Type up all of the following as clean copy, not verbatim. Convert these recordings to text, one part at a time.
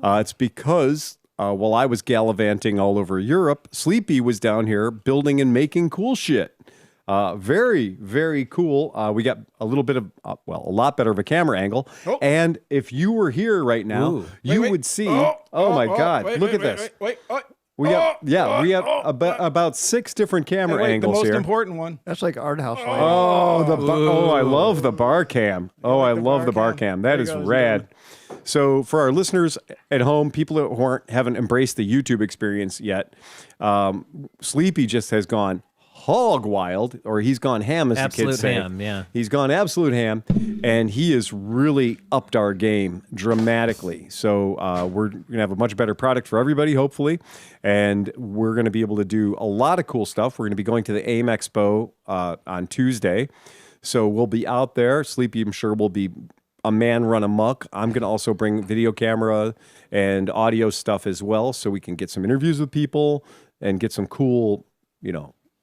It's because while I was gallivanting all over Europe, Sleepy was down here building and making cool shit. Very, very cool. We got a little bit of, a lot better of a camera angle. Oh. And if you were here right now, you would see, my God, look at this. We have about 6 different camera angles here. The most important one. That's like art house lighting. I love the bar cam. I love the bar cam. That is rad. So for our listeners at home, people who haven't embraced the YouTube experience yet, Sleepy just has gone hog wild, or he's gone ham, as the kids say. Ham, yeah. He's gone absolute ham, and he has really upped our game dramatically. So we're going to have a much better product for everybody, hopefully, and we're going to be able to do a lot of cool stuff. We're going to be going to the AIM Expo on Tuesday, so we'll be out there. Sleepy, I'm sure, will be a man run amok. I'm going to also bring video camera and audio stuff as well, so we can get some interviews with people and get some cool,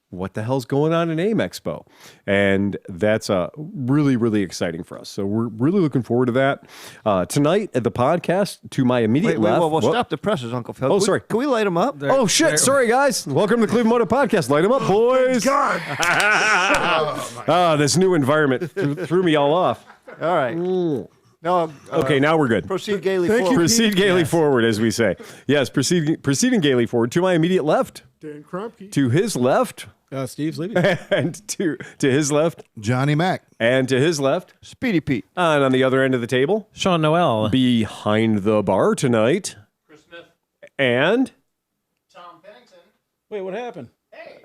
what the hell's going on in AIM Expo. And that's really, really exciting for us. So we're really looking forward to that. Tonight at the podcast, to my immediate left. Wait, stop the presses, Uncle Phil. Oh, sorry. Can we light them up? Sorry, guys. Welcome to the Cleveland Moto Podcast. Light them up, boys. God. This new environment threw me all off. All right. No, okay, now we're good. Proceed gaily forward. Proceed gaily forward, as we say. Yes, proceeding gaily forward. To my immediate left. Dan Krupke. To his left. Steve Sleepy. And to his left. Johnny Mac. And to his left. Speedy Pete. And on the other end of the table. Sean Noel. Behind the bar tonight. Chris Smith. And. Tom Pennington. Wait, what happened?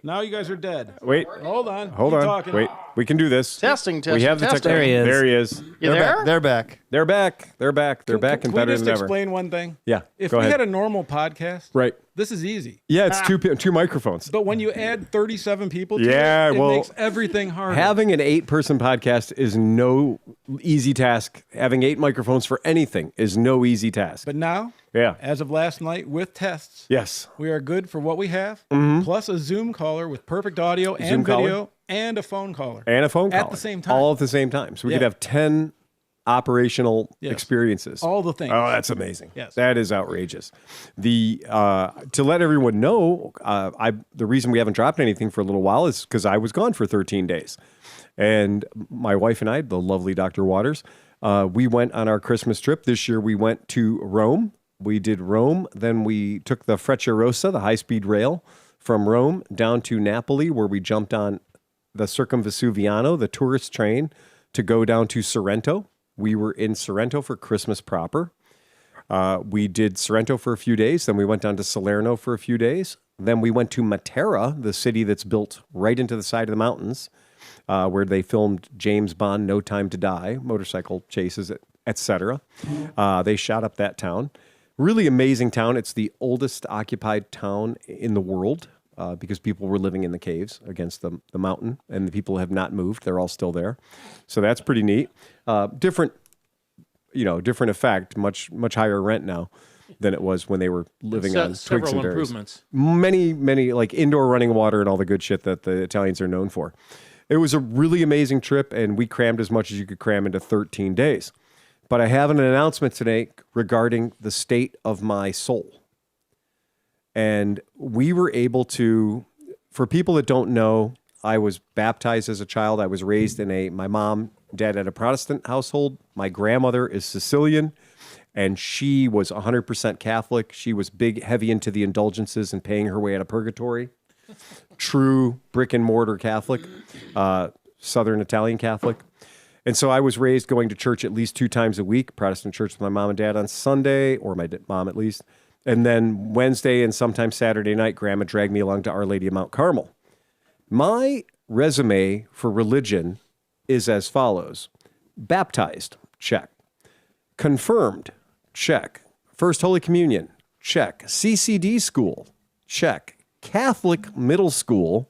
Now you guys are dead. Wait. Hold on. Hold on. Talking. Wait. We can do this. Testing. We have the testing. technology. There he is. There he is. You there? They're back. They're back. They're back. They're back and better than ever. Can we just explain one thing? Yeah. If go we ahead. had a normal podcast, right. This is easy. Yeah, it's two microphones. But when you add 37 people to it makes everything harder. Having an 8-person podcast is no easy task. Having 8 microphones for anything is no easy task. But now, as of last night, with tests, yes, we are good for what we have, plus a Zoom caller with perfect audio and Zoom video, caller. And a phone caller. And a phone caller. At the same time. All at the same time. So we could have 10 operational experiences. All the things. Oh, that's amazing. Yes. That is outrageous. To let everyone know, the reason we haven't dropped anything for a little while is because I was gone for 13 days. And my wife and I, the lovely Dr. Waters, we went on our Christmas trip. This year we went to Rome. We did Rome. Then we took the Frecciarossa, the high-speed rail, from Rome down to Napoli, where we jumped on the Circumvesuviano, the tourist train, to go down to Sorrento. We were in Sorrento for Christmas proper. We did Sorrento for a few days. Then we went down to Salerno for a few days. Then we went to Matera, the city that's built right into the side of the mountains, where they filmed James Bond, No Time to Die, motorcycle chases, etc. They shot up that town. Really amazing town. It's the oldest occupied town in the world. Because people were living in the caves against the mountain, and the people have not moved. They're all still there. So that's pretty neat. Different effect, much higher rent now than it was when they were living on twigs and berries. Improvements. Many, like indoor running water and all the good shit that the Italians are known for. It was a really amazing trip, and we crammed as much as you could cram into 13 days. But I have an announcement today regarding the state of my soul. And we were able to, for people that don't know, I was baptized as a child. I was raised in my mom, dad had a Protestant household. My grandmother is Sicilian, and she was 100% Catholic. She was heavy into the indulgences and paying her way out of purgatory. True brick and mortar Catholic, Southern Italian Catholic. And so I was raised going to church at least 2 times a week, Protestant church with my mom and dad on Sunday, or my mom at least. And then Wednesday and sometimes Saturday night, Grandma dragged me along to Our Lady of Mount Carmel. My resume for religion is as follows. Baptized, check. Confirmed, check. First Holy Communion, check. CCD school, check. Catholic middle school,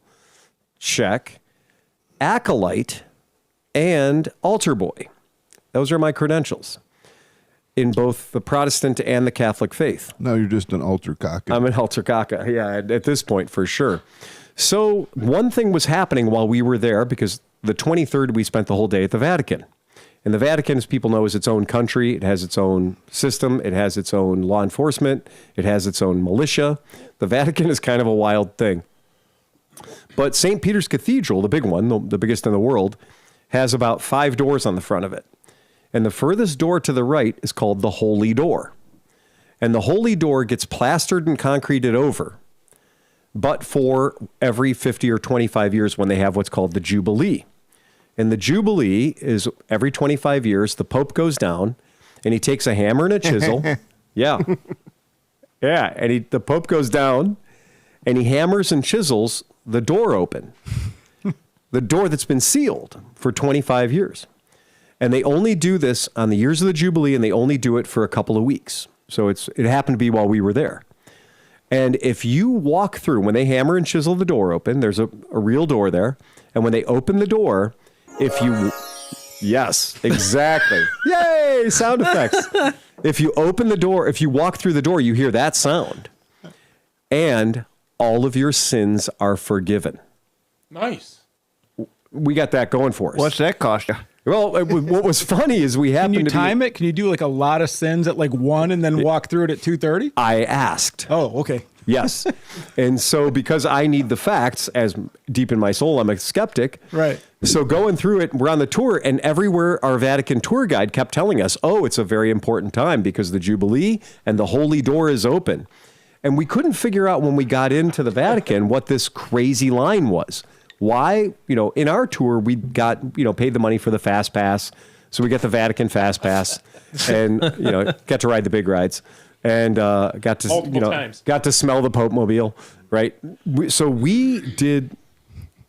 check. Acolyte, and altar boy. Those are my credentials in both the Protestant and the Catholic faith. No, you're just an altar caca. I'm an altar caca, yeah, at this point for sure. So one thing was happening while we were there, because the 23rd we spent the whole day at the Vatican. And the Vatican, as people know, is its own country. It has its own system. It has its own law enforcement. It has its own militia. The Vatican is kind of a wild thing. But St. Peter's Cathedral, the big one, the biggest in the world, has about 5 doors on the front of it. And the furthest door to the right is called the Holy Door. And the Holy Door gets plastered and concreted over, but for every 50 or 25 years when they have what's called the Jubilee. And the Jubilee is every 25 years, the Pope goes down and he takes a hammer and a chisel. Yeah. Yeah. And the Pope goes down and he hammers and chisels the door open, the door that's been sealed for 25 years. And they only do this on the years of the Jubilee, and they only do it for a couple of weeks. So it happened to be while we were there. And if you walk through, when they hammer and chisel the door open, there's a real door there. And when they open the door, yes, exactly. Yay, sound effects. If you open the door, if you walk through the door, you hear that sound. And all of your sins are forgiven. Nice. We got that going for us. What's that cost you? Well, what was funny is we happened Can you to time it? Can you do like a lot of sins at like 1 and then walk through it at 2:30? I asked. Oh, okay. Yes. And so because I need the facts, as deep in my soul, I'm a skeptic. Right. So going through it, we're on the tour, and everywhere our Vatican tour guide kept telling us, oh, it's a very important time because the Jubilee and the Holy Door is open. And we couldn't figure out when we got into the Vatican what this crazy line was. Why? In our tour, we got, paid the money for the Fast Pass. So we got the Vatican Fast Pass and, got to ride the big rides and got to smell the Pope Mobile, right? So we did,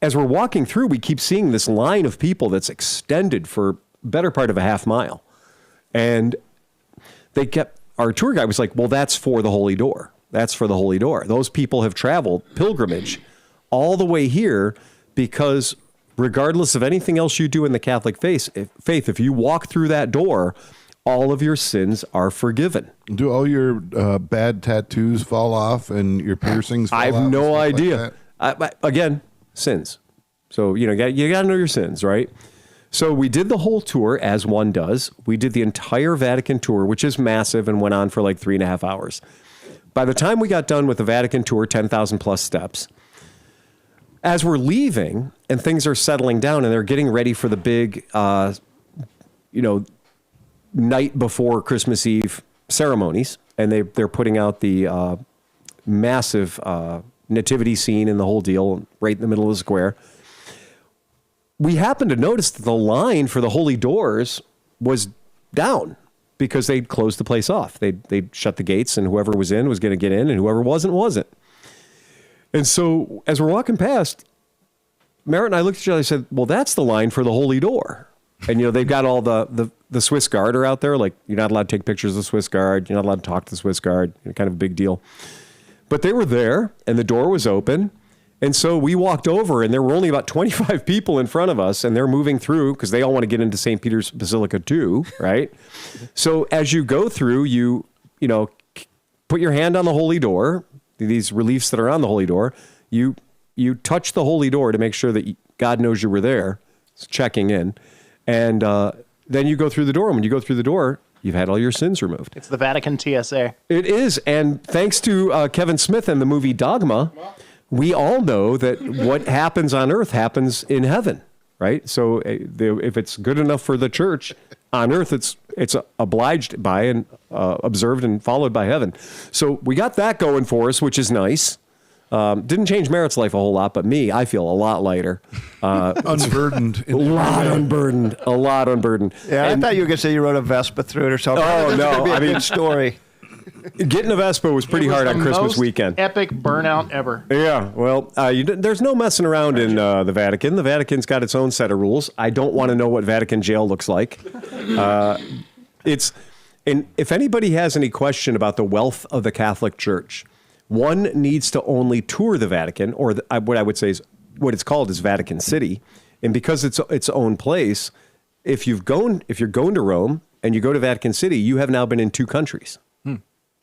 as we're walking through, we keep seeing this line of people that's extended for better part of a half mile. And our tour guide was like, well, that's for the Holy Door. That's for the Holy Door. Those people have traveled pilgrimage all the way here because regardless of anything else you do in the Catholic faith, if you walk through that door, all of your sins are forgiven. Do all your bad tattoos fall off and your piercings fall off? I have no idea. Like Again, sins. So, you got to know your sins, right? So we did the whole tour as one does. We did the entire Vatican tour, which is massive and went on for like 3.5 hours. By the time we got done with the Vatican tour, 10,000 plus steps, as we're leaving and things are settling down and they're getting ready for the big, night before Christmas Eve ceremonies, and they're putting out the massive nativity scene and the whole deal right in the middle of the square, we happened to notice that the line for the Holy Doors was down because they'd closed the place off. They'd shut the gates, and whoever was in was going to get in, and whoever wasn't. And so as we're walking past, Merritt and I looked at each other and said, well, that's the line for the Holy Door. And, they've got all the Swiss Guard are out there. Like, you're not allowed to take pictures of the Swiss Guard. You're not allowed to talk to the Swiss Guard. Kind of a big deal. But they were there, and the door was open. And so we walked over, and there were only about 25 people in front of us, and they're moving through because they all want to get into St. Peter's Basilica too, right? So as you go through, you put your hand on the Holy Door, these reliefs that are on the Holy Door, you touch the Holy Door to make sure that God knows you were there. It's checking in. And then you go through the door. And when you go through the door, you've had all your sins removed. It's the Vatican TSA. It is. And thanks to Kevin Smith and the movie Dogma, we all know that what happens on earth happens in heaven, right? So if it's good enough for the church on earth, it's obliged by and observed and followed by heaven. So we got that going for us, which is nice. Didn't change Merritt's life a whole lot, but me, I feel a lot lighter. unburdened. A lot unburdened. Yeah, I thought you were going to say you rode a Vespa through it or something. Oh, This is no, gonna be a I mean- good story. Getting a Vespa was pretty hard on Christmas weekend. Epic burnout ever. Yeah, well, there's no messing around in the Vatican. The Vatican's got its own set of rules. I don't want to know what Vatican jail looks like. And if anybody has any question about the wealth of the Catholic Church, one needs to only tour the Vatican, or what I would say is what it's called is Vatican City. And because it's its own place, if you're going to Rome and you go to Vatican City, you have now been in 2 countries.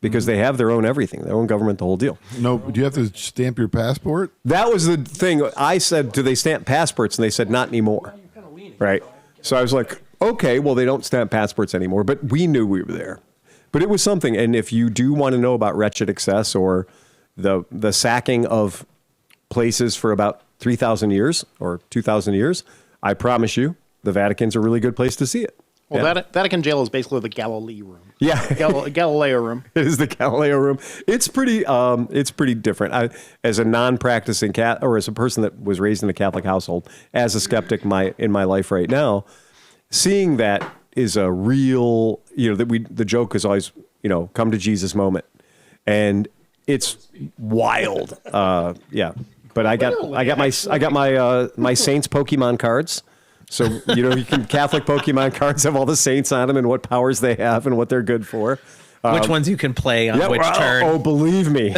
Because they have their own everything, their own government, the whole deal. No, do you have to stamp your passport? That was the thing. I said, do they stamp passports? And they said, not anymore. Right. So I was like, okay, well, they don't stamp passports anymore, but we knew we were there. But it was something. And if you do want to know about wretched excess or the sacking of places for about 3,000 years or 2,000 years, I promise you, the Vatican's a really good place to see it. Well, Yeah. that Vatican jail is basically the Galilee room. Yeah. Galileo room. It is the Galileo room. It's pretty different. As a non-practicing or as a person that was raised in a Catholic household, as a skeptic in my life right now, seeing that is a real, the joke is always, come to Jesus moment. And it's wild. Yeah. But I got my Saints Pokemon cards. So, you can Catholic Pokemon cards have all the saints on them and what powers they have and what they're good for. Which ones you can play on which turn. Oh, believe me.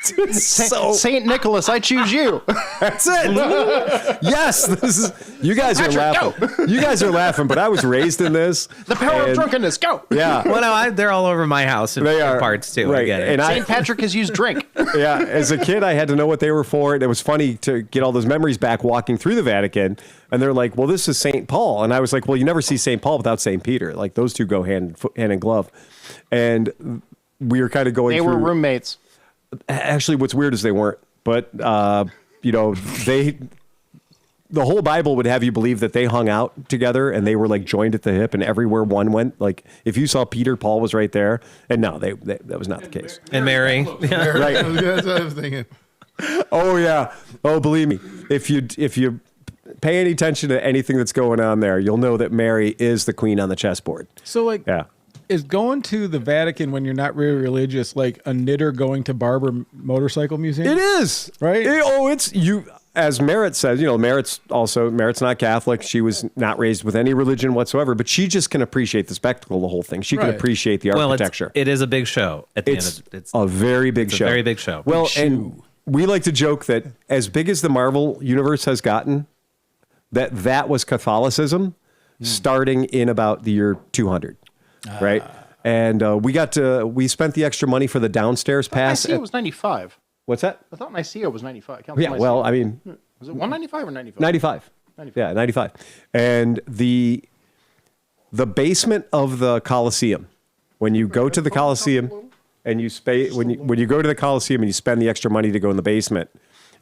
Saint Nicholas, I choose you. That's it. Yes, you guys are laughing. You guys are laughing, but I was raised in this. The power of drunkenness, go. Yeah. Well, no, they're all over my house in They are parts too. right. I get it. And Saint Patrick has used drink. yeah, as a kid, I had to know what they were for. And it was funny to get all those memories back walking through the Vatican. And they're like, well, this is St. Paul. And I was like, well, you never see St. Paul without St. Peter. Like those two go hand in glove. And we were kind of going They through. were roommates. Actually, what's weird is they weren't. But, the whole Bible would have you believe that they hung out together and they were like joined at the hip and everywhere one went. Like if you saw Peter, Paul was right there. And no, that was not the case. And Mary. Yeah. Right. That's what I was thinking. Oh, yeah. Oh, believe me. If you pay any attention to anything that's going on there, you'll know that Mary is the queen on the chessboard. So Yeah. is going to the Vatican when you're not really religious like a knitter going to Barber Motorcycle Museum? It is. Right? It's you. As Merritt says, Merritt's not Catholic. She was not raised with any religion whatsoever, but she just can appreciate the spectacle of the whole thing. She can Right. appreciate the Well, architecture. it is a big show. At the It's end of it. a very big show. a very big show. Well, Big and shoe. we like to joke that as big as the Marvel universe has gotten, that was Catholicism starting in about the year 200, right? And we spent the extra money for the downstairs pass. Nicaea was 95. What's that? I thought Nicaea was 95. Council Yeah, Nicaea. well, I mean, Was it 195 or 95? 95. 95. Yeah, 95. And the basement of the Coliseum, when you go to the Coliseum and when you go to the Coliseum and you spend the extra money to go in the basement,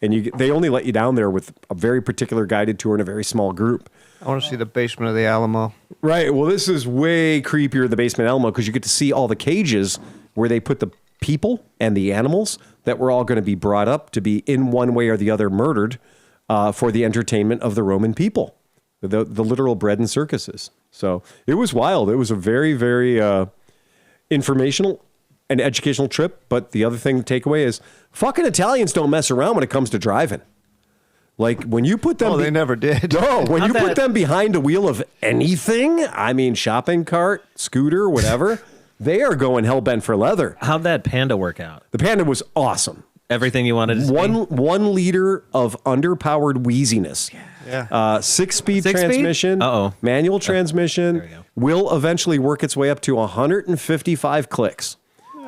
and they only let you down there with a very particular guided tour in a very small group. I want to see the basement of the Alamo. Right. Well, this is way creepier than the basement Alamo because you get to see all the cages where they put the people and the animals that were all going to be brought up to be in one way or the other murdered for the entertainment of the Roman people, the literal bread and circuses. So it was wild. It was a very, very informational and educational trip. But the other thing to take away is fucking Italians don't mess around when it comes to driving. Like when you put them, They never did. no, when you Not put that- them behind a wheel of anything, I mean, shopping cart, scooter, whatever, they are going hell bent for leather. How'd that Panda work out? The Panda was awesome. Everything you wanted to see? 1 liter of underpowered wheeziness. Yeah. 6-speed 6-speed? transmission, Uh-oh. manual transmission, there you go. will eventually work its way up to 155 clicks.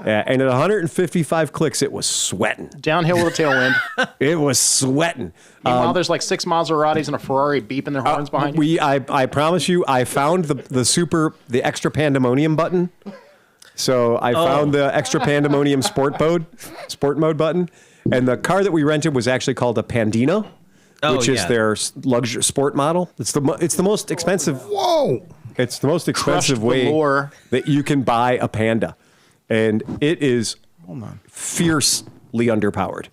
And at 155 clicks, it was sweating. Downhill with a tailwind. It was sweating. Meanwhile, there's like 6 Maseratis and a Ferrari beeping their horns behind you. I promise you, I found the extra pandemonium button. So I found the extra pandemonium sport mode button, and the car that we rented was actually called a Pandino, which is their luxury sport model. It's the most expensive. Whoa. It's the most expensive way velour. that you can buy a Panda, and it is fiercely underpowered.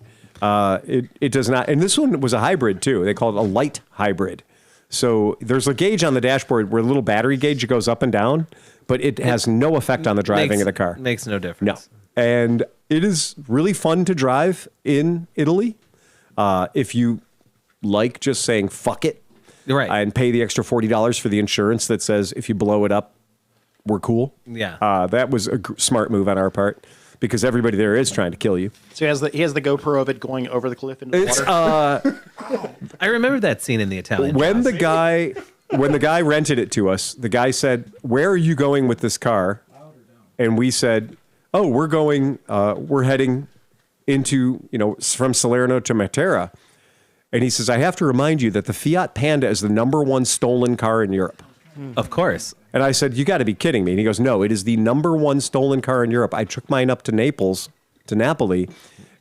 It does not, and this one was a hybrid too. They call it a light hybrid. So there's a gauge on the dashboard where a little battery gauge goes up and down, but it has no effect on the driving of the car. Makes no difference. No. And it is really fun to drive in Italy. If you like just saying fuck it, Right. and pay the extra $40 for the insurance that says if you blow it up, we're cool. Yeah. That was a smart move on our part because everybody there is trying to kill you. So he has the GoPro of it going over the cliff into the It's water. I remember that scene in the Italian. when Job. the guy rented it to us, the guy said, "Where are you going with this car?" And we said, "Oh, we're heading into, from Salerno to Matera." And he says, "I have to remind you that the Fiat Panda is the #1 stolen car in Europe." Of course. And I said, you got to be kidding me. And he goes, no, it is the #1 stolen car in Europe. I took mine up to Napoli,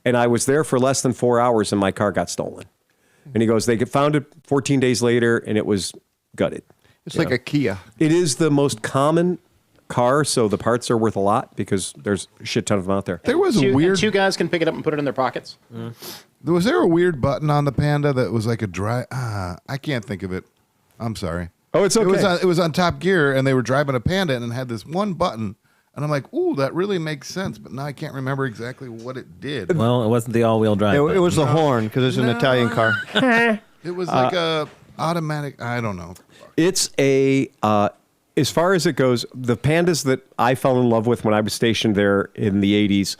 and I was there for less than 4 hours and my car got stolen. And he goes, they found it 14 days later and it was gutted. It's like a Kia. It is the most common car, so the parts are worth a lot because there's a shit ton of them out there. There was a Two, weird. and two guys can pick it up and put it in their pockets. Was there a weird button on the Panda that was like a dry? I can't think of it. I'm sorry. Oh, it's okay. It was on Top Gear, and they were driving a Panda, and it had this one button, and I'm like, ooh, that really makes sense. But now I can't remember exactly what it did. Well, it wasn't the all-wheel drive. It but- was the horn because it's an Italian car. It was like a automatic. I don't know. It's a, as far as it goes, the Pandas that I fell in love with when I was stationed there in the 80s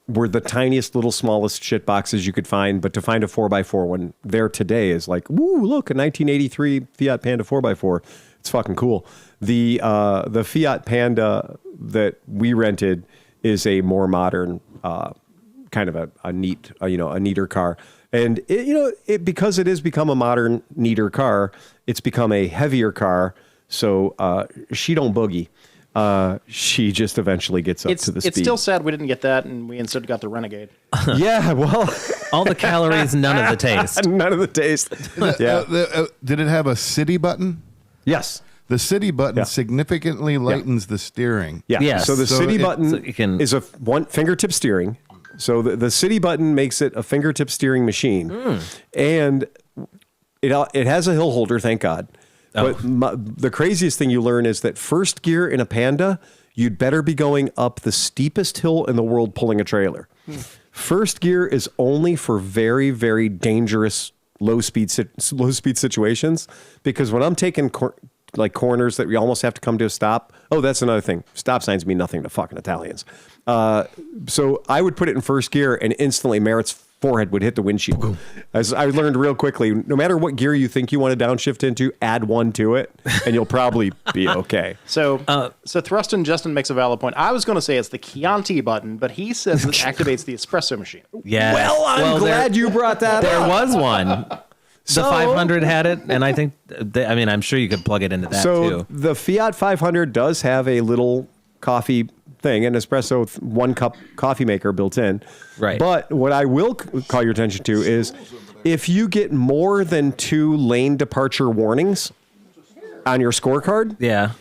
were the tiniest, little, smallest shit boxes you could find. But to find a 4x4 one there today is like, woo, look, a 1983 Fiat Panda 4x4. It's fucking cool. The Fiat Panda that we rented is a more modern, kind of a neater car. And because it has become a modern, neater car, it's become a heavier car. So she don't boogie. She just eventually gets up to the speed. It's still sad we didn't get that, and we instead got the Renegade. Yeah, well, all the calories, none of the taste. none of the taste. Yeah. Did it have a city button? Yes. The city button Yeah. significantly lightens the steering. Yeah. Yes. So the So city it- button so you can- is a one fingertip steering. So the city button makes it a fingertip steering machine, and it has a hill holder. Thank God. But the craziest thing you learn is that first gear in a Panda, you'd better be going up the steepest hill in the world pulling a trailer. First gear is only for very, very dangerous low speed situations, because when I'm taking corners that we almost have to come to a stop. Oh, that's another thing. Stop signs mean nothing to fucking Italians. So I would put it in first gear and instantly Merritt's forehead would hit the windshield. As I learned real quickly, no matter what gear you think you want to downshift into, add one to it and you'll probably be okay. So Thruston Justin makes a valid point. I was going to say it's the Chianti button, but he says it activates the espresso machine. Yeah. Well, I'm glad you brought that There up. was one. The 500 had it, and I think, I'm sure you could plug it into that too. The Fiat 500 does have a little coffee thing, an espresso 1 cup coffee maker built in. Right. But what I will call your attention to is if you get more than 2 lane departure warnings on your scorecard, Yeah.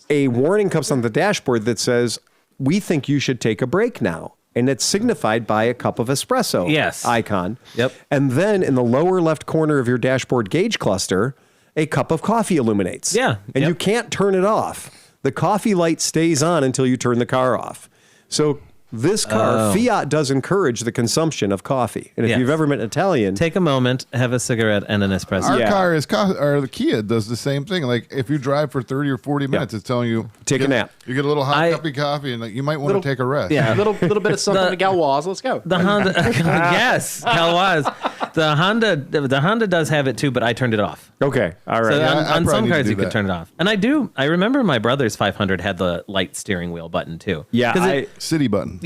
a warning comes on the dashboard that says, we think you should take a break now. And it's signified by a cup of espresso icon. Yep. And then in the lower left corner of your dashboard gauge cluster, a cup of coffee illuminates. Yeah. And Yep. you can't turn it off. The coffee light stays on until you turn the car off. So this car, Fiat, does encourage the consumption of coffee. And if Yes. you've ever met an Italian, Take a moment, have a cigarette and an espresso. Our Yeah. car is, or the Kia does the same thing. Like if you drive for 30 or 40 minutes, it's telling you Take a nap. You get a little hot I- cup of coffee, and like, you might want Little- to take a rest. Yeah. A little bit of something to Galois. Let's go. The Honda, yes, Galois. The Honda does have it too, but I turned it off. okay, all right. So Yeah, I on probably some need to cars do you could that. turn it off, and I remember my brother's 500 had the light steering wheel button too. Yeah, 'Cause City button.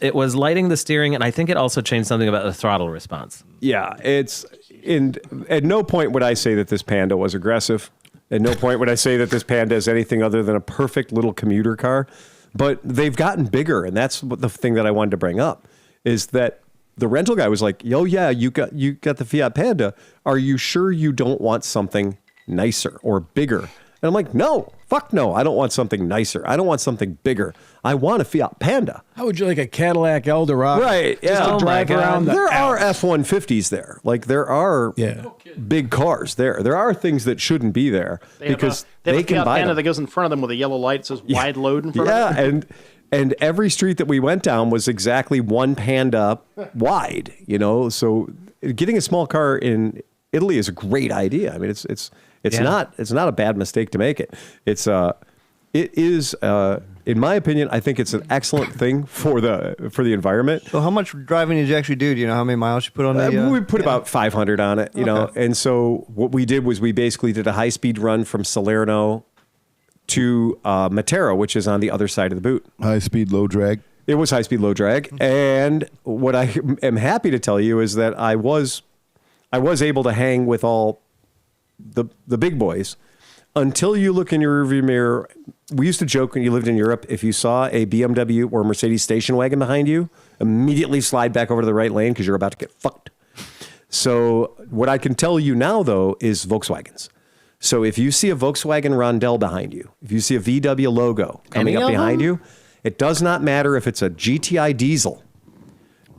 it was lighting the steering, and I think it also changed something about the throttle response. Yeah, at no point would I say that this Panda was aggressive. At no point would I say that this Panda is anything other than a perfect little commuter car. But they've gotten bigger, and that's the thing that I wanted to bring up is that the rental guy was like, "Yo, yeah, you got the Fiat Panda. Are you sure you don't want something nicer or bigger?" And I'm like, "No, fuck no. I don't want something nicer. I don't want something bigger. I want a Fiat Panda." How would you like a Cadillac Eldorado? Right, yeah. Just to Oh my drive around the There are Alps. F-150s there. Like there are Yeah. big cars there. There are things that shouldn't be there because they have a can Fiat buy Panda them. that goes in front of them with a yellow light that says wide load in front of Yeah, them. and every street that we went down was exactly one Panda wide. So getting a small car in Italy is a great idea. I mean, it's Yeah. not a bad mistake to make it. It is in my opinion, I think it's an excellent thing for the environment. So how much driving did you actually do? Do you know how many miles you put on the? We put about 500 on it, you know. And so what we did was we basically did a high-speed run from Salerno to Matera, which is on the other side of the boot. High speed, low drag. It was high-speed, low drag. And what I am happy to tell you is that I was able to hang with all the big boys, until you look in your rearview mirror. We used to joke when you lived in Europe, if you saw a BMW or Mercedes station wagon behind you, immediately slide back over to the right lane because you're about to get fucked. So what I can tell you now, though, is Volkswagens. So if you see a Volkswagen Rondell behind you, if you see a VW logo coming Any up of behind them? you, it does not matter if it's a GTI diesel.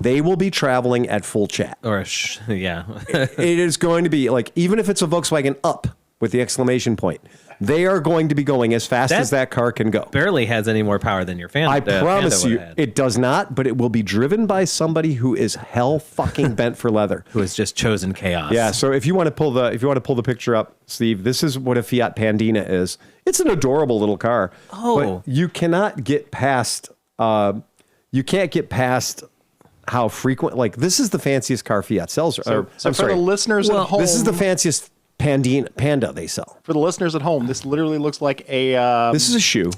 They will be traveling at full chat. Or yeah. It is going to be like, even if it's a Volkswagen Up with the exclamation point, they are going to be going as fast as that car can go. Barely has any more power than your Panda. I promise Panda you, would've had, it does not, but it will be driven by somebody who is hell fucking bent for leather. who has just chosen chaos. Yeah, so if you want to pull the picture up, Steve, this is what a Fiat Pandina is. It's an adorable little car. Oh. But you cannot get past how frequent, like, this is the fanciest car Fiat sells. So for the listeners at home, this is the fanciest Panda they sell. For the listeners at home, this literally looks like This is a shoe.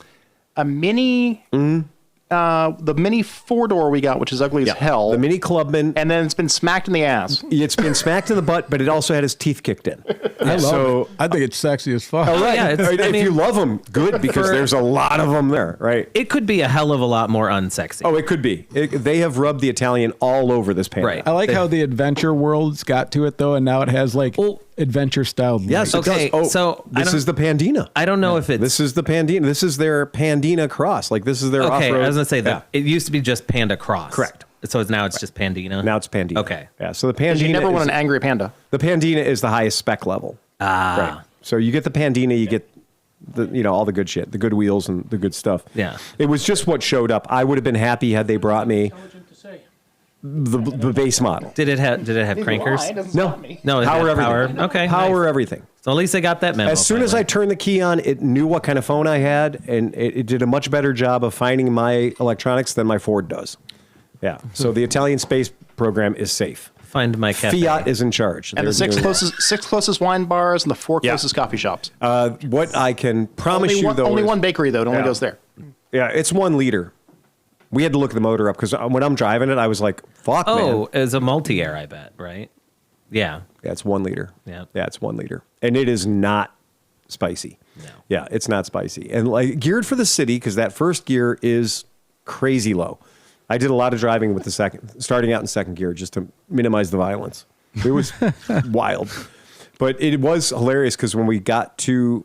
a mini, the mini 4-door we got, which is ugly as hell. The Mini Clubman. And then it's been smacked in the ass. It's been smacked in the butt, but it also had his teeth kicked in. I love it. I think it's sexy as fuck. All right. yeah, it's- I if mean- you love them, good, because there's a lot of them there, right? It could be a hell of a lot more unsexy. Oh, it could be. They have rubbed the Italian all over this Panda. Right. I like how the adventure world's got to it though, and now it has like adventure styled. Yes, lights. it Okay, does. Oh, so I this don't- is the Pandina. I don't know if it's This is the Pandina. This is their Pandina Cross. Like, this is their okay. off-road. I was gonna say Yeah. that it used to be just Panda Cross. Correct. So now it's just Pandina. Now it's Pandina. Okay. Yeah. So the Because Pandina. you never want is, an angry panda. the Pandina is the highest spec level. Right. So you get the Pandina, you get all the good shit, the good wheels and the good stuff. Yeah. It was just what showed up. I would have been happy had they brought me the base model. Did it have crankers? No. No. It Power had everything. Power. Okay. Power nice. everything. So at least they got that memo. As soon as I finally. turned the key on, it knew what kind of phone I had, and it did a much better job of finding my electronics than my Ford does. Yeah. So the Italian space program is safe. find my cafe. Fiat is in charge. And the six closest wine bars and the 4 Yeah. closest coffee shops. What I can promise Only you, one, though, only is- one bakery, though. It only Yeah. goes there. Yeah, it's 1 liter. We had to look the motor up because when I'm driving it, I was like, "Fuck, man." Oh, it's a multi-air, I bet, right? Yeah. Yeah, it's 1 liter. Yeah. Yeah, it's 1 liter. And it is not spicy. No. Yeah, it's not spicy. And like geared for the city, because that first gear is crazy low. I did a lot of driving with starting out in second gear just to minimize the violence. It was wild. But it was hilarious because when we got to,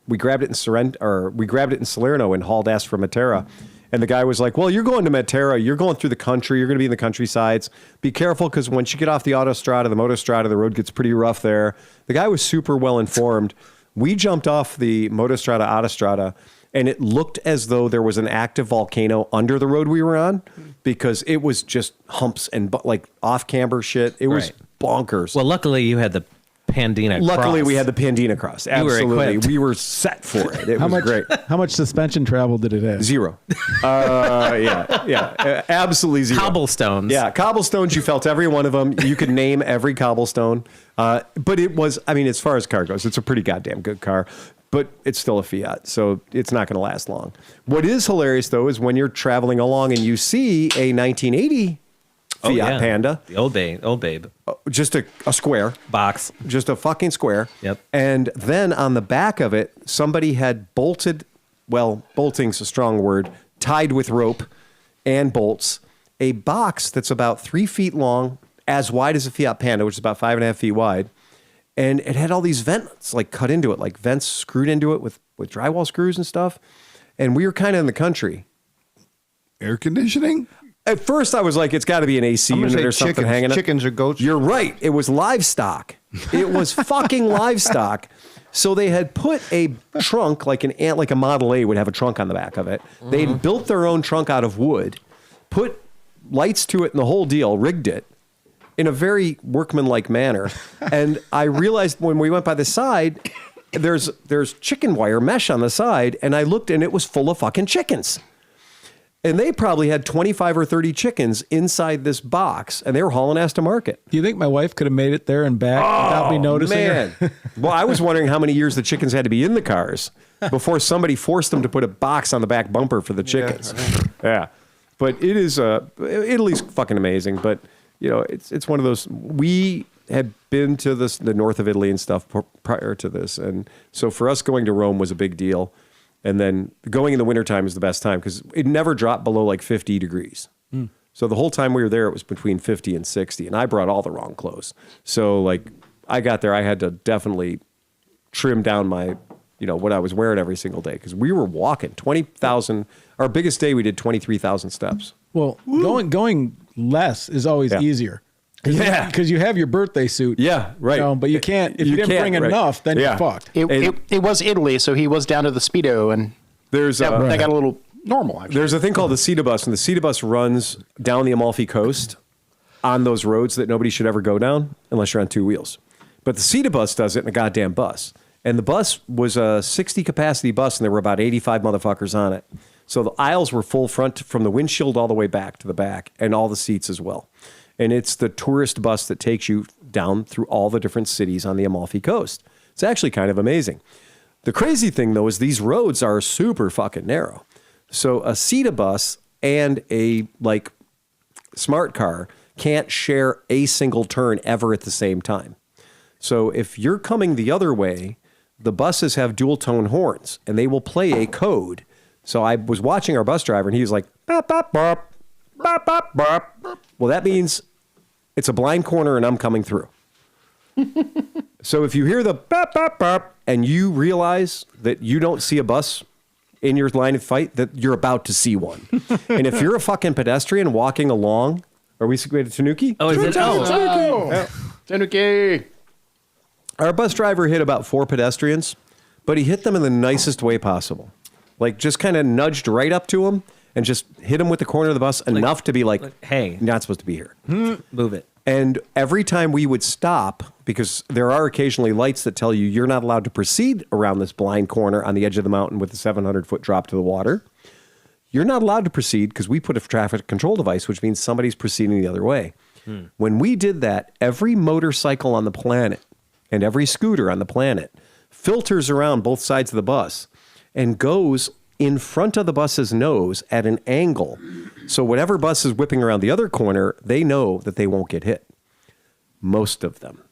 we grabbed it in Salerno and hauled ass for Matera. And the guy was like, "Well, you're going to Matera. You're going through the country. You're going to be in the countrysides. Be careful because once you get off the autostrada, the motostrada, the road gets pretty rough there." The guy was super well informed. We jumped off the motostrada, autostrada, and it looked as though there was an active volcano under the road we were on because it was just humps and like off camber shit. It was Right. bonkers. Well, luckily you had the Pandina. Luckily, Cross. we had the Pandina Cross. were Absolutely, equipped. we were set for it. It was great. How much suspension travel did it have? 0. Yeah, absolutely 0. Cobblestones. Yeah, cobblestones. You felt every one of them. You could name every cobblestone. But it was, I mean, as far as car goes, it's a pretty goddamn good car. But it's still a Fiat, so it's not going to last long. What is hilarious, though, is when you're traveling along and you see a 1980 Oh, Fiat yeah. Panda, The old babe. just a square. Box. Just a fucking square. Yep. And then on the back of it, somebody had bolted, well, bolting's a strong word, tied with rope and bolts, a box that's about 3 feet long, as wide as a Fiat Panda, which is about 5.5 feet wide. And it had all these vents like cut into it, like vents screwed into it with drywall screws and stuff. And we were kind of in the country. Air conditioning? At first, I was like, it's got to be an AC I'm gonna unit say or something chickens. hanging up. Chickens or goats. You're right. It was livestock. It was fucking livestock. So they had put a trunk, like a Model A would have a trunk on the back of it. They'd built their own trunk out of wood, put lights to it and the whole deal, rigged it in a very workmanlike manner. And I realized when we went by the side, there's chicken wire mesh on the side, and I looked and it was full of fucking chickens. And they probably had 25 or 30 chickens inside this box, and they were hauling ass to market. Do you think my wife could have made it there and back without me noticing Man. her? Well, I was wondering how many years the chickens had to be in the cars before somebody forced them to put a box on the back bumper for the chickens. Yeah. But it is Italy's fucking amazing. But, you know, it's one of those, we had been to the north of Italy and stuff prior to this. And so for us, going to Rome was a big deal. And then going in the wintertime is the best time because it never dropped below like 50 degrees. So the whole time we were there, it was between 50 and 60. And I brought all the wrong clothes. So like I got there, I had to definitely trim down my, what I was wearing every single day because we were walking 20,000. Our biggest day, we did 23,000 steps. Well, going less is always easier. Because you have your birthday suit. Yeah, right. But you can't, if you didn't bring enough, then you're fucked. It was Italy, so he was down to the Speedo, and there's that got a little normal, actually. There's a thing called the Cita Bus, and the Cita Bus runs down the Amalfi Coast on those roads that nobody should ever go down unless you're on two wheels. But the Cita Bus does it in a goddamn bus. And the bus was a 60 capacity bus, and there were about 85 motherfuckers on it. So the aisles were full front from the windshield all the way back to the back, and all the seats as well. And it's the tourist bus that takes you down through all the different cities on the Amalfi Coast. It's actually kind of amazing. The crazy thing, though, is these roads are super fucking narrow. So a Cita bus and a smart car can't share a single turn ever at the same time. So if you're coming the other way, the buses have dual tone horns and they will play a code. So I was watching our bus driver and he was like, bop, bop, bop, bop, bop, bop. Well, that means it's a blind corner and I'm coming through. So if you hear the bop, bop, bop, and you realize that you don't see a bus in your line of fight, that you're about to see one. And if you're a fucking pedestrian walking along, are we situated Tanuki? Oh, is it? Oh. Tanuki. Our bus driver hit about 4 pedestrians, but he hit them in the nicest way possible. Like just kind of nudged right up to him and just hit him with the corner of the bus enough to be like, hey, you're not supposed to be here. Move it. And every time we would stop, because there are occasionally lights that tell you you're not allowed to proceed around this blind corner on the edge of the mountain with a 700-foot drop to the water. You're not allowed to proceed because we put a traffic control device, which means somebody's proceeding the other way. When we did that, every motorcycle on the planet and every scooter on the planet filters around both sides of the bus and goes in front of the bus's nose at an angle. So whatever bus is whipping around the other corner, they know that they won't get hit. Most of them.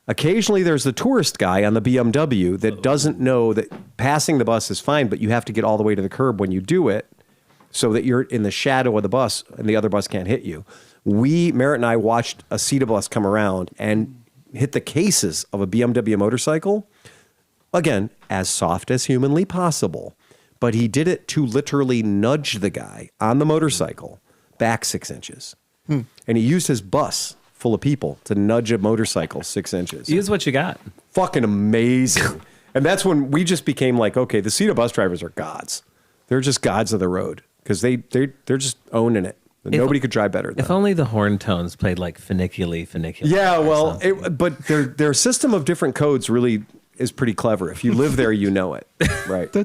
Occasionally there's the tourist guy on the BMW that doesn't know that passing the bus is fine, but you have to get all the way to the curb when you do it so that you're in the shadow of the bus and the other bus can't hit you. Merritt and I watched a Cita bus come around and hit the cases of a BMW motorcycle. Again, as soft as humanly possible. But he did it to literally nudge the guy on the motorcycle back 6 inches. And he used his bus full of people to nudge a motorcycle 6 inches. Use what you got. Fucking amazing. And that's when we just became like, okay, the Cita bus drivers are gods. They're just gods of the road because they're just owning it. Nobody could drive better than them. If only the horn tones played like funicularly. Yeah, well, but their system of different codes really is pretty clever. If you live there, you know it. Right. Say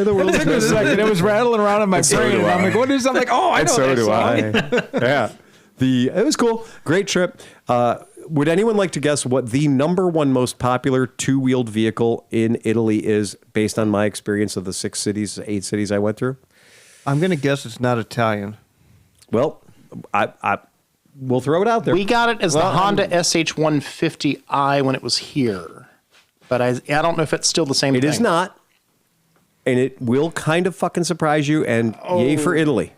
the world. It took a second. It was rattling around in my brain. And I'm like, what is? I'm like, oh, I know so that do song. I. Yeah. It was cool. Great trip. Would anyone like to guess what the number one most popular two-wheeled vehicle in Italy is based on my experience of the 8 cities I went through? I'm going to guess it's not Italian. Well, we'll throw it out there. We got it as the Honda SH150i when it was here. But I don't know if it's still the same thing. It is not. And it will kind of fucking surprise you. And yay for Italy.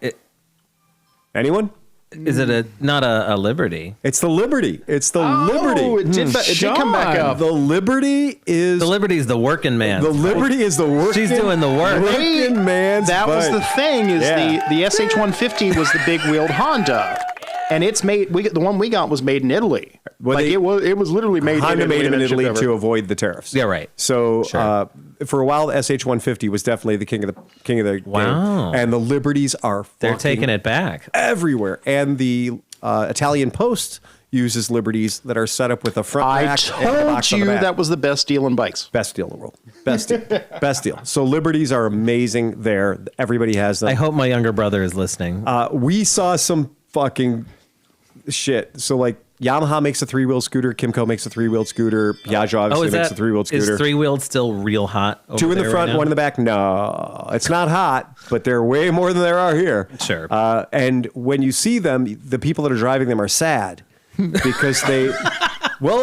Anyone? Is it not a Liberty? It's the Liberty. It's the Liberty. It did come back up. The Liberty is... The Liberty is the working man. The Liberty is the working... She's doing the work. Working man's That was the bike. thing, is the SH150 was the big-wheeled Honda. And it's made... the one we got was made in Italy. Well, it was literally made Honda in Italy. made them in and Italy shipped to over. avoid the tariffs. Yeah, right. So Sure. For a while, the SH150 was definitely the king of the Wow. game. And the Liberties are They're fucking taking it back. everywhere. And the Italian Post uses Liberties that are set up with a front I rack and a box told on the you back. that was the best deal in bikes. Best deal in the world. Best deal. Best deal. So Liberties are amazing there. Everybody has them. I hope my younger brother is listening. We saw some fucking shit. So like Yamaha makes a 3-wheel scooter. Kimco makes a 3-wheeled scooter. Piaggio obviously makes a 3-wheeled scooter. Is 3-wheeled still real hot? 2 in the front, 1 in the back. No, it's not hot, but they're way more than there are here. Sure. And when you see them, the people that are driving them are sad because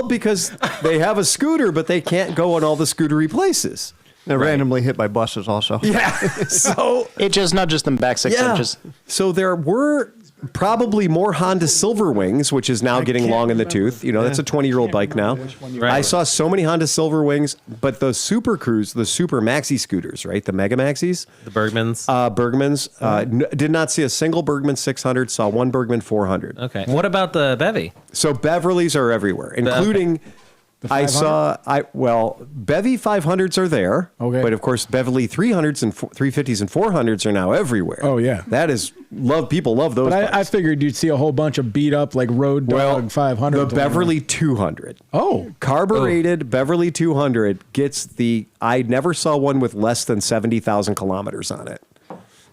because they have a scooter, but they can't go in all the scootery places. They're randomly hit by buses also. Yeah. So It just nudges them back 6 inches. So there were probably more Honda Silverwings, which is now getting long in the tooth. You know, that's a 20-year-old bike now. I saw so many Honda Silverwings, but the Super Cruise, the Super Maxi scooters, right? The Mega Maxis. The Bergmans. Bergmans. Did not see a single Bergman 600, saw one Bergman 400. Okay. What about the Bevy? So Beverleys are everywhere, including... I saw, Bevy 500s are there. Okay. But of course, Beverly 300s and 350s and 400s are now everywhere. Oh, yeah. That is, people love those. But I figured you'd see a whole bunch of beat up like Road Dog 500. The Beverly 200. Oh. Carbureted Beverly 200 gets I never saw one with less than 70,000 kilometers on it.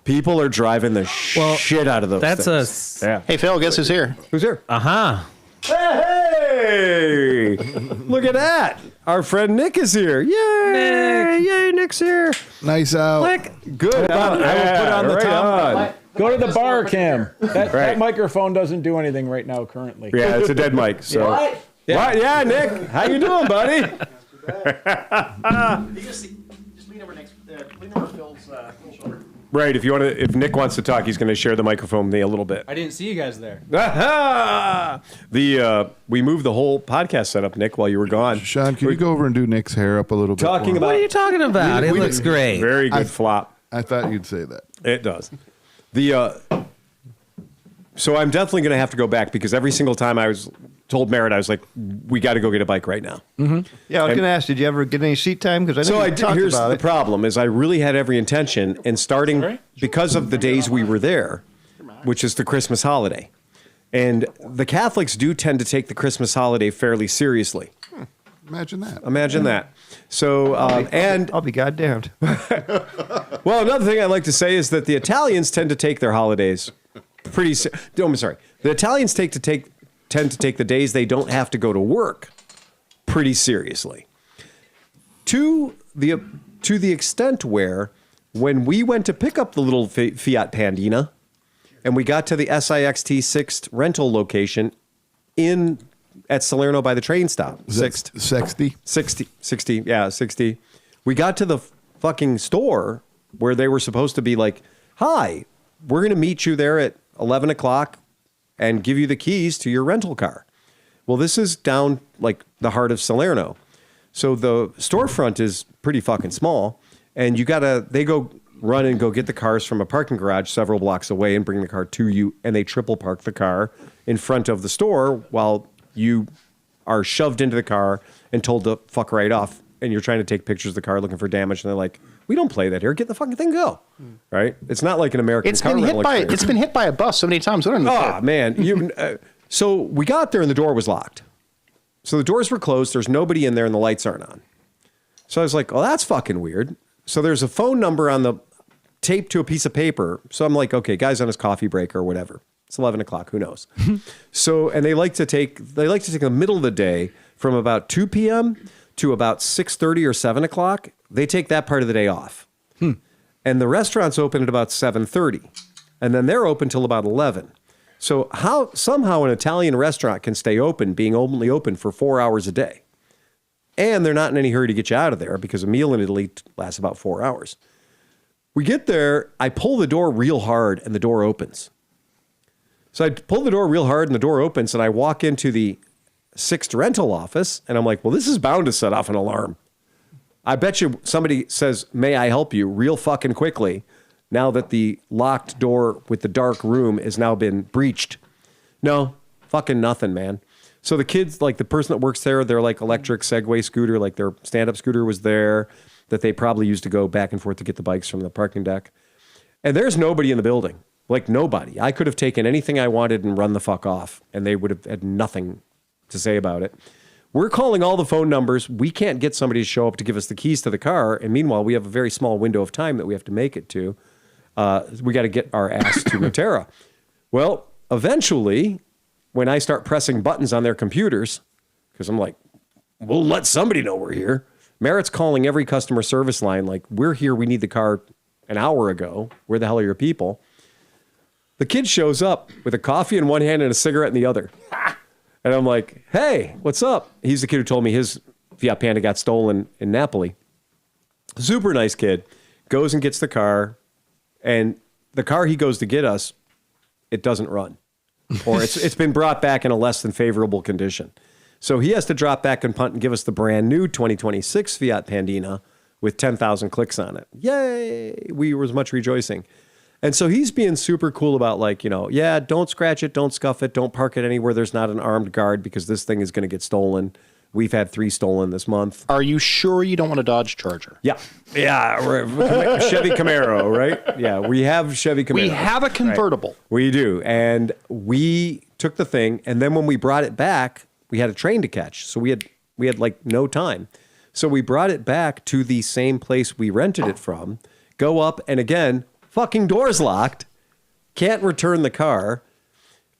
People are driving the shit out of those things. Hey, Phil, guess who's here? Who's here? Uh-huh. Hey! Look at that. Our friend Nick is here. Yay! Yay, Nick's here. Nice out. Good. I will put on the top. Go to the bar, Cam. That Right. microphone doesn't do anything right now currently. Yeah, it's a dead mic. So. What? Yeah, Nick. How you doing, buddy? Just lean over Phil's shoulder. Right. If Nick wants to talk, he's going to share the microphone with me a little bit. I didn't see you guys there. We moved the whole podcast setup, Nick, while you were gone. Sean, can you go over and do Nick's hair up a little bit? Talking more? about- What are you talking about? It looks great. Very good flop. I thought you'd say that. It does. So I'm definitely going to have to go back because every single time I told Merritt, I was like, we got to go get a bike right now. Yeah, I was going to ask, did you ever get any seat time? Because I know So you talked here's about the it. problem is I really had every intention in starting because of the days we were there, which is the Christmas holiday. And the Catholics do tend to take the Christmas holiday fairly seriously. Imagine that. Imagine that. So, and I'll be goddamned. well, another thing I'd like to say is that the Italians tend to take their holidays pretty. I'm sorry. The Italians tend to take the days they don't have to go to work pretty seriously. To the extent where when we went to pick up the little Fiat Pandina, and we got to the SIXT 6th rental location at Salerno by the train stop. 6th. 60. We got to the fucking store where they were supposed to be like, hi, we're going to meet you there at 11 o'clock and give you the keys to your rental car. Well, this is down like the heart of Salerno. So the storefront is pretty fucking small, and they go run and go get the cars from a parking garage several blocks away and bring the car to you, and they triple park the car in front of the store while you are shoved into the car and told to fuck right off, and you're trying to take pictures of the car looking for damage, and they're like, we don't play that here. Get the fucking thing go. Right? It's not like an American It's car been rental experience. It's been hit by a bus so many times. We don't Oh, man. So we got there and the door was locked. So the doors were closed. There's nobody in there and the lights aren't on. So I was like, oh, that's fucking weird. So there's a phone number on the taped to a piece of paper. So I'm like, okay, guy's on his coffee break or whatever. It's 11 o'clock. Who knows? So, and they like to take the middle of the day from about 2 p.m. to about 6:30 or 7 o'clock. They take that part of the day off. And the restaurant's open at about 7:30. And then they're open till about 11. So somehow an Italian restaurant can stay open, being only open for 4 hours a day. And they're not in any hurry to get you out of there because a meal in Italy lasts about 4 hours. We get there, I pull the door real hard and the door opens. So I pull the door real hard and the door opens and I walk into the 6th rental office and I'm like, well, this is bound to set off an alarm. I bet you somebody says, may I help you, real fucking quickly, now that the locked door with the dark room has now been breached. No, fucking nothing, man. So the kids, like the person that works there, their like electric Segway scooter, like their stand-up scooter was there that they probably used to go back and forth to get the bikes from the parking deck. And there's nobody in the building, like nobody. I could have taken anything I wanted and run the fuck off, and they would have had nothing to say about it. We're calling all the phone numbers. We can't get somebody to show up to give us the keys to the car. And meanwhile, we have a very small window of time that we have to make it to. We got to get our ass to Matera. Well, eventually, when I start pressing buttons on their computers, because I'm like, we'll let somebody know we're here. Merritt's calling every customer service line like, we're here, we need the car an hour ago. Where the hell are your people? The kid shows up with a coffee in one hand and a cigarette in the other. And I'm like, hey, what's up? He's the kid who told me his Fiat Panda got stolen in Napoli. Super nice kid. Goes and gets the car. And the car he goes to get us, it doesn't run. Or it's been brought back in a less than favorable condition. So he has to drop back and punt and give us the brand new 2026 Fiat Pandina with 10,000 clicks on it. Yay! We were as much rejoicing. And so he's being super cool about like, yeah, don't scratch it, don't scuff it, don't park it anywhere there's not an armed guard because this thing is going to get stolen. We've had 3 stolen this month. Are you sure you don't want a Dodge Charger? Yeah. Yeah. Chevy Camaro, right? Yeah. We have Chevy Camaro. We have a convertible. Right. We do. And we took the thing. And then when we brought it back, we had a train to catch. So we had like no time. So we brought it back to the same place we rented it from, go up. And again, fucking door's locked. Can't return the car.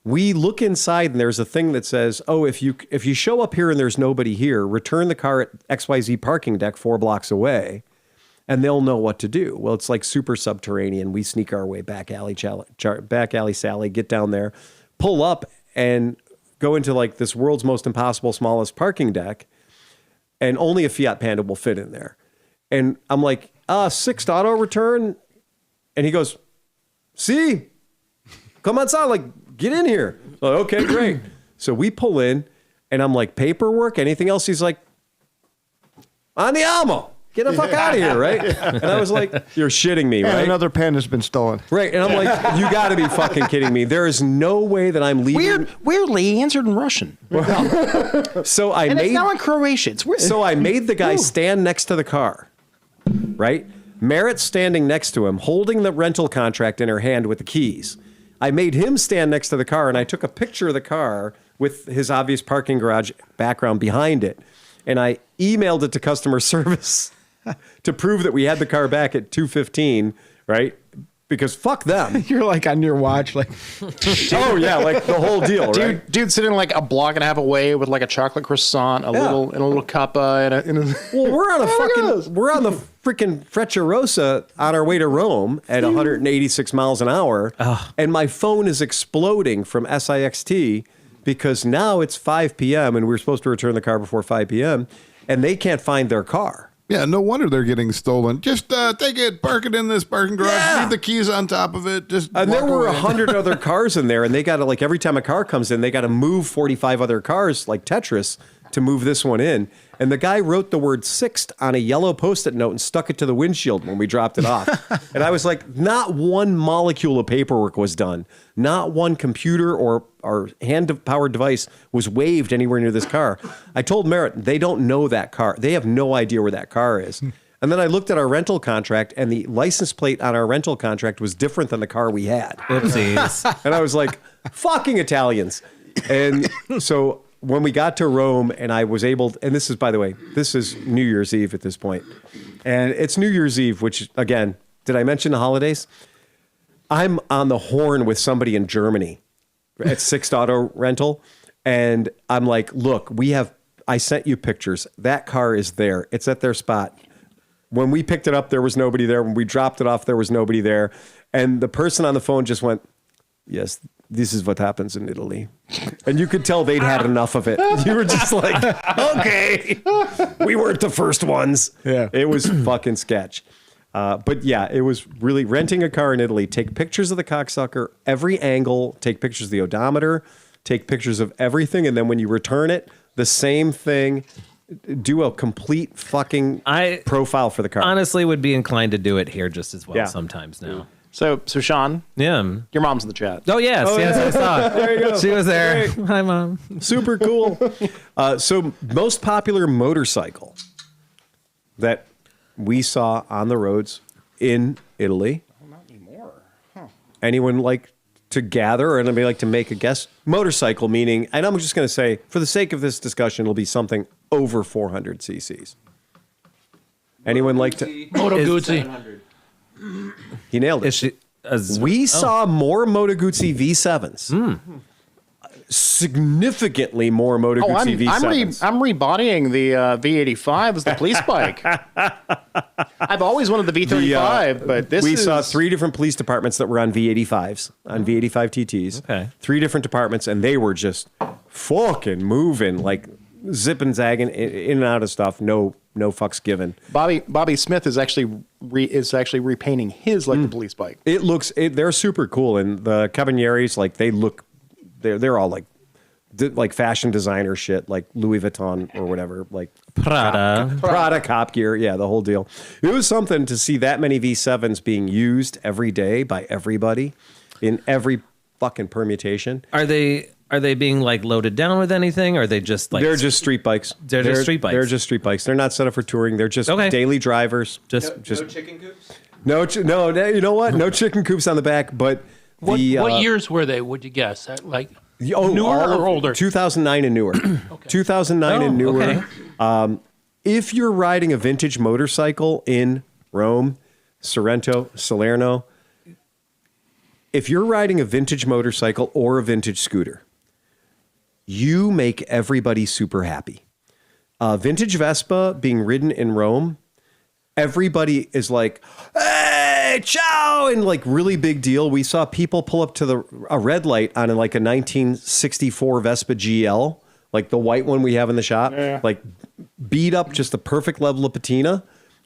We look inside and there's a thing that says, oh, if you show up here and there's nobody here, return the car at XYZ parking deck 4 blocks away and they'll know what to do. Well, it's like super subterranean. We sneak our way back alley Sally, get down there, pull up and go into like this world's most impossible, smallest parking deck. And only a Fiat Panda will fit in there. And I'm like, 6th auto return. And he goes, see, come outside, like, get in here. Like, okay, great. So we pull in, and I'm like, paperwork, anything else? He's like, andiamo. Get the fuck out of here, right? And I was like, you're shitting me, And right? another Panda's been stolen. Right. And I'm like, you got to be fucking kidding me. There is no way that I'm leaving. Weirdly, he answered in Russian. So I And made it's now in Croatian. It's weird. So I made the guy stand next to the car, right? Merritt's standing next to him, holding the rental contract in her hand with the keys. I made him stand next to the car, and I took a picture of the car with his obvious parking garage background behind it, and I emailed it to customer service to prove that we had the car back at 2:15, right? Because fuck them. You're like on your watch, like, Oh yeah, like the whole deal, right? Dude sitting like a block and a half away with like a chocolate croissant, a little cuppa, and a Well, we're on the freaking Frecciarossa on our way to Rome at 186 miles an hour, and my phone is exploding from SIXT because now it's 5 p.m. and we're supposed to return the car before 5 p.m. and they can't find their car. Yeah, no wonder they're getting stolen. Just take it, park it in this parking garage, Yeah. leave the keys on top of it. Just And there walk were away. 100 other cars in there, and they got to, like, every time a car comes in, they got to move 45 other cars, like Tetris, to move this one in. And the guy wrote the word 6th on a yellow Post-it note and stuck it to the windshield when we dropped it off. And I was like, not one molecule of paperwork was done. Not one computer or hand-powered device was waved anywhere near this car. I told Merritt, they don't know that car. They have no idea where that car is. And then I looked at our rental contract, and the license plate on our rental contract was different than the car we had. Oopsies. And I was like, fucking Italians. And so when we got to Rome and I was able, and this is, by the way, this is New Year's Eve at this point. And it's New Year's Eve, which, again, did I mention the holidays? I'm on the horn with somebody in Germany at 6th Auto Rental. And I'm like, look, I sent you pictures. That car is there. It's at their spot. When we picked it up, there was nobody there. When we dropped it off, there was nobody there. And the person on the phone just went, yes, this is what happens in Italy. And you could tell they'd had enough of it. You were just like, okay, we weren't the first ones. Yeah. It was fucking sketch. But yeah, it was really renting a car in Italy. Take pictures of the cocksucker, every angle, take pictures of the odometer, take pictures of everything. And then when you return it, the same thing, do a complete fucking profile for the car. Honestly, would be inclined to do it here just as well Yeah. sometimes now. So Sean, Yeah. your mom's in the chat. Oh, yes. I saw. There you go. She was there. Great. Hi, Mom. Super cool. So most popular motorcycle that we saw on the roads in Italy. Not anymore. Anyone like to gather or anybody like to make a guess? Motorcycle meaning, and I'm just going to say, for the sake of this discussion, it'll be something over 400 cc's. Anyone like to? Moto Is- Guzzi. He nailed it. Is she? We saw more Moto Guzzi V7s significantly more Moto Oh, Guzzi V7s. I'm rebodying the V85 as the police bike. I've always wanted the V35, but we saw 3 different police departments that were on V85s, on V85 TTs. Okay. 3 different departments, and they were just fucking moving, like zipping, zagging in and out of stuff. No fucks given. Bobby Smith is actually repainting his like the police bike. They're super cool, and the Cabannieris, like they're all like fashion designer shit, like Louis Vuitton or whatever, like Prada cop gear. Yeah, the whole deal. It was something to see that many V7s being used every day by everybody in every fucking permutation. Are they being like loaded down with anything? Or are they just like They're just street bikes. They're just street bikes. They're just street bikes. They're not set up for touring. They're just daily drivers. just No chicken coops? No, you know what? No chicken coops on the back, but What years were they, would you guess? Like newer or older? 2009 and newer. 2009 and newer. okay. If you're riding a vintage motorcycle in Rome, Sorrento, Salerno, if you're riding a vintage motorcycle or a vintage scooter, you make everybody super happy. Vintage Vespa being ridden in Rome, everybody is like, hey, ciao, and like really big deal. We saw people pull up to a red light on a 1964 Vespa GL, like the white one we have in the shop, like beat up just the perfect level of patina,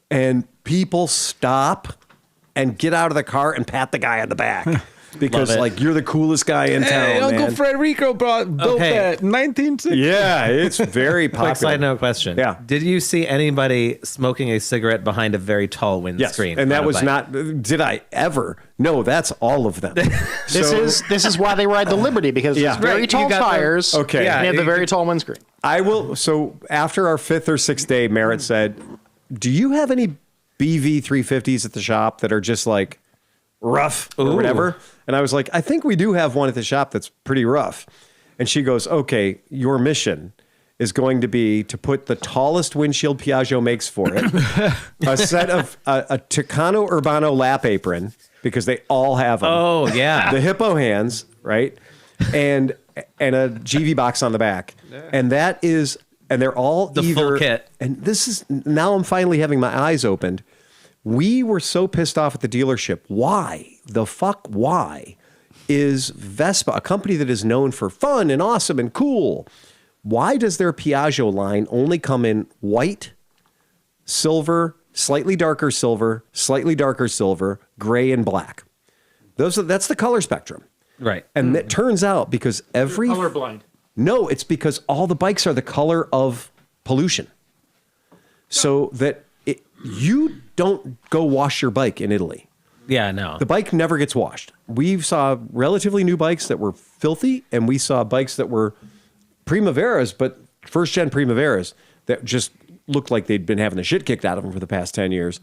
and people stop and get out of the car and pat the guy on the back. Because like you're the coolest guy in town, Hey, Uncle man. Frederico built that in 1960. Yeah, it's very popular. Quick side note question. Yeah. Did you see anybody smoking a cigarette behind a very tall windscreen? Yes, and that on a was bike? not. Did I ever? No, that's all of them. This is why they ride the Liberty, because Yeah. it's very Right, you tall got the- tires. Okay. and Yeah, they have the you- very tall windscreen. I will. So after our 5th or 6th day, Merritt said, "Do you have any BV 350s at the shop that are just like rough or whatever?" And I was like, "I think we do have one at the shop that's pretty rough." And she goes, "Okay, your mission is going to be to put the tallest windshield Piaggio makes for it, a set of a Tucano Urbano lap apron, because they all have them. Oh, yeah. The hippo hands, right? And a GV box on the back. And that is, and they're all The either, full kit. and this is, now I'm finally having my eyes opened. We were so pissed off at the dealership. Why is Vespa, a company that is known for fun and awesome and cool, why does their Piaggio line only come in white, silver, slightly darker silver, gray, and black? That's the color spectrum. Right. And it turns out because every... Colorblind. No, it's because all the bikes are the color of pollution. So that you don't go wash your bike in Italy. Yeah, no. The bike never gets washed. We saw relatively new bikes that were filthy, and we saw bikes that were Primaveras, but first-gen Primaveras that just looked like they'd been having the shit kicked out of them for the past 10 years.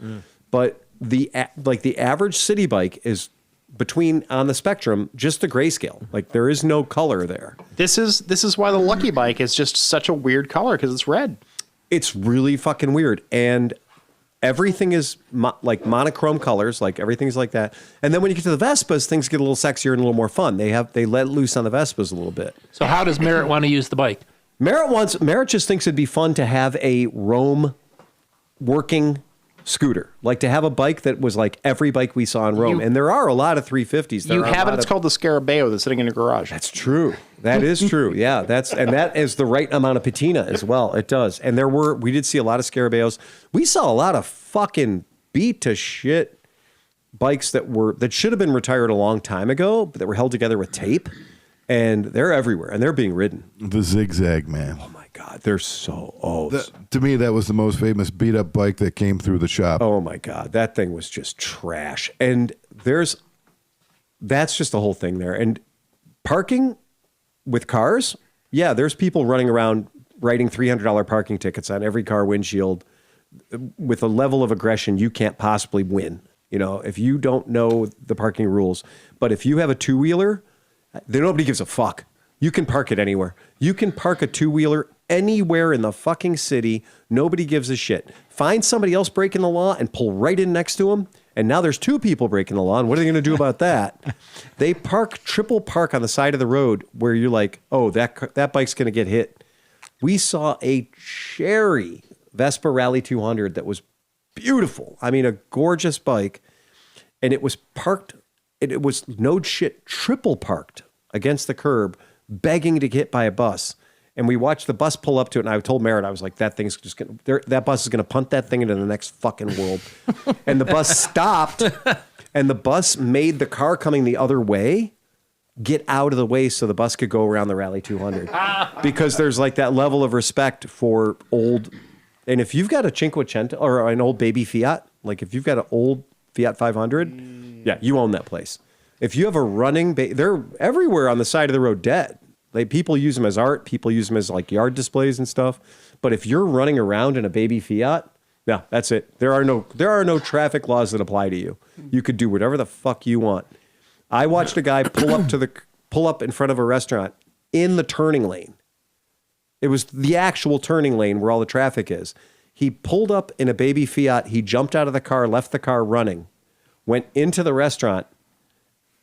But the average city bike is between, on the spectrum, just the grayscale. Like there is no color there. This is why the Lucky Bike is just such a weird color, because it's red. It's really fucking weird. And everything is like monochrome colors, like everything's like that. And then when you get to the Vespas, things get a little sexier and a little more fun. They let loose on the Vespas a little bit. So how does Merritt want to use the bike? Merritt just thinks it'd be fun to have a Rome working scooter, like to have a bike that was like every bike we saw in Rome. And there are a lot of 350s. You have it. It's called the Scarabeo that's sitting in your garage. That's true. That is true. Yeah, that is the right amount of patina as well. It does. And we did see a lot of Scarabeos. We saw a lot of fucking beat to shit bikes that should have been retired a long time ago, but that were held together with tape. And they're everywhere, and they're being ridden. The Zigzag, man. Oh my God, they're so To me, that was the most famous beat up bike that came through the shop. Oh my God, that thing was just trash. And that's just the whole thing there. And parking with cars, yeah, there's people running around writing $300 parking tickets on every car windshield with a level of aggression you can't possibly win. You know, if you don't know the parking rules. But if you have a two-wheeler, then nobody gives a fuck. You can park it anywhere. You can park a two-wheeler anywhere in the fucking city. Nobody gives a shit. Find somebody else breaking the law and pull right in next to them, And now there's 2 people breaking the law. And what are they going to do about that? They triple park on the side of the road where you're like, oh, that bike's going to get hit. We saw a cherry Vespa Rally 200 that was beautiful. I mean, a gorgeous bike. And it was parked, it was no shit, triple parked against the curb, begging to get hit by a bus. And we watched the bus pull up to it, and I told Merritt, I was like, that thing's just going to, that bus is going to punt that thing into the next fucking world. And the bus stopped, and the bus made the car coming the other way get out of the way so the bus could go around the Rally 200. Because there's like that level of respect for old, and if you've got a Cinquecento or an old baby Fiat, like if you've got an old Fiat 500, yeah, you own that place. If you have a running, they're everywhere on the side of the road dead. People use them as art. People use them as like yard displays and stuff. But if you're running around in a baby Fiat, yeah, that's it. There are no traffic laws that apply to you. You could do whatever the fuck you want. I watched a guy pull up in front of a restaurant in the turning lane. It was the actual turning lane where all the traffic is. He pulled up in a baby Fiat. He jumped out of the car, left the car running, went into the restaurant.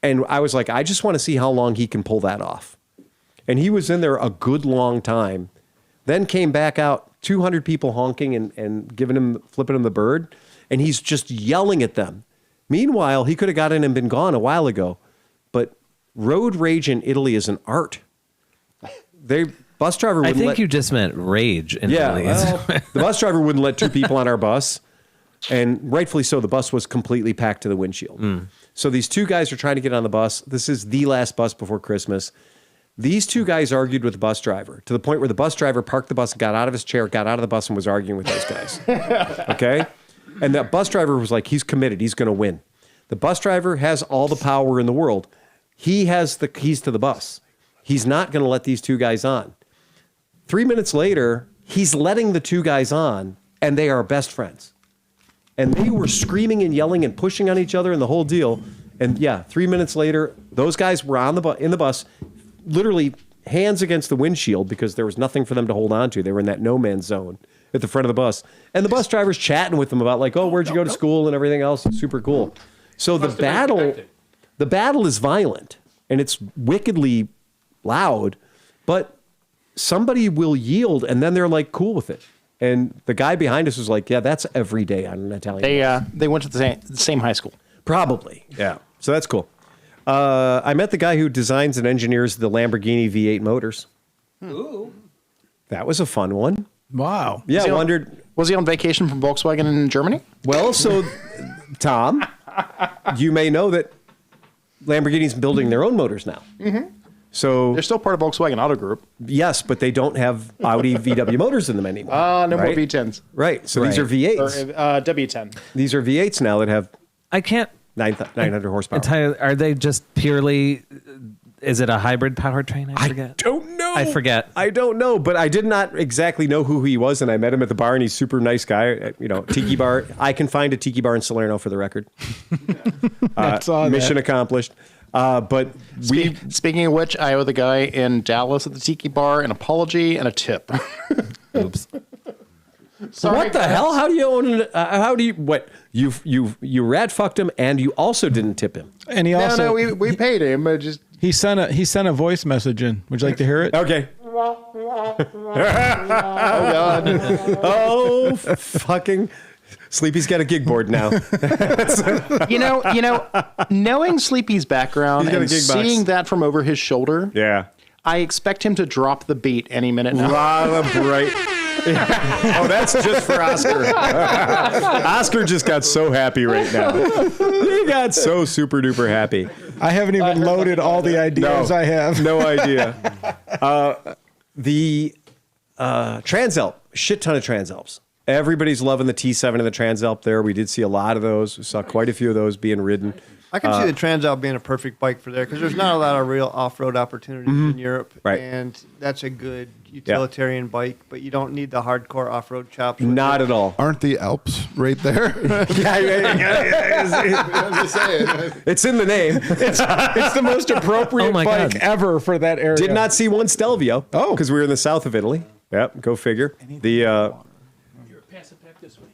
And I was like, I just want to see how long he can pull that off. And he was in there a good long time, then came back out, 200 people honking and flipping him the bird. And he's just yelling at them. Meanwhile, he could have got in and been gone a while ago. But road rage in Italy is an art. Bus driver wouldn't you just meant rage in Italy. Well, the bus driver wouldn't let 2 people on our bus. And rightfully so, the bus was completely packed to the windshield. So these 2 guys are trying to get on the bus. This is the last bus before Christmas. These 2 guys argued with the bus driver to the point where the bus driver parked the bus, got out of his chair, got out of the bus, and was arguing with those guys. Okay? And that bus driver was like, he's committed. He's going to win. The bus driver has all the power in the world. He has the keys to the bus. He's not going to let these 2 guys on. 3 minutes later, he's letting the 2 guys on, and they are best friends. And they were screaming and yelling and pushing on each other and the whole deal. And yeah, 3 minutes later, those guys were in the bus, literally hands against the windshield because there was nothing for them to hold on to. They were in that no man's zone at the front of the bus. And the bus driver's chatting with them about like, oh, where'd you go to school and everything else. It's super cool. So the battle is violent and it's wickedly loud, but somebody will yield and then they're like cool with it. And the guy behind us was like, yeah, that's every day on an Italian bus. They went to the same high school. Probably. Yeah. So that's cool. I met the guy who designs and engineers the Lamborghini V8 motors. Ooh. That was a fun one. Wow. Yeah, Was he on vacation from Volkswagen in Germany? Well, so, Tom, you may know that Lamborghini's building their own motors now. Mm-hmm. So they're still part of Volkswagen Auto Group. Yes, but they don't have Audi VW motors in them anymore. No more V10s. Right. So these are V8s. Or W10. These are V8s now that have I can't 900 horsepower. Are they just purely? Is it a hybrid powertrain? I forget. I don't know. I forget. I don't know, but I did not exactly know who he was, and I met him at the bar, and he's a super nice guy. You know, tiki bar. I can find a tiki bar in Salerno for the record. Mission accomplished. But speaking of which, I owe the guy in Dallas at the tiki bar an apology and a tip. Oops. Sorry, what the guys. hell? How do you own? How do you? What you rat fucked him, and you also didn't tip him. And he also No, we paid him. But just he sent a voice message in. Would you like to hear it? Okay. oh god. Oh fucking. Sleepy's got a gig board now. you know, knowing Sleepy's background He's got a and gig box. seeing that from over his shoulder, Yeah. I expect him to drop the beat any minute now. Right. Oh, that's just for Oscar. Oscar just got so happy right now. He got so super duper happy. I haven't even loaded all the ideas I have. No idea. The Transalp, shit ton of Transalps. Everybody's loving the T7 and the Transalp there. We did see a lot of those. We saw quite a few of those being ridden. I can see the Transalp being a perfect bike for there because there's not a lot of real off-road opportunities in Europe. Right. And that's a good utilitarian bike, but you don't need the hardcore off-road chops. with Not it. at all. Aren't the Alps right there? I'm just saying. It's in the name. It's the most appropriate Oh my bike God. ever for that area. Did not see one Stelvio. Oh. Because we were in the south of Italy. Yep, go figure. The Here, pass it back this way.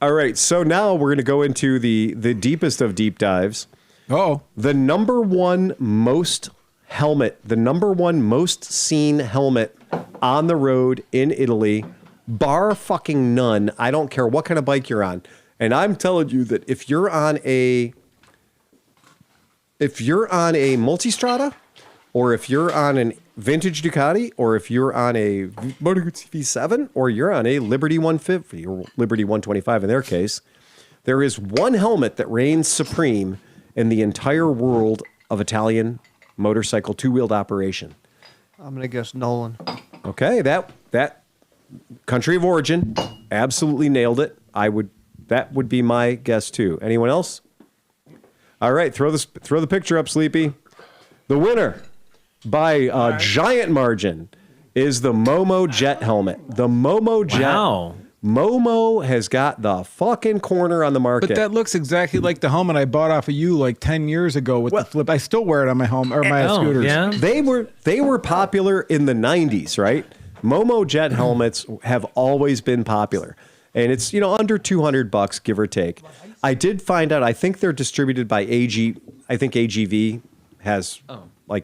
All right, so now we're going to go into the deepest of deep dives. Oh, The number one most seen helmet on the road in Italy, bar fucking none. I don't care what kind of bike you're on. And I'm telling you that if you're on a Multistrada, or if you're on an vintage Ducati, or if you're on a Moto V7, or you're on a Liberty 150 or Liberty 125 in their case, there is one helmet that reigns supreme in the entire world of Italian motorcycle two-wheeled operation. I'm gonna guess Nolan. Okay, that country of origin, absolutely nailed it. That would be my guess too. Anyone else? All right, throw the picture up, Sleepy. The winner by a giant margin is the Momo Jet helmet. The Momo Jet. Wow. Momo has got the fucking corner on the market. but that looks exactly like the helmet I bought off of you like 10 years ago with the flip. I still wear it on my helmet or my scooters. Yeah. They were popular in the 90s, right? Momo Jet helmets have always been popular. And it's, under $200, give or take. I did find out, I think they're distributed by I think AGV has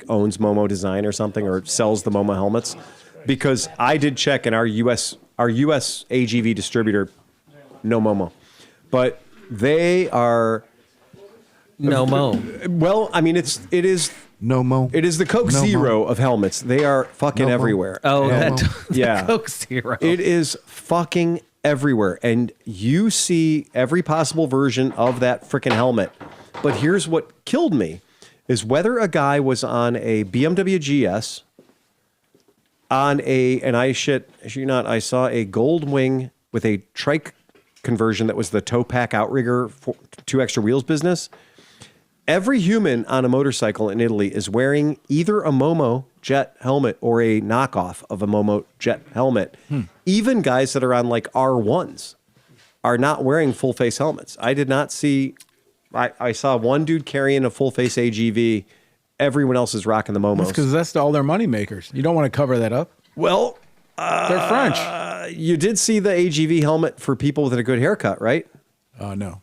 owns Momo Design or something, or sells the Momo helmets, because I did check in our US AGV distributor, no Momo, but they are No mo. well. I mean, it is No mo. it is the Coke No Zero of helmets. They are fucking No mo. everywhere. Oh, that Yeah. Coke Zero. It is fucking everywhere, and you see every possible version of that freaking helmet. But here's what killed me, is whether a guy was on a BMW GS, I saw a Gold Wing with a trike conversion that was the tow pack outrigger for 2 extra wheels business. Every human on a motorcycle in Italy is wearing either a Momo Jet helmet or a knockoff of a Momo Jet helmet. Even guys that are on like R1s are not wearing full face helmets. I did not see, I saw one dude carrying a full face AGV. Everyone else is rocking the Momos. Because that's all their money makers. You don't want to cover that up. Well, They're French. you did see the AGV helmet for people with a good haircut, right? Oh, no.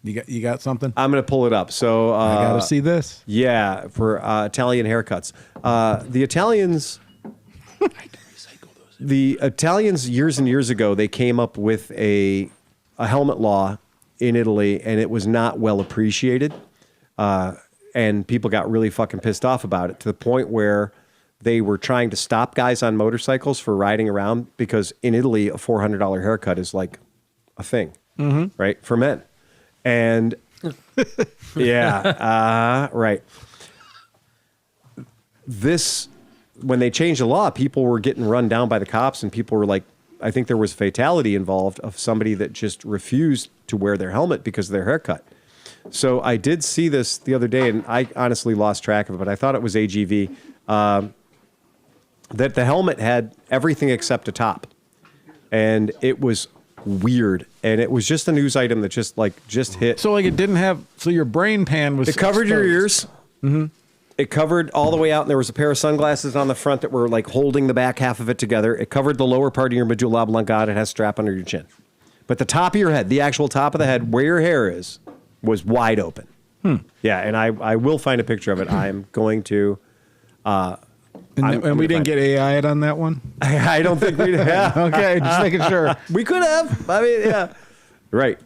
You got something? I'm going to pull it up. So I got to see this. yeah, for Italian haircuts. The Italians years and years ago, they came up with a helmet law in Italy, and it was not well appreciated. And people got really fucking pissed off about it, to the point where they were trying to stop guys on motorcycles for riding around, because in Italy, a $400 haircut is like a thing, right? For men. And yeah, right. When they changed the law, people were getting run down by the cops, and people were like, I think there was fatality involved of somebody that just refused to wear their helmet because of their haircut. So I did see this the other day, and I honestly lost track of it, but I thought it was AGV, that the helmet had everything except a top. And it was weird. And it was just a news item that just hit. So like it didn't have, so your brain pan was It covered your exposed. ears. It covered all the way out, and there was a pair of sunglasses on the front that were like holding the back half of it together. It covered the lower part of your medulla oblongata. It has a strap under your chin. But the top of your head, the actual top of the head, where your hair is, was wide open. Yeah, and I will find a picture of it. I'm going to... And we didn't get AI'd on that one? I don't think we... Yeah. Okay, just making sure. We could have. I mean, yeah. Right.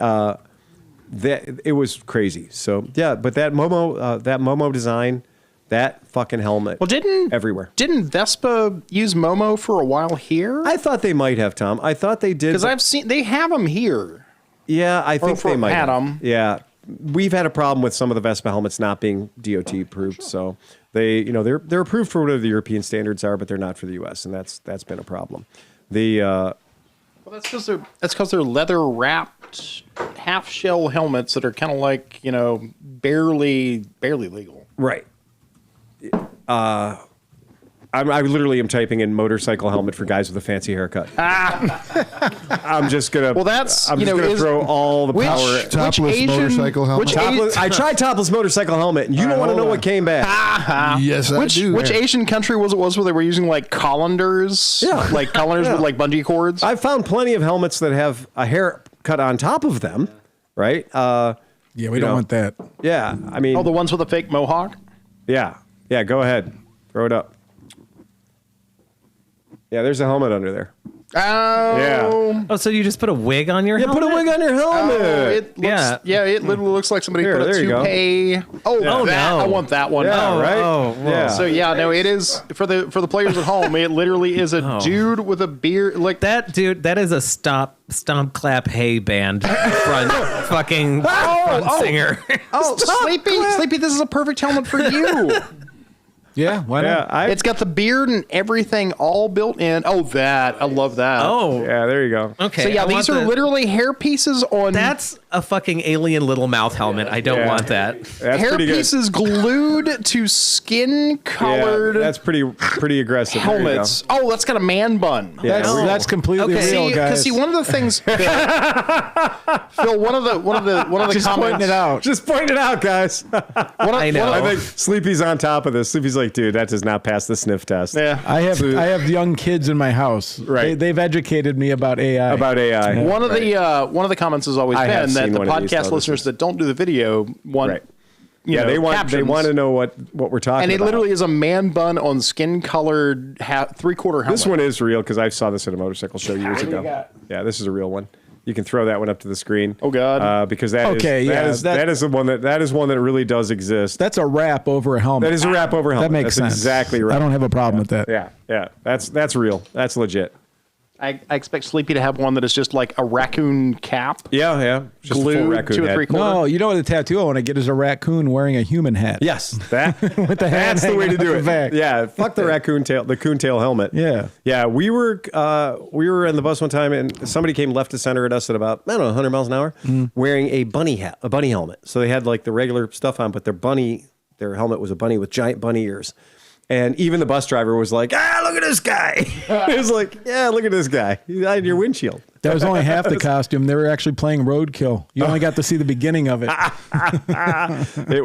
It was crazy. So, yeah, but that Momo design... That fucking helmet. Well, everywhere. Didn't Vespa use Momo for a while here? I thought they might have, Tom. I thought they did. Because I've seen they have them here. Yeah, I think they might had have. them. Yeah, we've had a problem with some of the Vespa helmets not being DOT approved. So they're approved for whatever the European standards are, but they're not for the U.S. and that's been a problem. Well, that's because they're leather wrapped half shell helmets that are kind of like barely legal. Right. I literally am typing in motorcycle helmet for guys with a fancy haircut. I'm just gonna. Well, that's I'm just gonna throw all the power. Topless motorcycle helmet. I tried topless motorcycle helmet, and you don't want to know what came back. Yes, I do. Which Asian country was it? Where they were using like colanders? Yeah. Like colanders with like bungee cords. I've found plenty of helmets that have a hair cut on top of them, right? Yeah, we don't want that. Yeah, I mean, Oh, the ones with the fake mohawk? yeah. Go ahead, throw it up. Yeah, there's a helmet under there. Oh. Yeah. Oh, so you just put a wig on your helmet? Put a wig on your helmet. It looks, it literally looks like somebody Here, put a there you go. toupee. Oh, Oh, that. no. I want that one. Yeah, right. whoa. Yeah. So it is for the players at home. It literally is a dude with a beard, like That dude, that is a stomp, clap, hey band front fucking front singer. Sleepy. This is a perfect helmet for you. Yeah, why not? Yeah, It's got the beard and everything all built in. Oh, I love that. Oh, yeah, there you go. okay. So yeah, I want these are literally hair pieces on. That's a fucking alien little mouth helmet. I don't Yeah. want that. That's hair pretty good. pieces glued to skin-colored Yeah, that's pretty aggressive. There you go. helmets. Oh, that's got a man bun. Yeah, That's completely Okay. real, guys. See, one of the things, Phil, one of the Just comments. pointing it out. Just point it out, guys. I know. I think Sleepy's on top of this. Sleepy's like, dude, that does not pass the sniff test. Yeah. I have young kids in my house. Right. They've educated me about AI. About AI. One of the comments has always I have been that seen the one of these podcast notices. listeners that don't do the video want, Right. Yeah, they want to know what we're talking and it about. literally is a man bun on skin-colored 3/4 helmet. This one is real because I saw this at a motorcycle show years ago. Yeah, this is a real one. You can throw that one up to the screen. Oh, God. Because that Okay, is yeah, that is the one that is one that really does exist. That's a wrap over a helmet. That is a wrap over helmet. That makes That's sense. exactly right. I don't have a problem with that. Yeah. That's real. That's legit. I expect Sleepy to have one that is just like a raccoon cap Yeah. Just a full glued raccoon to a head. 3/4. No, you know what the tattoo I want to get is a raccoon wearing a human hat. Yes, that With the hand that's the way to hanging do out it. the back. Yeah, fuck the coon tail helmet. Yeah. We were in the bus one time and somebody came left to center at us at about 100 miles an hour, wearing a bunny helmet. So they had like the regular stuff on, but their helmet was a bunny with giant bunny ears. And even the bus driver was like, look at this guy. He was like, yeah, look at this guy. He's on your windshield. That was only half the costume. They were actually playing roadkill. You only got to see the beginning of it. It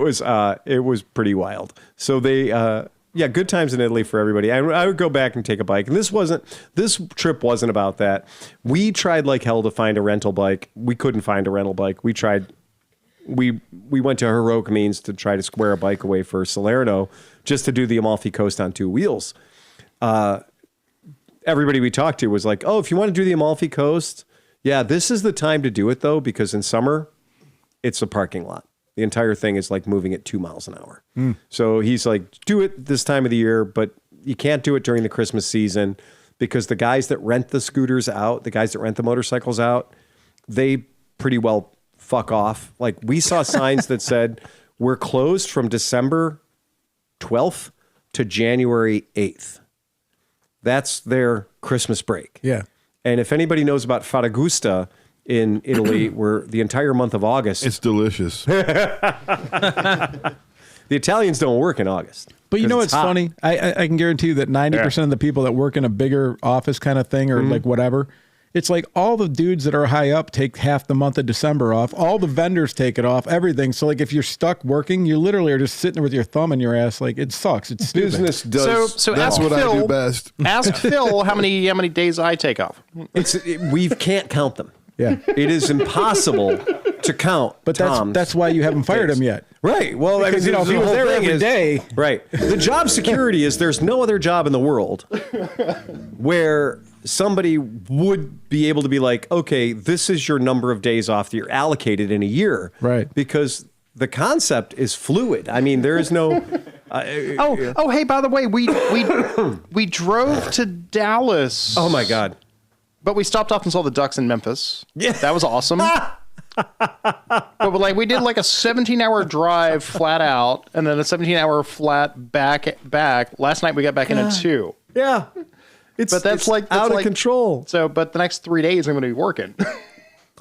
was pretty wild. So they, good times in Italy for everybody. I would go back and take a bike. And this trip wasn't about that. We tried like hell to find a rental bike. We couldn't find a rental bike. We went to heroic means to try to square a bike away for Salerno just to do the Amalfi Coast on two wheels. Everybody we talked to was like, oh, if you want to do the Amalfi Coast, yeah, this is the time to do it though, because in summer, it's a parking lot. The entire thing is like moving at 2 miles an hour. So he's like, do it this time of the year, but you can't do it during the Christmas season because the guys that rent the scooters out, the guys that rent the motorcycles out, they pretty well fuck off. Like we saw signs that said we're closed from December 12th to January 8th. That's their Christmas break. Yeah. And if anybody knows about Ferragosto in Italy, where the entire month of August, It's delicious. the Italians don't work in August. But you know what's it's hot. funny? I can guarantee you that 90% of the people that work in a bigger office kind of thing or like whatever, it's like all the dudes that are high up take half the month of December off. All the vendors take it off, everything. So like if you're stuck working, you literally are just sitting there with your thumb in your ass. Like it sucks. It's stupid. Business does. So That's ask what Phil, I do best. Ask Phil how many days I take off. We can't count them. Yeah. It is impossible to count. But Tom's that's why you haven't fired days. him yet. Right. Well, Because, I mean, if he the was whole there thing every is- day. Right. The job security is there's no other job in the world where somebody would be able to be like, okay, this is your number of days off that you're allocated in a year. Right. Because the concept is fluid. I mean, there is no. Oh, hey, by the way, we drove to Dallas. Oh my God. But we stopped off and saw the Ducks in Memphis. Yeah. That was awesome. But like we did like a 17-hour drive flat out and then a 17-hour flat back. Last night we got back in at 2. Yeah. But that's like out of control. So, but the next 3 days I'm going to be working.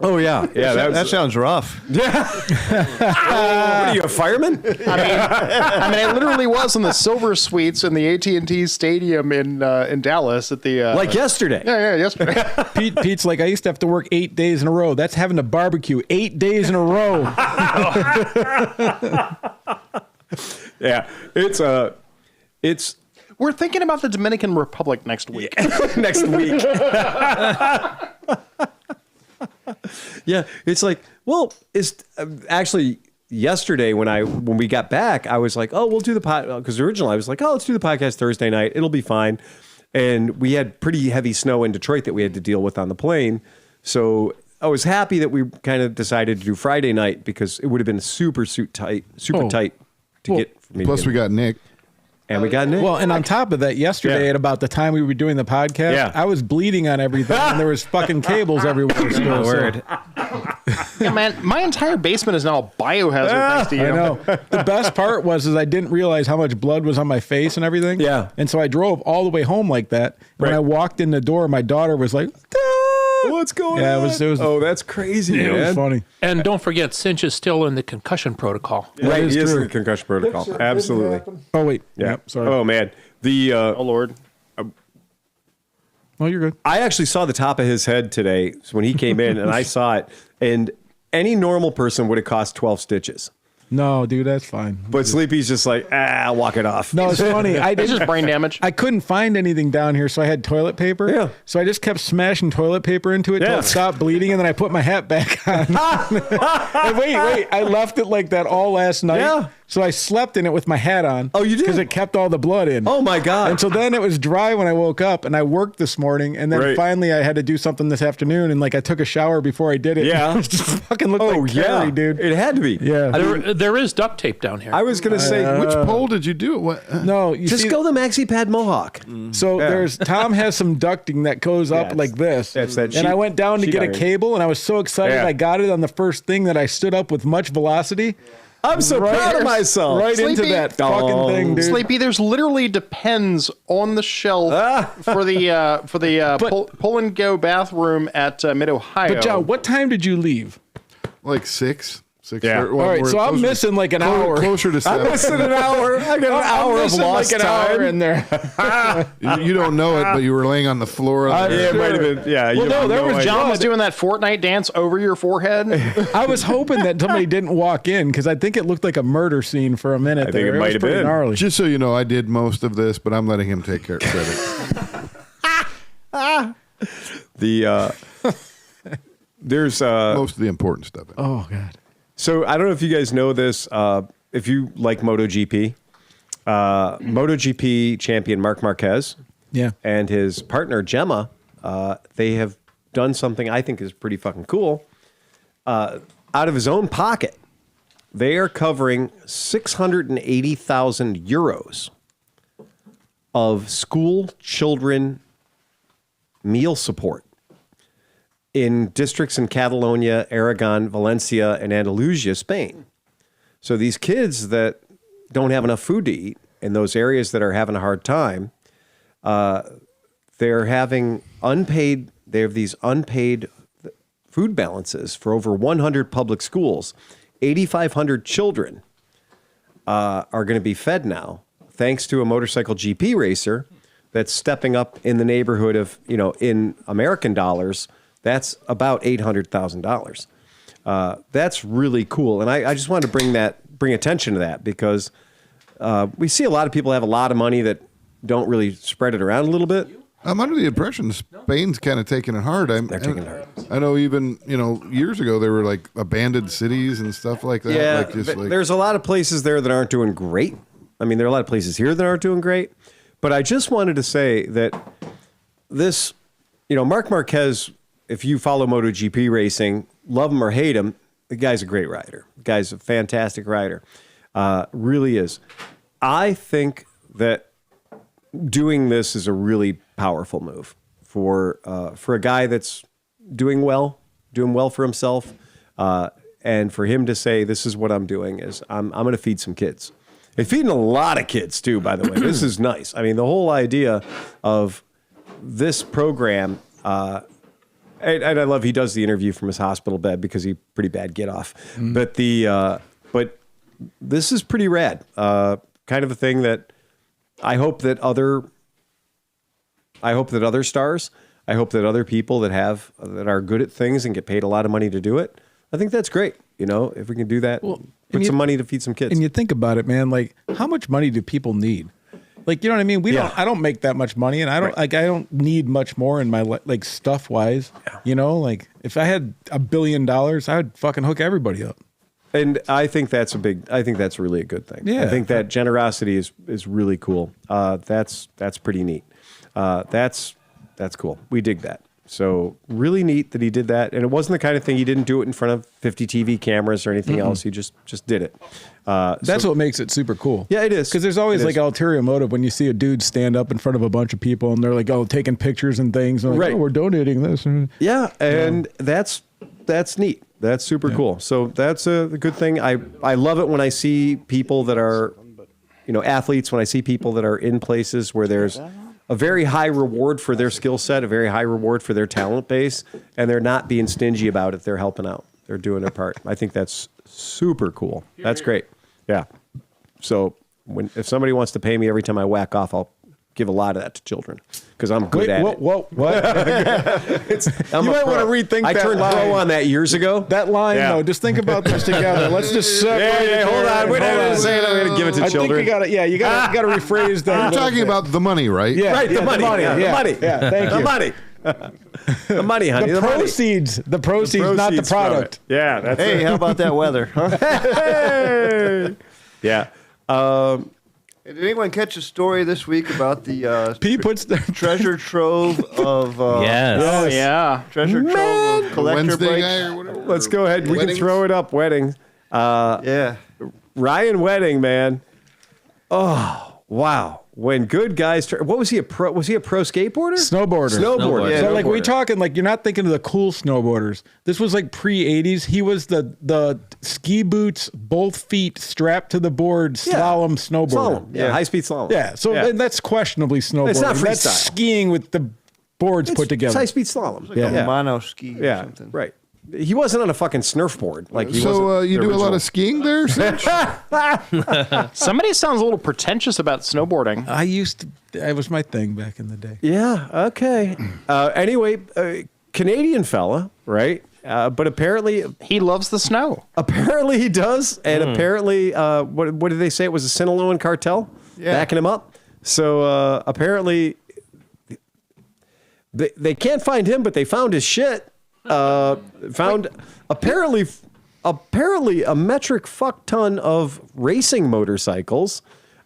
Oh yeah. Yeah. That sounds rough. What are you, a fireman? I mean, I literally was in the Silver Suites in the AT&T Stadium in Dallas at the Like yesterday. yeah, yesterday. Pete's like, I used to have to work 8 days in a row. That's having to barbecue 8 days in a row. Yeah. It's We're thinking about the Dominican Republic next week. next week. Yeah, it's like, well, it's actually yesterday when we got back, I was like, oh, we'll do the podcast, because originally I was like, oh, let's do the podcast Thursday night. It'll be fine. And we had pretty heavy snow in Detroit that we had to deal with on the plane. So I was happy that we kind of decided to do Friday night, because it would have been super tight to get for me. Plus, we got Nick. And we got Nick. Well, and on top of that, yesterday at about the time we were doing the podcast, I was bleeding on everything, and there was fucking cables everywhere. Still, Word. Yeah, man, my entire basement is now a biohazard thanks to you. I know. The best part was I didn't realize how much blood was on my face and everything. Yeah. And so I drove all the way home like that. When I walked in the door, my daughter was like, what's going Yeah, on? it was oh, that's crazy, it man. was funny. And don't forget, Cinch is still in the concussion protocol. Right, is he is in true. the concussion protocol. Absolutely. Oh, wait. Yeah. Yep, sorry. Oh, man. The Oh, Lord. Oh, you're good. I actually saw the top of his head today when he came in, and I saw it. And any normal person would have cost 12 stitches. No, dude, that's fine. But Sleepy's just like, walk it off. No, it's funny. It's just brain damage. I couldn't find anything down here, so I had toilet paper. Yeah. So I just kept smashing toilet paper into it till Yeah. it stopped bleeding, and then I put my hat back on. And wait, I left it like that all last night. Yeah. So I slept in it with my hat on. Oh, you did? Because it kept all the blood in. Oh, my God. And so then it was dry when I woke up, and I worked this morning, and then Right. finally I had to do something this afternoon, and like I took a shower before I did it. Yeah. It just fucking looked Oh, like yeah. Carrie, dude. It had to be. Yeah. I, mean, There is duct tape down here. I was going to say, Which poll did you do? What? No, you just see, go the Maxi Pad Mohawk. So there's Tom has some ducting that goes up Yes. like this. That's that and I sheet- went down to sheet get iron. a cable, and I was so excited Yeah. I got it on the first thing that I stood up with much velocity. I'm so proud of myself. Right into Sleepy. that fucking thing, dude. Sleepy, there's literally Depends on the shelf for the pull and go bathroom at Mid Ohio. But John, what time did you leave? Like 6? 6. Yeah. All right, so I'm missing like an hour. Closer to 7. I'm missing an hour. I got an hour of missing lost like an time. hour in there. You don't know it, but you were laying on the floor. Yeah, it might have been. Yeah. Well, no, there was John was doing that Fortnite dance over your forehead. I was hoping that somebody didn't walk in because I think it looked like a murder scene for a minute. I think it was might have pretty been. gnarly. Just so you know, I did most of this, but I'm letting him take credit. There's Most of the important stuff. Oh God. So I don't know if you guys know this. If you like MotoGP, MotoGP champion Marc Marquez Yeah. and his partner Gemma, they have done something I think is pretty fucking cool. Out of his own pocket, they are covering 680,000 euros of school children meal support in districts in Catalonia, Aragon, Valencia, and Andalusia, Spain. So these kids that don't have enough food to eat in those areas that are having a hard time, they're having unpaid, they have these unpaid food balances for over 100 public schools. 8,500 children are going to be fed now, thanks to a motorcycle GP racer that's stepping up in the neighborhood of, in American dollars, that's about $800,000. That's really cool. And I just wanted to bring attention to that because we see a lot of people have a lot of money that don't really spread it around a little bit. I'm under the impression Spain's kind of taking it hard. They're taking it hard. I know even, years ago there were like abandoned cities and stuff like that. Yeah, Like there's a lot of places there that aren't doing great. I mean, there are a lot of places here that aren't doing great. But I just wanted to say that this, Marc Marquez, if you follow MotoGP racing, love him or hate him, the guy's a great rider. The guy's a fantastic rider. Really is. I think that doing this is a really powerful move for a guy that's doing well for himself, and for him to say, "This is what I'm doing. Is I'm going to feed some kids." And feeding a lot of kids too, by the way. This is nice. I mean, the whole idea of this program. And I love he does the interview from his hospital bed because he pretty bad get off. But but this is pretty rad. Kind of a thing that I hope that other stars, I hope that other people that are good at things and get paid a lot of money to do it. I think that's great. If we can do that, put some money to feed some kids. And you think about it, man, like how much money do people need? Like, you know what I mean? I don't make that much money, and I don't I don't need much more in my like stuff wise. You know, like if I had $1 billion, I'd fucking hook everybody up. And I think that's really a good thing. Yeah. I think that generosity is really cool. That's pretty neat. That's cool. We dig that. So really neat that he did that. And it wasn't the kind of thing, he didn't do it in front of 50 TV cameras or anything else. He just did it. That's what makes it super cool. Yeah, it is. Because there's always like ulterior motive when you see a dude stand up in front of a bunch of people and they're like, taking pictures and things. And like, Right. we're donating this. Yeah, and that's neat. That's super cool. So that's a good thing. I love it when I see people that are, athletes, when I see people that are in places where there's a very high reward for their skill set, a very high reward for their talent base, and they're not being stingy about it. They're helping out. They're doing their part. I think that's super cool. That's great. Yeah. So if somebody wants to pay me every time I whack off, I'll give a lot of that to children because I'm good at it. What? You might want to rethink I that turned line. pro on that years ago. That line, though, just think about this together. Let's just separate. Hold on. Wait a minute. I'm going to give it to children. I think you got to rephrase that. You're talking about the money, right? Yeah, Right, the money. Yeah, The money. Yeah, thank you. The money. The money, honey. The money. proceeds, not the from product. it. Yeah, that's Hey, it. how about that weather? Huh? Hey. Yeah. Did anyone catch a story this week about the P puts the treasure trove of Yes. Oh yeah. treasure trove of collector Wednesday bikes? guy or whatever. Let's go ahead. We can Weddings? throw it up. Wedding. Yeah. Ryan Wedding, man. Oh, wow. When good guys what was he a pro skateboarder? Snowboarder. Snowboarder. Yeah, So like we snowboarder. talking like you're not thinking of the cool snowboarders. This was like pre-80s. He was the ski boots, both feet strapped to the board, slalom snowboarder. Slalom. Yeah, high speed slalom. Yeah. So and that's questionably snowboarding. It's not That's freestyle. skiing with the boards put together. It's high speed slalom. Like a mono ski or Yeah, something. right. He wasn't on a fucking surfboard. Like he So wasn't you the do a lot original. of skiing there, Cinch? Somebody sounds a little pretentious about snowboarding. That was my thing back in the day. Yeah. Okay. Anyway, Canadian fella, right? But apparently He loves the snow. he does, and apparently, what did they say? It was a Sinaloan cartel backing him up. So apparently, they can't find him, but they found his shit. Found apparently a metric fuck ton of racing motorcycles.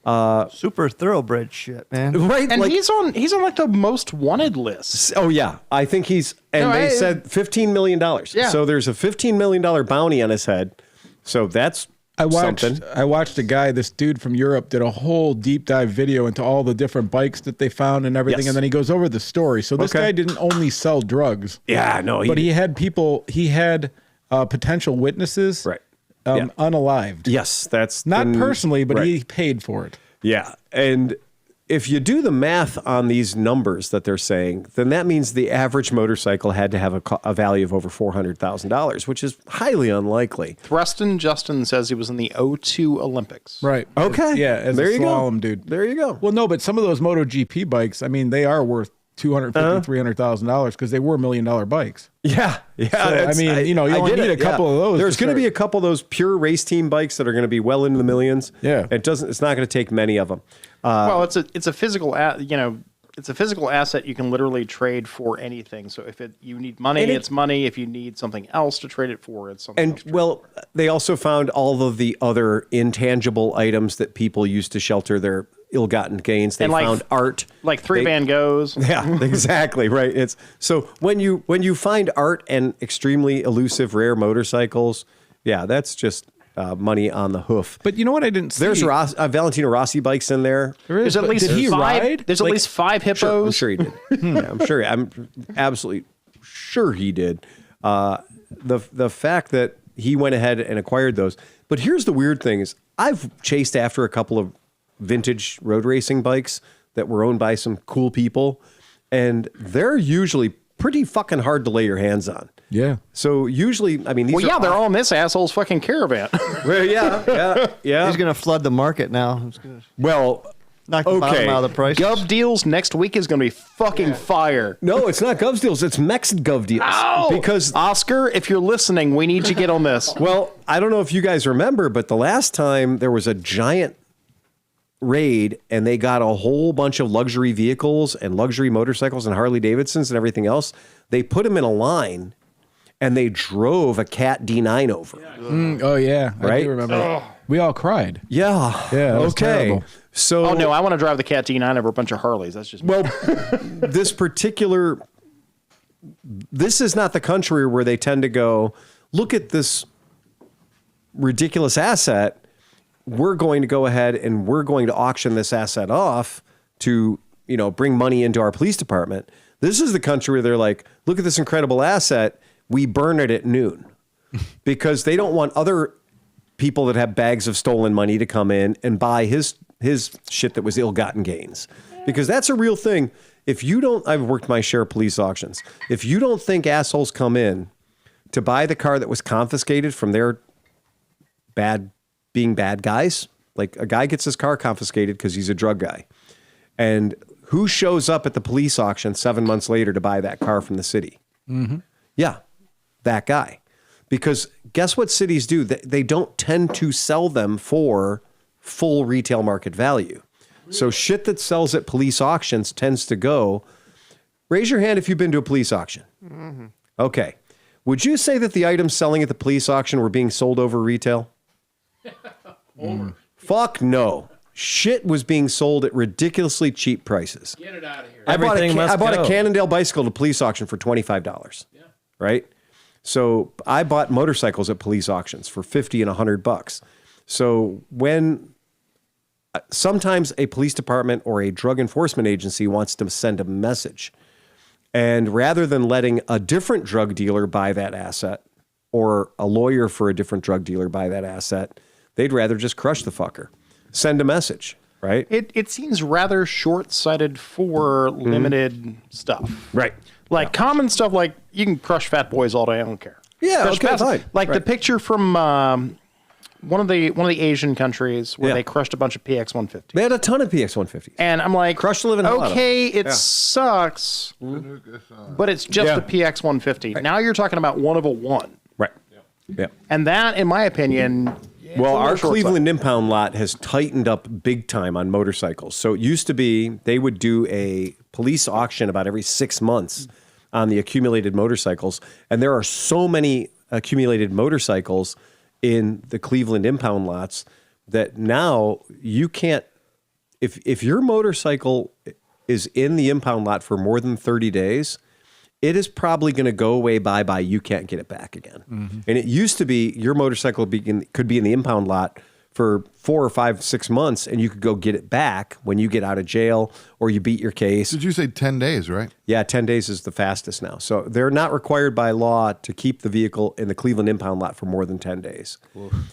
Super thoroughbred shit, man. Right, And like, he's on like the most wanted list. oh yeah, I think he's, and No, they said $15 million. Yeah. So there's a $15 million bounty on his head. So that's something. I watched a guy, this dude from Europe, did a whole deep dive video into all the different bikes that they found and everything, Yes. and then he goes over the story. So this Okay. guy didn't only sell drugs, Yeah, no, but he had people, potential witnesses, Right. Yeah. unalived. Yes, that's Not the- personally, but right. he paid for it. Yeah, and if you do the math on these numbers that they're saying, then that means the average motorcycle had to have a value of over $400,000, which is highly unlikely. Thruston Justin says he was in the 02 Olympics. Right. Okay. Yeah, as There a you go. slalom dude. There you go. Well, no, but some of those MotoGP bikes, I mean, they are worth $250,000, $300,000 because they were $1 million bikes. Yeah, yeah. So, I mean, you only get need it, a couple of those There's to going to be a start. couple of those pure race team bikes that are going to be well into the millions. Yeah. It's not going to take many of them. Well, it's a physical it's a physical asset you can literally trade for anything. So if you need money, And it's money. If you need something else to trade it for, it's something else. And well, they also found all of the other intangible items that people use to shelter their ill-gotten gains. They And like- found art, like three Van Goghs. Yeah, exactly right. It's so when you find art and extremely elusive rare motorcycles, yeah, that's just money on the hoof. But you know what I didn't see? There's Valentino Rossi bikes in there. There's at but least did he five. ride? There's at least five Sure, I'm hippos. sure he did. Yeah, I'm absolutely sure he did. The fact that he went ahead and acquired those. But here's the weird thing: is I've chased after a couple of vintage road racing bikes that were owned by some cool people, and they're usually pretty fucking hard to lay your hands on. Yeah. So usually, I mean, these Well, are yeah, they're all in this asshole's fucking caravan. well, yeah. He's going to flood the market now. He's going to Well, knock the bottom out of the price. Gov deals next week is going to be fucking fire. no, it's not Gov deals. It's Mex Gov deals. Oh, Because Oscar, if you're listening, we need to get on this. well, I don't know if you guys remember, but the last time there was a giant raid and they got a whole bunch of luxury vehicles and luxury motorcycles and Harley Davidsons and everything else. They put them in a line and they drove a Cat D9 over. Oh yeah, I Right? do remember. We all cried. Yeah. Yeah, that was okay. terrible. So Oh no, I want to drive the Cat D9 over a bunch of Harleys. That's just well, this is not the country where they tend to go, look at this ridiculous asset. We're going to go ahead and we're going to auction this asset off to, bring money into our police department. This is the country where they're like, look at this incredible asset. We burn it at noon because they don't want other people that have bags of stolen money to come in and buy his shit that was ill-gotten gains, because that's a real thing. If you don't, I've worked my share of police auctions. If you don't think assholes come in to buy the car that was confiscated from their being bad guys, like a guy gets his car confiscated because he's a drug guy, and who shows up at the police auction 7 months later to buy that car from the city? Mm-hmm. Yeah, that guy. Because guess what cities do? They don't tend to sell them for full retail market value. So shit that sells at police auctions tends to go. Raise your hand if you've been to a police auction. Mm-hmm. Okay. Would you say that the items selling at the police auction were being sold over retail? Fuck no. Shit was being sold at ridiculously cheap prices. Get it out of here. I bought a go. Cannondale bicycle at a police auction for $25. Yeah. Right? So I bought motorcycles at police auctions for $50 and $100. So when sometimes a police department or a drug enforcement agency wants to send a message, and rather than letting a different drug dealer buy that asset or a lawyer for a different drug dealer buy that asset, they'd rather just crush the fucker. Send a message, right? it seems rather short-sighted for limited stuff. Right. Like common stuff, like you can crush fat boys all day. I don't care. Yeah, Crush okay, fat- fine. Like the Right. picture from one of the Asian countries where Yeah. they crushed a bunch of PX 150s. They had a ton of PX 150s. And I'm like, Crushed the living hell out of okay, it Yeah. sucks, but it's just Yeah. the PX 150. Now you're talking about one of a one. Right. Yeah. And that, in my opinion, Well, a our little short-sighted. Cleveland impound lot has tightened up big time on motorcycles. So it used to be they would do a police auction about every 6 months on the accumulated motorcycles. And there are so many accumulated motorcycles in the Cleveland impound lots that now you can't, if your motorcycle is in the impound lot for more than 30 days, it is probably going to go away bye-bye. You can't get it back again. Mm-hmm. And it used to be your motorcycle could be in the impound lot for 4 or 5, 6 months, and you could go get it back when you get out of jail or you beat your case. Did you say 10 days, right? Yeah, 10 days is the fastest now. So they're not required by law to keep the vehicle in the Cleveland impound lot for more than 10 days.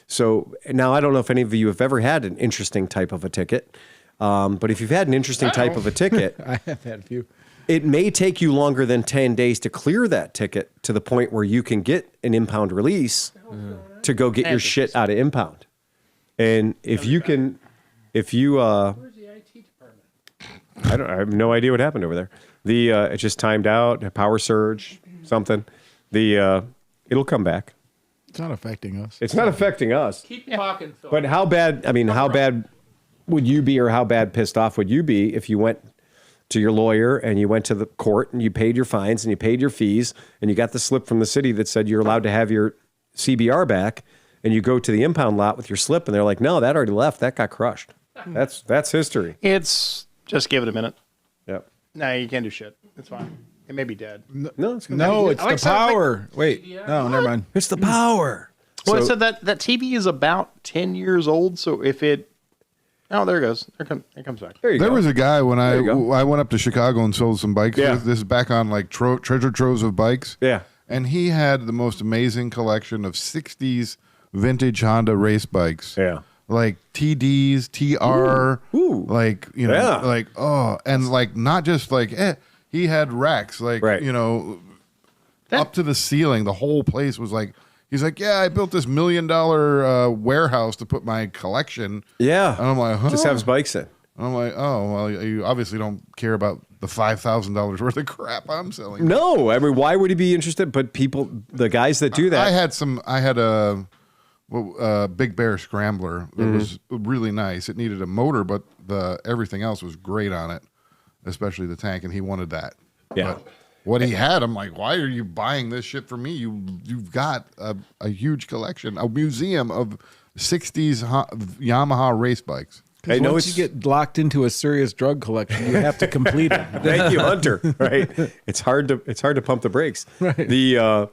So now I don't know if any of you have ever had an interesting type of a ticket, but if you've had an interesting type of a ticket, I have had a few. it may take you longer than 10 days to clear that ticket to the point where you can get an impound release to go get your shit out of impound. And if you, Where's the IT department? I have no idea what happened over there. It just timed out, a power surge, something. It'll come back. It's not affecting us. It's not affecting us. Keep talking, Phil. But how bad, how bad would you be, or how bad pissed off would you be if you went to your lawyer and you went to the court and you paid your fines and you paid your fees and you got the slip from the city that said you're allowed to have your CBR back, and you go to the impound lot with your slip and they're like, no, that already left. That got crushed. That's history. It's just give it a minute. Yep. No, you can't do shit. It's fine. It may be dead. No, it's good. No, it's Alexa, the power. Wait, no, never mind. It's the power. Well, So- I said that TV is about 10 years old, so if it... Oh, there it goes. It comes back. There you There go. was a guy when you go. I went up to Chicago and sold some bikes. Yeah. This is back on like treasure troves of bikes. Yeah. And he had the most amazing collection of 60s vintage Honda race bikes. Yeah. Like TDs, TR, Ooh. like, Yeah. like, oh, and like not just like, he had racks, like, Right. up to the ceiling. The whole place was like, he's like, yeah, I built this $1 million warehouse to put my collection. Yeah. And I'm like, huh? Just have his bikes in. And I'm like, oh, well, you obviously don't care about the $5,000 worth of crap I'm selling. No, why would he be interested? But the guys that do that. I had Big Bear Scrambler. It was really nice. It needed a motor, but everything else was great on it, especially the tank, and he wanted that. Yeah. But what he had, I'm like, why are you buying this shit from me? You've got a huge collection, a museum of 60s Yamaha race bikes. I know Once you get locked into a serious drug collection, you have to complete it. Thank you, Hunter. Right? It's hard to pump the brakes. Right. The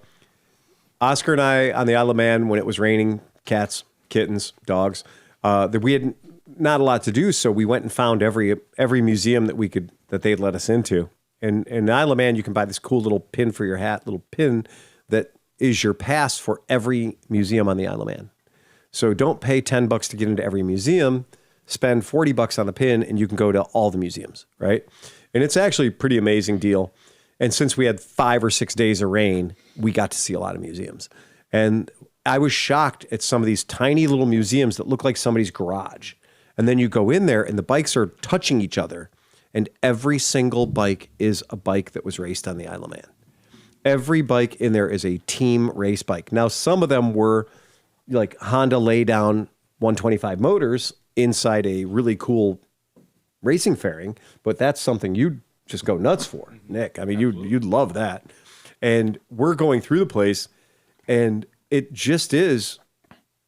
Oscar and I on the Isle of Man when it was raining, cats, kittens, dogs. That we had not a lot to do, so we went and found every museum that they'd let us into. And in the Isle of Man, you can buy this cool little pin for your hat, little pin that is your pass for every museum on the Isle of Man. So don't pay $10 to get into every museum. Spend $40 on the pin, and you can go to all the museums, right? And it's actually a pretty amazing deal. And since we had 5 or 6 days of rain, we got to see a lot of museums. And I was shocked at some of these tiny little museums that look like somebody's garage. And then you go in there, and the bikes are touching each other. And every single bike is a bike that was raced on the Isle of Man. Every bike in there is a team race bike. Now, some of them were like Honda lay down 125 motors inside a really cool racing fairing, but that's something you'd just go nuts for, Nick. I mean, you'd love that. And we're going through the place, and it just is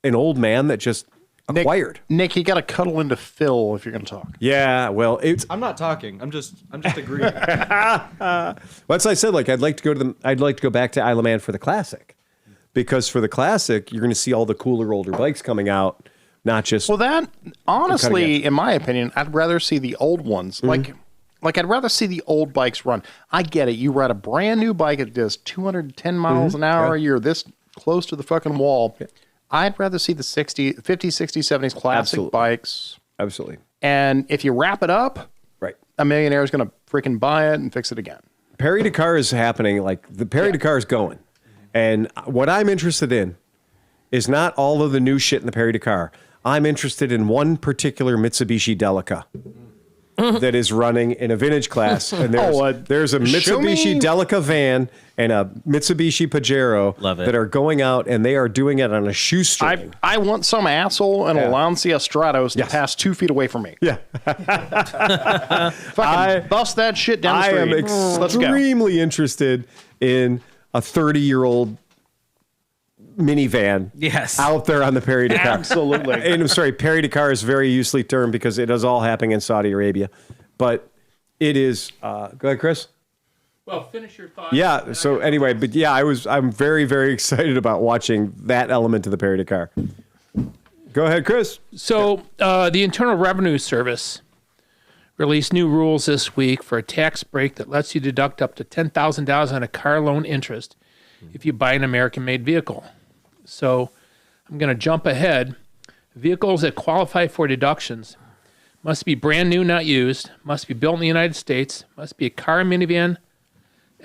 an old man that just acquired. Nick, you got to cuddle into Phil if you're going to talk. Yeah, well, I'm not talking. I'm just agreeing. Once I said, like, I'd like to go back to Isle of Man for the Classic, because for the Classic, you're going to see all the cooler older bikes coming out. Not just Well, that honestly, in my opinion, I'd rather see the old ones. Like I'd rather see the old bikes run. I get it. You ride a brand new bike that does 210 miles an hour. Yeah. You're this close to the fucking wall. Yeah. I'd rather see the 50, 60, 70s classic bikes. Absolutely. And if you wrap it up, Right. a millionaire is going to freaking buy it and fix it again. Perry Dakar is happening. Like, the Perry Dakar is going. And what I'm interested in is not all of the new shit in the Perry Dakar. I'm interested in one particular Mitsubishi Delica that is running in a vintage class. And there's a Mitsubishi Delica van and a Mitsubishi Pajero that are going out, and they are doing it on a shoestring. I want some asshole in a Lancia Stratos to pass 2 feet away from me. Yeah. Fucking bust that shit down the street. I am extremely interested in a 30-year-old minivan out there on the Perry Dakar. Absolutely. And I'm sorry, Perry Dakar is a very loosely termed because it is all happening in Saudi Arabia. But it is, go ahead, Chris. Well, finish your thought. Yeah, so anyway, but yeah, I'm very, very excited about watching that element of the Perry Dakar. Go ahead, Chris. So the Internal Revenue Service released new rules this week for a tax break that lets you deduct up to $10,000 on a car loan interest if you buy an American-made vehicle. So I'm going to jump ahead. Vehicles that qualify for deductions must be brand new, not used, must be built in the United States, must be a car, minivan,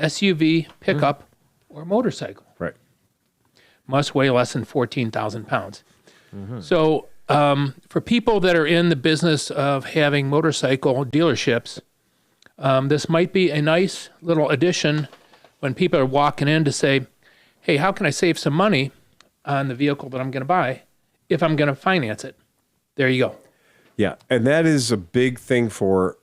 SUV, pickup, or motorcycle. Right. Must weigh less than 14,000 pounds. So for people that are in the business of having motorcycle dealerships, this might be a nice little addition when people are walking in to say, hey, how can I save some money on the vehicle that I'm going to buy if I'm going to finance it? There you go. Yeah, and that is a big thing for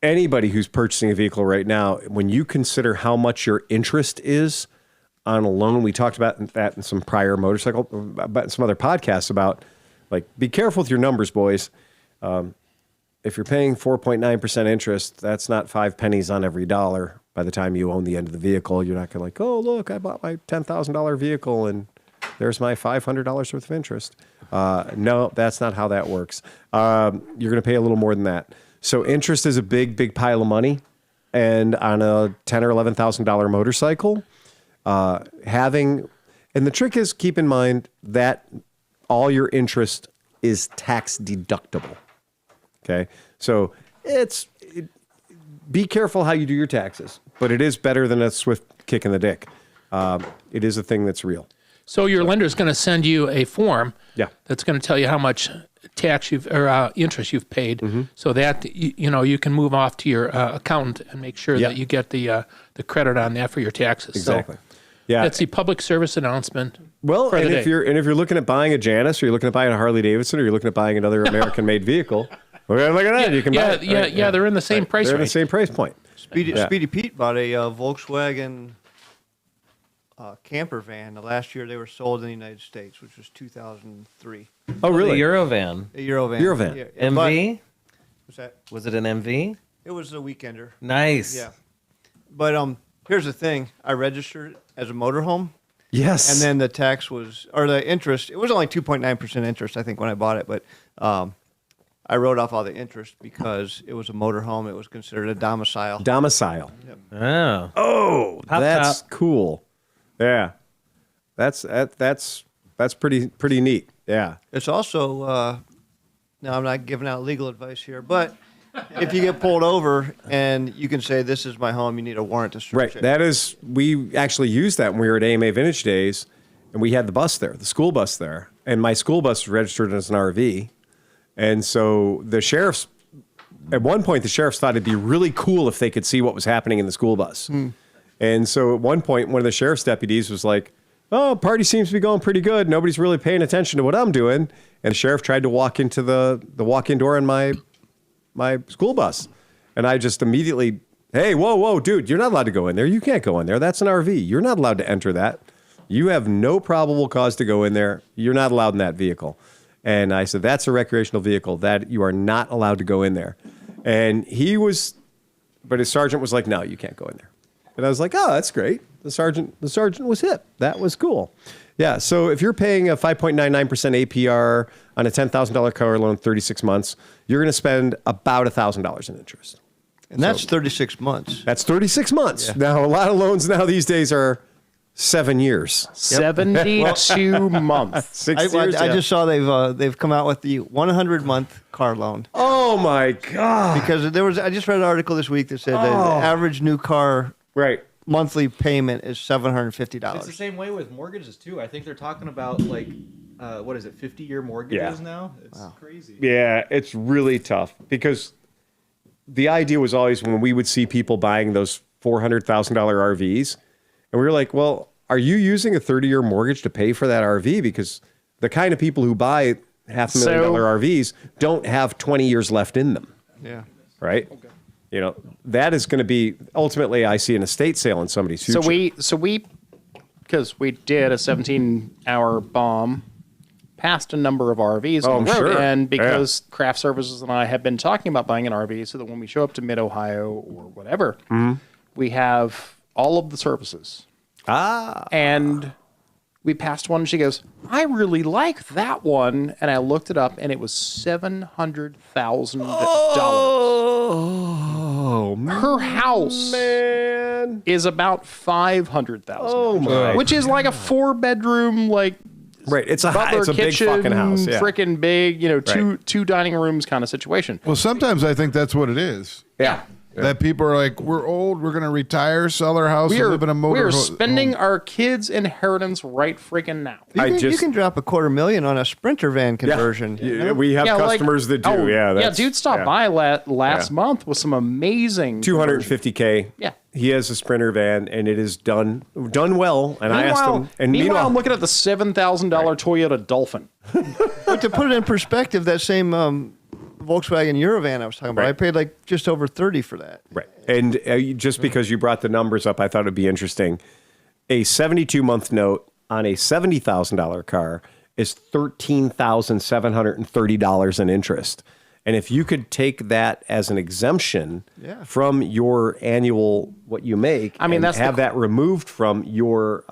anybody who's purchasing a vehicle right now. When you consider how much your interest is on a loan, we talked about that in some prior about some other podcasts about, like, be careful with your numbers, boys. If you're paying 4.9% interest, that's not 5 pennies on every dollar. By the time you own the end of the vehicle, you're not going to like, oh, look, I bought my $10,000 vehicle and there's my $500 worth of interest. No, that's not how that works. You're going to pay a little more than that. So interest is a big, big pile of money. And on a $10,000 or $11,000 motorcycle, and the trick is, keep in mind that all your interest is tax deductible. Okay. So be careful how you do your taxes, but it is better than a swift kick in the dick. It is a thing that's real. So your lender is going to send you a form that's going to tell you how much tax interest you've paid, so that you can move off to your accountant and make sure that you get the credit on that for your taxes. Exactly. Yeah. That's the public service announcement. Well, for the and day. if you're looking at buying a Janus, or you're looking at buying a Harley Davidson, or you're looking at buying another American-made vehicle, look at that. You can buy it. Yeah, they're in the same price They're in the range. same price point. Speedy Pete bought a Volkswagen camper van. The last year they were sold in the United States, which was 2003. Oh, The really? Eurovan. A Eurovan. Eurovan. Yeah, MV? what's that? Was it an MV? It was a weekender. Nice. Yeah. But here's the thing. I registered as a motorhome, Yes. and then the tax was, or the interest, it was only 2.9% interest, I think, when I bought it. But I wrote off all the interest because it was a motorhome. It was considered a domicile. Domicile. Oh. Oh, Pop that's top. cool. Yeah. That's pretty neat. Yeah. It's also, now I'm not giving out legal advice here, but if you get pulled over and you can say, this is my home, you need a warrant to search Right. it. That is, we actually used that when we were at AMA Vintage Days, and we had the bus there, the school bus there, and my school bus was registered as an RV. And so the sheriffs, at one point, the sheriffs thought it'd be really cool if they could see what was happening in the school bus. And so at one point, one of the sheriff's deputies was like, oh, party seems to be going pretty good. Nobody's really paying attention to what I'm doing. And the sheriff tried to walk into the walk-in door in my school bus. And I just immediately, hey, whoa, dude, you're not allowed to go in there. You can't go in there. That's an RV. You're not allowed to enter that. You have no probable cause to go in there. You're not allowed in that vehicle. And I said, that's a recreational vehicle. That you are not allowed to go in there. And but his sergeant was like, no, you can't go in there. And I was like, oh, that's great. The sergeant was hip. That was cool. Yeah. So if you're paying a 5.99% APR on a $10,000 car loan, 36 months, you're going to spend about $1,000 in interest. And that's 36 months. That's 36 months. Now, a lot of loans now these days are 7 years. 72 months. 6 years. I yeah. just saw they've come out with the 100-month car loan. Oh my God. Because I just read an article this week that said that the average new car Right. monthly payment is $750. It's the same way with mortgages too. I think they're talking about like, what is it, 50-year mortgages Yeah. now? It's crazy. Yeah, it's really tough because the idea was always when we would see people buying those $400,000 RVs, and we were like, well, are you using a 30-year mortgage to pay for that RV? Because the kind of people who buy $500,000 RVs don't have 20 years left in them. Yeah. Right? Okay. You know, that is going to be ultimately, I see an estate sale in somebody's future. So we, because we did a 17-hour bomb, passed a number of RVs on the road, sure. and because Craft Services and I have been talking about buying an RV, so that when we show up to Mid Ohio or whatever, we have all of the services. And we passed one, and she goes, "I really like that one," and I looked it up, and it was $700,000. Oh, Her house man. is about $500,000. Oh, my. Which is like a 4-bedroom, like Right. It's a butler big kitchen, fucking house. Yeah. freaking big, Right. two dining rooms kind of situation. Well, sometimes I think that's what it is. Yeah. That people are like, we're old, we're going to retire, sell our house, and live in a motor we are home. spending our kids' inheritance right freaking now. You can drop $250,000 on a Sprinter van conversion. you know? We have Yeah, like- customers that do. Dude stopped by last month with some amazing 250K. Yeah. He has a Sprinter van, and it is done well. And I asked him. And meanwhile, I'm looking at the $7,000 Toyota Dolphin. But to put it in perspective, that same Volkswagen Eurovan I was talking about, Right. I paid like just over $30,000 for that. right. And just because you brought the numbers up, I thought it'd be interesting. A 72-month note on a $70,000 car is $13,730 in interest. And if you could take that as an exemption from your annual what you make, I mean, and that's have that removed from your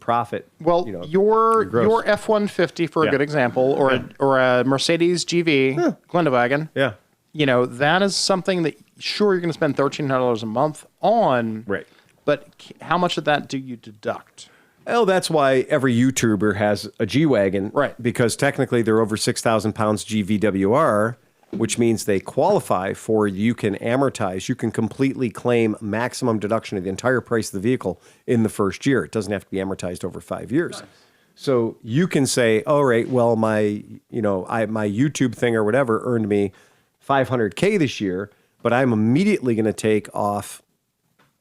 profit. Well, your F-150 for a good example, or a Mercedes GV Glendewagen. Yeah. That is something that sure you're going to spend $1,300 a month on. Right. But how much of that do you deduct? Oh, that's why every YouTuber has a G-Wagon. Right. Because technically they're over 6,000 pounds GVWR, which means they qualify for, you can amortize, you can completely claim maximum deduction of the entire price of the vehicle in the first year. It doesn't have to be amortized over 5 years. Nice. So you can say, all right, well, my YouTube thing or whatever earned me $500K this year, but I'm immediately going to take off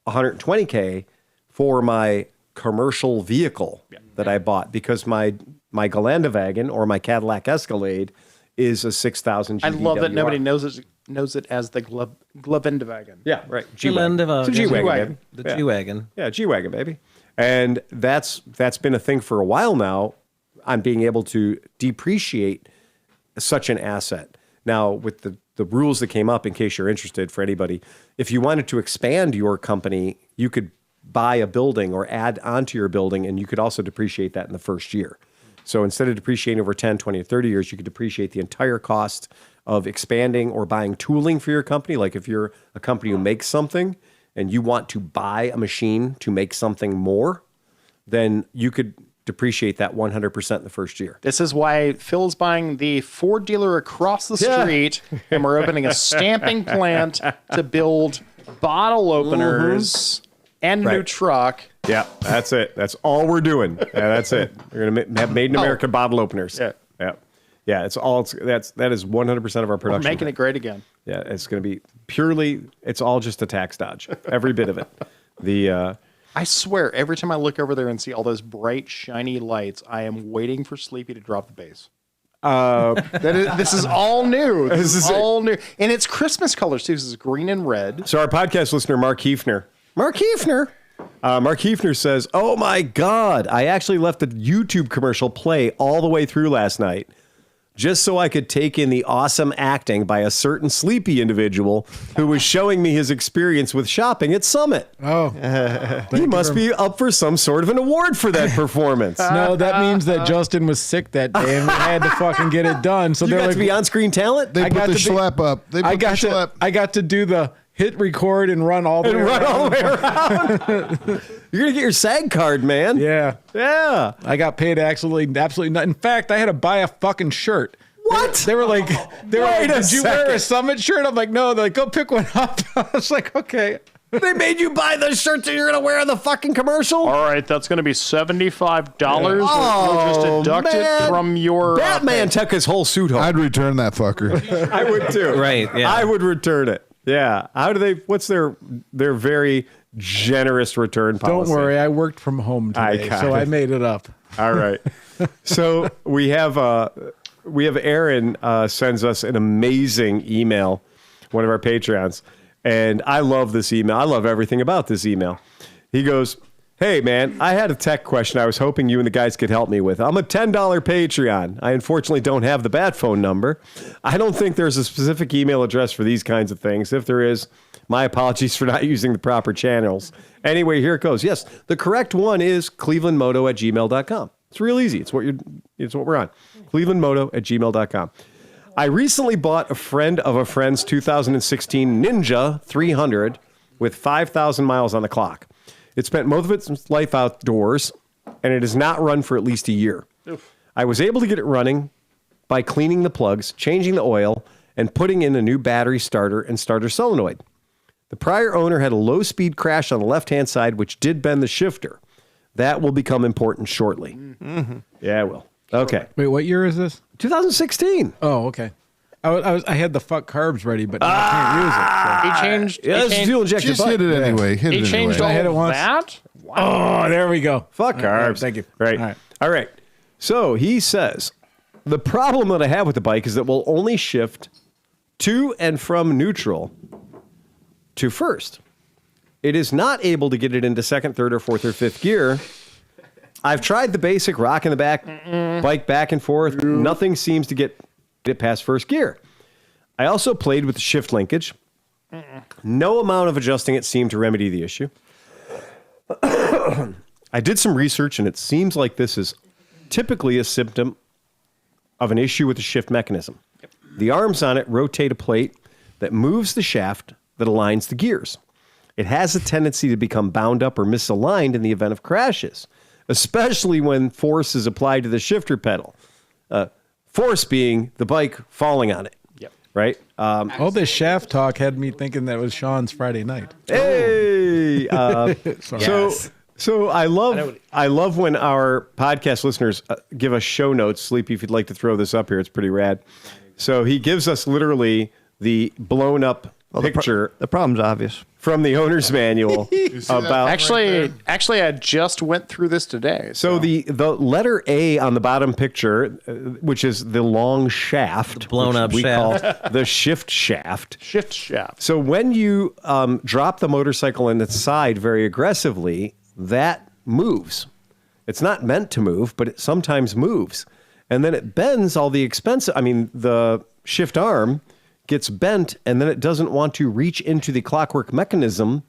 $120K for my commercial vehicle that I bought because my Geländewagen or my Cadillac Escalade is a 6,000 GVWR. I love that nobody knows it as the Geländewagen. Yeah, right. Geländewagen. It's a G-Wagon. The baby. G-Wagon. Yeah, G-Wagon, baby. And that's been a thing for a while now. I'm being able to depreciate such an asset. Now, with the rules that came up, in case you're interested, for anybody, if you wanted to expand your company, you could buy a building or add onto your building, and you could also depreciate that in the first year. So instead of depreciating over 10, 20, or 30 years, you could depreciate the entire cost of expanding or buying tooling for your company. Like if you're a company who makes something and you want to buy a machine to make something more, then you could depreciate that 100% in the first year. This is why Phil's buying the Ford dealer across the street, and we're opening a stamping plant to build bottle openers and a new truck. Yeah, that's it. That's all we're doing. Yeah, that's it. We're gonna have made in America bottle openers. Yeah. It's all. That is 100% of our production. We're making it great again. Yeah, it's going to be purely. It's all just a tax dodge. Every bit of it. I swear, every time I look over there and see all those bright, shiny lights, I am waiting for Sleepy to drop the bass. This is all new. This is all new. And it's Christmas colors, too. This is green and red. So our podcast listener, Mark Hefner says, "Oh my God, I actually left the YouTube commercial play all the way through last night, just so I could take in the awesome acting by a certain sleepy individual who was showing me his experience with shopping at Summit. Oh, he must be up for some sort of an award for that performance." No, that means that Justin was sick that day and we had to fucking get it done. So You they're got like, to be on-screen talent? They put the schlep up. They put the schlep. I got to do the hit record and run all the way around. all the way around. You're going to get your SAG card, man. Yeah. Yeah. I got paid absolutely not. In fact, I had to buy a fucking shirt. What? They were like, did you wear a Summit shirt? I'm like, no. They're like, go pick one up. I was like, okay. They made you buy the shirt that you're going to wear in the fucking commercial? All right, that's going to be $75. We'll just deduct it from your... Batman took his whole suit home. I'd return that fucker. I would too. Right, yeah. I would return it. Yeah. How do they, what's their very generous return policy? Don't worry. I worked from home today, so I made it up. All right. So we have Aaron sends us an amazing email, one of our Patreons. And I love this email. I love everything about this email. He goes, "Hey, man, I had a tech question I was hoping you and the guys could help me with. I'm a $10 Patreon. I unfortunately don't have the bat phone number. I don't think there's a specific email address for these kinds of things. If there is, my apologies for not using the proper channels. Anyway, here it goes. Yes, the correct one is clevelandmoto@gmail.com. It's real easy. It's what we're on. clevelandmoto@gmail.com. I recently bought a friend of a friend's 2016 Ninja 300 with 5,000 miles on the clock. It spent most of its life outdoors, and it has not run for at least a year. Oof. I was able to get it running by cleaning the plugs, changing the oil, and putting in a new battery starter and starter solenoid. The prior owner had a low-speed crash on the left-hand side, which did bend the shifter. That will become important shortly." Mm-hmm. Yeah, it will. Okay. Wait, what year is this? 2016. Oh, okay. I had the fuck carbs ready, but now I can't use it. He changed... Yeah, that's fuel injected. Just hit it anyway. He changed all I hit it once. that? Oh, there we go. Fuck carbs. Thank you. Right. All right. So he says, the problem that I have with the bike is that we'll only shift to and from neutral to first. It is not able to get it into second, third, or fourth, or fifth gear. I've tried the basic rock in the back, bike back and forth. Nothing seems to get it past first gear. I also played with the shift linkage. No amount of adjusting it seemed to remedy the issue. I did some research, and it seems like this is typically a symptom of an issue with the shift mechanism. The arms on it rotate a plate that moves the shaft that aligns the gears. It has a tendency to become bound up or misaligned in the event of crashes, especially when force is applied to the shifter pedal. Force being the bike falling on it. Yep. Right? All this shaft talk had me thinking that was Sean's Friday night. Hey! So I love when our podcast listeners give us show notes. Sleepy, if you'd like to throw this up here, it's pretty rad. So he gives us literally the blown up picture The problem's obvious. from the owner's manual about Actually, I just went through this today. So the letter A on the bottom picture, which is the long shaft, blown which up we shaft. call the shift shaft. Shift shaft. So when you drop the motorcycle in its side very aggressively, that moves. It's not meant to move, but it sometimes moves. And then it bends all the the shift arm gets bent, and then it doesn't want to reach into the clockwork mechanism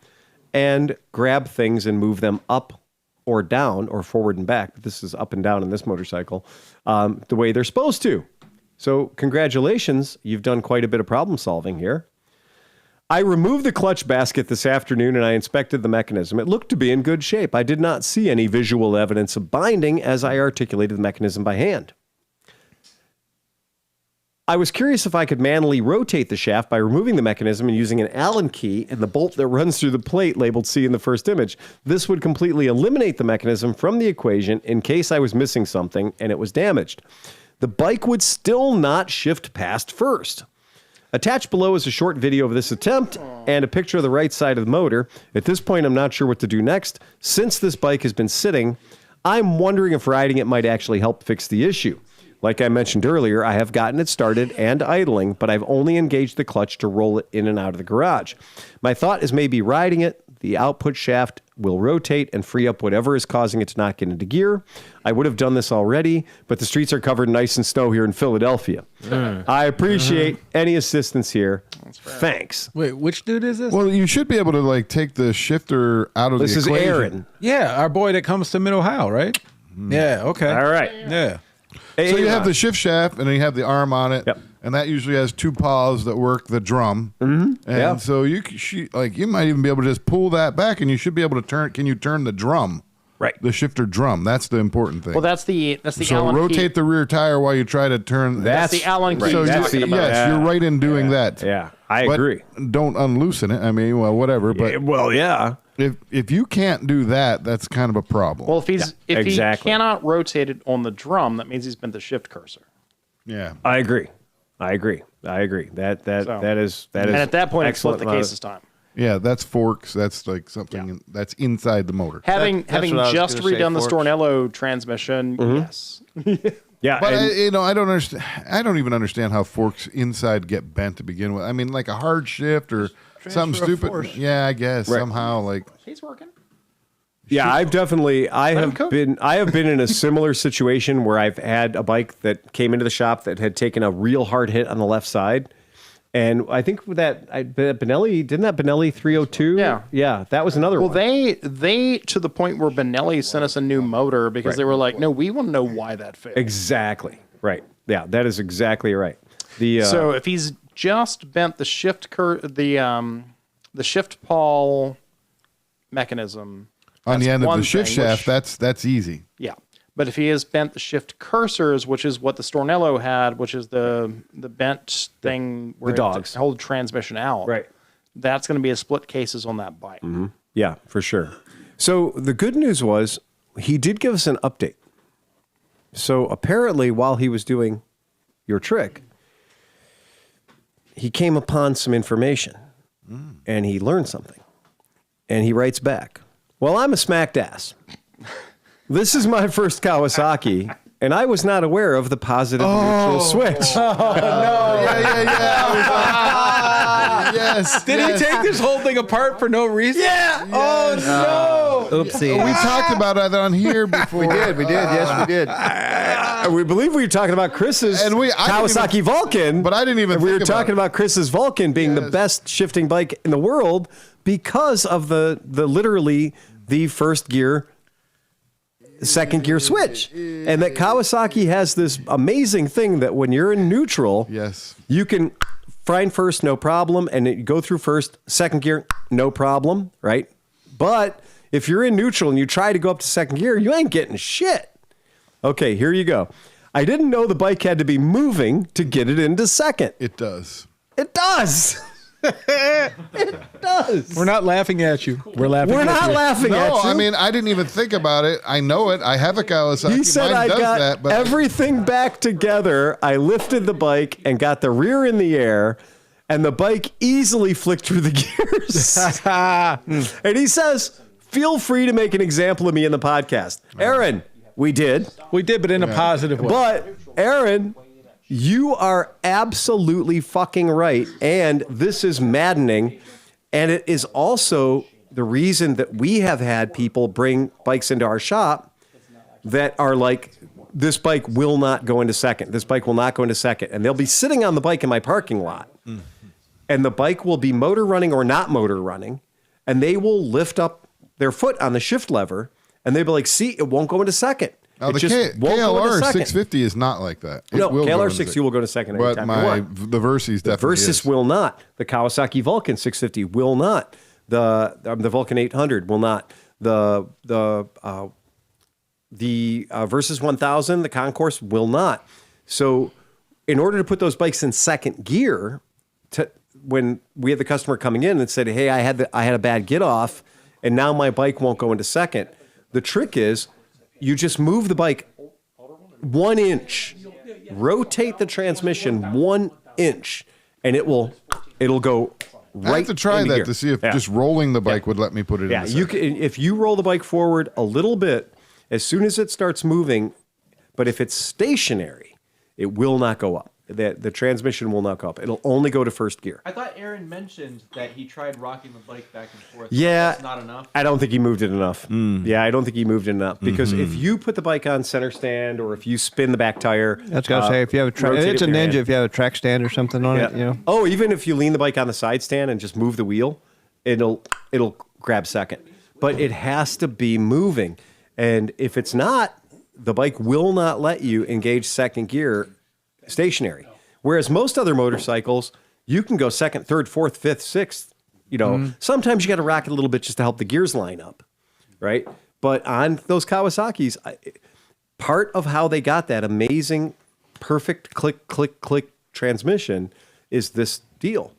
and grab things and move them up or down or forward and back. But this is up and down in this motorcycle, the way they're supposed to. So congratulations, you've done quite a bit of problem solving here. I removed the clutch basket this afternoon and I inspected the mechanism. It looked to be in good shape. I did not see any visual evidence of binding as I articulated the mechanism by hand. I was curious if I could manually rotate the shaft by removing the mechanism and using an Allen key and the bolt that runs through the plate labeled C in the first image. This would completely eliminate the mechanism from the equation in case I was missing something and it was damaged. The bike would still not shift past first. Attached below is a short video of this attempt and a picture of the right side of the motor. At this point, I'm not sure what to do next. Since this bike has been sitting, I'm wondering if riding it might actually help fix the issue. Like I mentioned earlier, I have gotten it started and idling, but I've only engaged the clutch to roll it in and out of the garage. My thought is maybe riding it, the output shaft will rotate and free up whatever is causing it to not get into gear. I would have done this already, but the streets are covered in ice and snow here in Philadelphia. I appreciate any assistance here. Thanks. Wait, which dude is this? Well, you should be able to take the shifter out of This the is equation. Aaron. Yeah, our boy that comes to Mid-Ohio, right? Yeah, okay. All right. Yeah. So you have the shift shaft, and then you have the arm on it, Yep. and that usually has two paws that work the drum. Mm-hmm. And Yeah. so you might even be able to just pull that back, and you should be able to turn. Can you turn the drum? Right. The shifter drum. That's the important thing. Well, that's the so Allen rotate key. the rear tire while you try to turn. That's the Allen key. So That's you, the- yes, you're right in doing that. Yeah, I But agree. don't unloosen it. I mean, well, whatever. But Yeah. if you can't do that, that's kind of a problem. Well, if exactly. he cannot rotate it on the drum, that means he's bent the shift cursor. yeah. I agree. That is And at that point, it's excellent split the cases time. Yeah, that's forks. That's like something that's inside the motor. Having That's what I was just gonna say, redone the forks. Stornello transmission, yes. Yeah, But and- I don't understand. I don't even understand how forks inside get bent to begin with. I mean, like a hard shift or something transfer of stupid. force. Yeah, I guess somehow He's working. Yeah, I have cook. been in a similar situation where I've had a bike that came into the shop that had taken a real hard hit on the left side. And I think that Benelli, didn't that Benelli 302? Yeah, that was another Well, one. they to the point where Benelli sent us a new motor because they were like, no, we want to know why that failed. Exactly. Right. Yeah, that is exactly right. So if he's just bent the the shift pawl mechanism on the that's end of one the shift thing, shaft, which- that's easy. Yeah. But if he has bent the shift cursors, which is what the Stornello had, which is the bent thing where The dogs. it hold transmission out. Right. That's going to be a split cases on that bike. Yeah, for sure. So the good news was he did give us an update. So apparently while he was doing your trick, he came upon some information and he learned something. And he writes back, well, I'm a smacked ass. This is my first Kawasaki, and I was not aware of the positive neutral switch. Yes. Did he take this whole thing apart for no reason? Yeah. Oh, no. Oopsie. We talked about it on here before. We did. Yes, we did. We believe we were talking about Chris's And I didn't Kawasaki even- Vulcan. but I didn't even We were think about talking it. about Chris's Vulcan being the Yes. best shifting bike in the world because of the literally the first gear, second gear switch. And that Kawasaki has this amazing thing that when you're in neutral, Yes. you can find first, no problem, and you go through first, second gear, no problem, right? But if you're in neutral and you try to go up to second gear, you ain't getting shit. Okay, here you go. I didn't know the bike had to be moving to get it into second. It does. It does. It does. We're not laughing at you. We're laughing We're at not you. laughing at No, you. I mean, I didn't even think about it. I know it. I have a Kawasaki. He said Mine I does got that, but everything back together. I lifted the bike and got the rear in the air. and the bike easily flicked through the gears. And he says, feel free to make an example of me in the podcast. Aaron, we did. We did, but in a positive way. But Aaron, you are absolutely fucking right. And this is maddening. And it is also the reason that we have had people bring bikes into our shop that are like, this bike will not go into second. This bike will not go into second. And they'll be sitting on the bike in my parking lot. And the bike will be motor running or not motor running. And they will lift up their foot on the shift lever. And they'll be like, see, it won't go into second. Now, it the just won't go into KLR second. 650 is not like that. It No, will go KLR into 60 will go to second every But time you want. the Versys The definitely Versys is. will not. The Kawasaki Vulcan 650 will not. The Vulcan 800 will not. The Versys 1000, the Concourse will not. So in order to put those bikes in second gear, when we had the customer coming in and said, hey, I had a bad get off and now my bike won't go into second. The trick is you just move the bike 1 inch, rotate the transmission 1 inch, and it'll go right. I have to try into that gear. to see if just rolling the bike would let me put it Yeah, in. you can, if you roll the bike forward a little bit, as soon as it starts moving, but if it's stationary, it will not go up. The transmission will not go up. It'll only go to first gear. I thought Aaron mentioned that he tried rocking the bike back and forth. Yeah, That's not enough. I don't think he moved it enough. Yeah, I don't think he moved it enough because if you put the bike on center stand or if you spin the back tire, That's gotta say if you have a rotate it's a it with your Ninja hand. if you have a track stand or something on it, you know. Oh, even if you lean the bike on the side stand and just move the wheel, it'll grab second. But it has to be moving. And if it's not, the bike will not let you engage second gear stationary. Whereas most other motorcycles, you can go second, third, fourth, fifth, sixth. You know, sometimes you got to rock it a little bit just to help the gears line up, right? But on those Kawasaki's, part of how they got that amazing, perfect click, click, click transmission is this deal.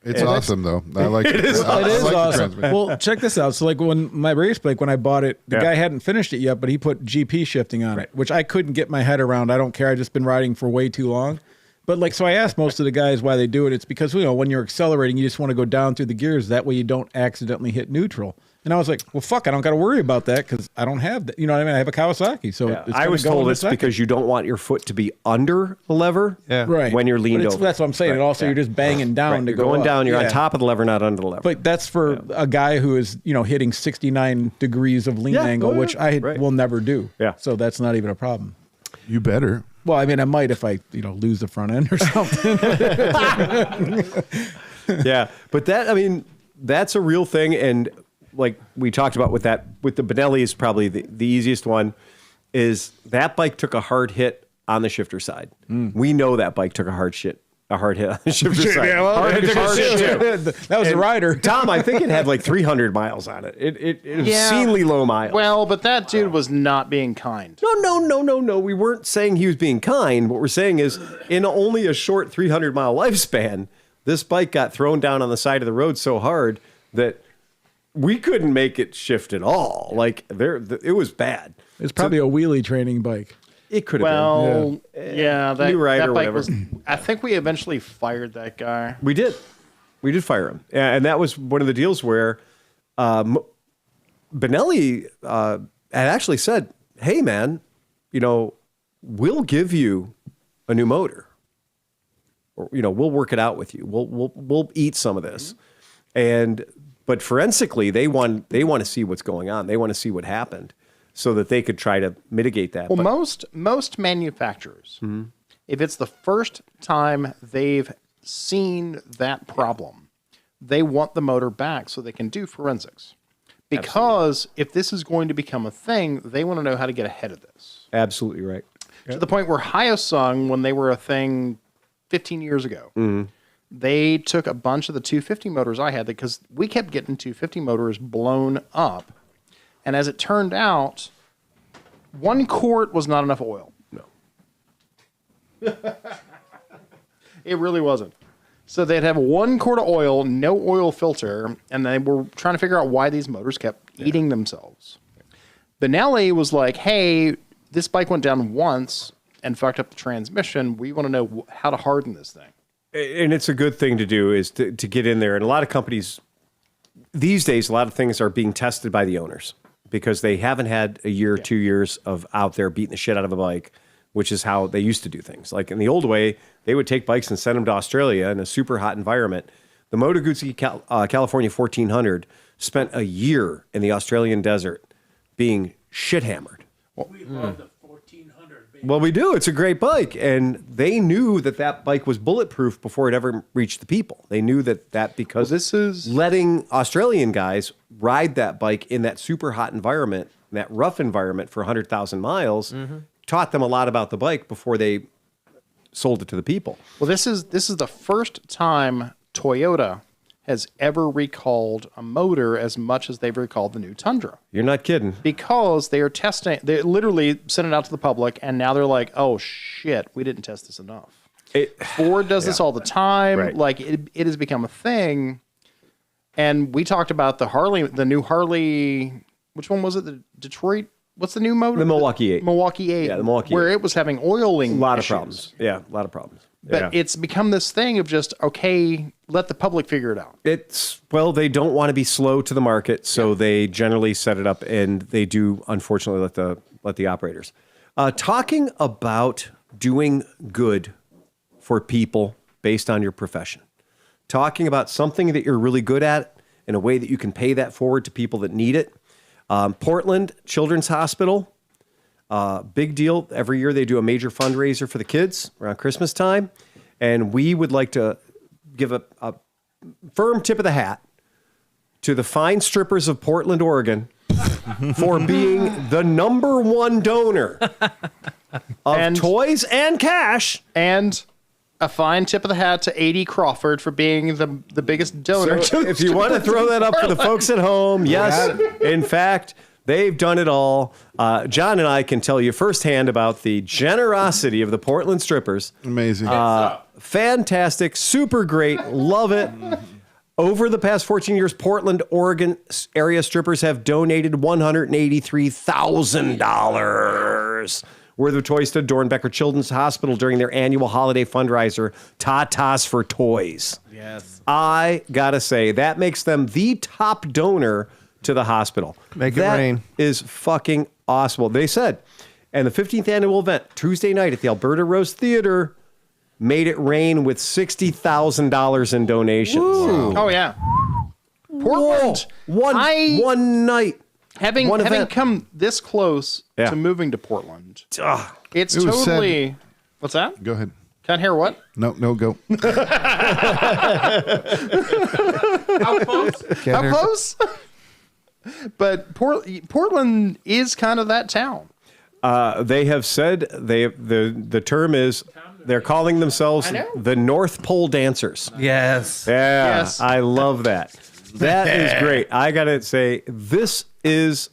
It's awesome, though. I like it. It is I like the awesome. transmission. Well, check this out. So, like when my race bike, when I bought it, the guy hadn't finished it yet, but he put GP shifting on it, which I couldn't get my head around. I don't care. I've just been riding for way too long. But like, so I asked most of the guys why they do it. It's because, you know, when you're accelerating, you just want to go down through the gears. That way you don't accidentally hit neutral. And I was like, well, fuck, I don't got to worry about that because I don't have that. You know what I mean? I have a Kawasaki. So it's I gonna was go told in a it's second. because you don't want your foot to be under the lever Right. when you're leaned But over. that's what I'm saying. Right. And also, you're just banging down Right. to You're go going up. down. You're Yeah. on top of the lever, not under the lever. But that's for a guy who is, you know, hitting 69 degrees of lean Yeah. angle, Oh, yeah. which I Right. will never do. Yeah. So that's not even a problem. You better. Well, I mean, I might if I, you know, lose the front end or something. Yeah, but that, I mean, that's a real thing. And like we talked about with the Benelli is probably the easiest one, is that bike took a hard hit on the shifter side. We know that bike took a hard hit on the shifter side. Hard hit. That was the rider. Tom, I think it had like 300 miles on it. It obscenely low miles. Well, but that dude was not being kind. No. We weren't saying he was being kind. What we're saying is, in only a short 300-mile lifespan, this bike got thrown down on the side of the road so hard that we couldn't make it shift at all. Like it was bad. It's probably a wheelie training bike. It could have been. Well, yeah, that, New rider that or bike whatever. was. I think we eventually fired that guy. We did fire him, and that was one of the deals where Benelli had actually said, "Hey, man, you know, we'll give you a new motor, or you know, we'll work it out with you. We'll eat some of this." But forensically, they want to see what's going on. They want to see what happened, so that they could try to mitigate that. Well, But most manufacturers, if it's the first time they've seen that problem, they want the motor back so they can do forensics. Because if this is going to become a thing, they want to know how to get ahead of this. absolutely right. To the point where Hyosung, when they were a thing 15 years ago, they took a bunch of the 250 motors I had because we kept getting 250 motors blown up. And as it turned out, 1 quart was not enough oil. No. It really wasn't. So they'd have 1 quart of oil, no oil filter, and they were trying to figure out why these motors kept eating themselves. Benelli was like, hey, this bike went down once and fucked up the transmission. We want to know how to harden this thing. And it's a good thing to do is to get in there. And a lot of companies these days, a lot of things are being tested by the owners because they haven't had a year, 2 years of out there beating the shit out of a bike, which is how they used to do things. Like in the old way, they would take bikes and send them to Australia in a super hot environment. The Moto Guzzi California 1400 spent a year in the Australian desert being shit hammered. We love the 1400. Baby. Well, we do. It's a great bike. And they knew that bike was bulletproof before it ever reached the people. They knew that because this is letting Australian guys ride that bike in that super hot environment, that rough environment for 100,000 miles, taught them a lot about the bike before they sold it to the people. Well, this is the first time Toyota has ever recalled a motor as much as they've recalled the new Tundra. You're not kidding. Because they are testing, they literally sent it out to the public, and now they're like, oh shit, we didn't test this enough. Ford does this all the time. Right. Like it has become a thing. And we talked about the new Harley, which one was it? The Detroit? What's the new motor? The Milwaukee 8. Milwaukee 8. Yeah, the Milwaukee where 8. it was having oiling A lot issues. of problems. Yeah, a lot of problems. But it's become this thing of just, okay, let the public figure it out. They don't want to be slow to the market, so they generally set it up, and they do, unfortunately, let the operators. Talking about doing good for people based on your profession. Talking about something that you're really good at in a way that you can pay that forward to people that need it. Portland Children's Hospital, big deal. Every year they do a major fundraiser for the kids around Christmas time. And we would like to give a firm tip of the hat to the fine strippers of Portland, Oregon for being the #1 donor of toys and cash. And a fine tip of the hat to A.D. Crawford for being the biggest donor. So if you want to throw that up for the folks at home, yes. In fact, they've done it all. John and I can tell you firsthand about the generosity of the Portland strippers. Amazing. Fantastic, super great, love it. Over the past 14 years, Portland, Oregon area strippers have donated $183,000 worth of toys to Dornbecker Children's Hospital during their annual holiday fundraiser, Tatas for Toys. Yes. I gotta say, that makes them the top donor to the hospital. Make it rain. That is fucking awesome. They said, and the 15th annual event, Tuesday night at the Alberta Rose Theater, made it rain with $60,000 in donations. Oh, yeah. Portland. One night. Having event. come this close to moving to Portland, it's It was totally... What's that? Go ahead. Can't hear what? No, go. How close? How close? But Portland is kind of that town. They have said the term is they're calling themselves the North Pole Dancers. Yes. Yeah, Yes. I love that. That is great. I gotta say, this is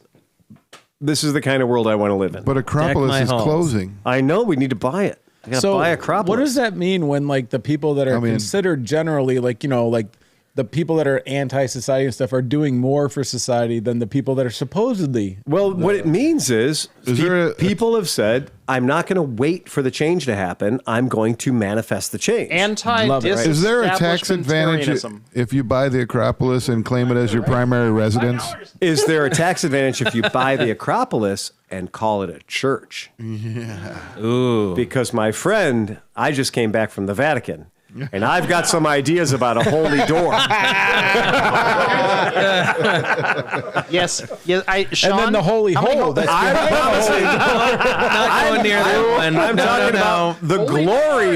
the kind of world I want to live in. But Acropolis my is halls. closing. I know we need to buy it. I gotta buy Acropolis. what does that mean when like the people that are considered generally like, like the people that are anti-society and stuff are doing more for society than the people that are supposedly... Well, what it means is there people have said, I'm not going to wait for the change to happen. I'm going to manifest the change. Is there a tax advantage if you buy the Acropolis and claim it as your primary residence? Is there a tax advantage if you buy the Acropolis and call it a church? Yeah. Ooh. Because my friend, I just came back from the Vatican. And I've got some ideas about a holy door. Yes. Sean, and then the holy hole. That's Not going near that one. I'm talking about the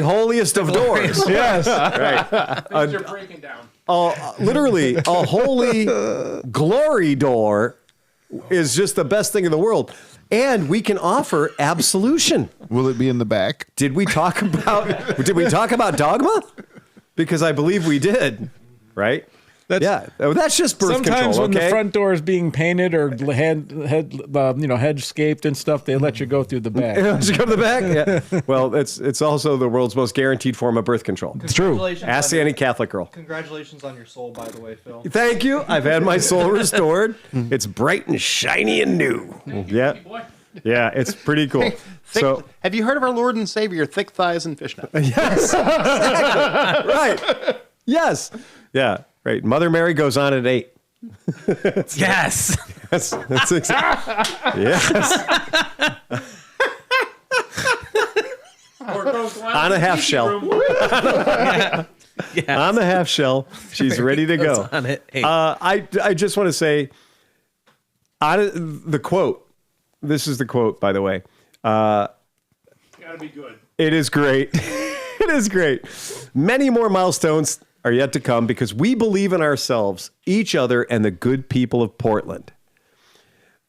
holiest of doors. yes. Right. Things are breaking down. Literally, a holy glory door is just the best thing in the world. And we can offer absolution. Will it be in the back? Did we talk about dogma? Because I believe we did, right? That's just birth Sometimes control. when the front door is being painted or hedgescaped and stuff, they let you go through the back. Did you go to the back? Yeah. Well, it's also the world's most guaranteed form of birth control. It's true. Ask any Catholic girl. Congratulations on your soul, by the way, Phil. Thank you. I've had my soul restored. It's bright and shiny and new. Yeah. Yeah, it's pretty cool. So, Have you heard of our Lord and Savior, thick thighs and fishnet? yes, right. Yes, yeah, right. Mother Mary goes on at 8. Yes. That's exactly. Yes. On a half shell. Yes. On the half shell. She's ready to go. On it. Hey. I just want to say, the quote. This is the quote, by the way. It's got to be good. It is great. It is great. Many more milestones are yet to come because we believe in ourselves, each other, and the good people of Portland.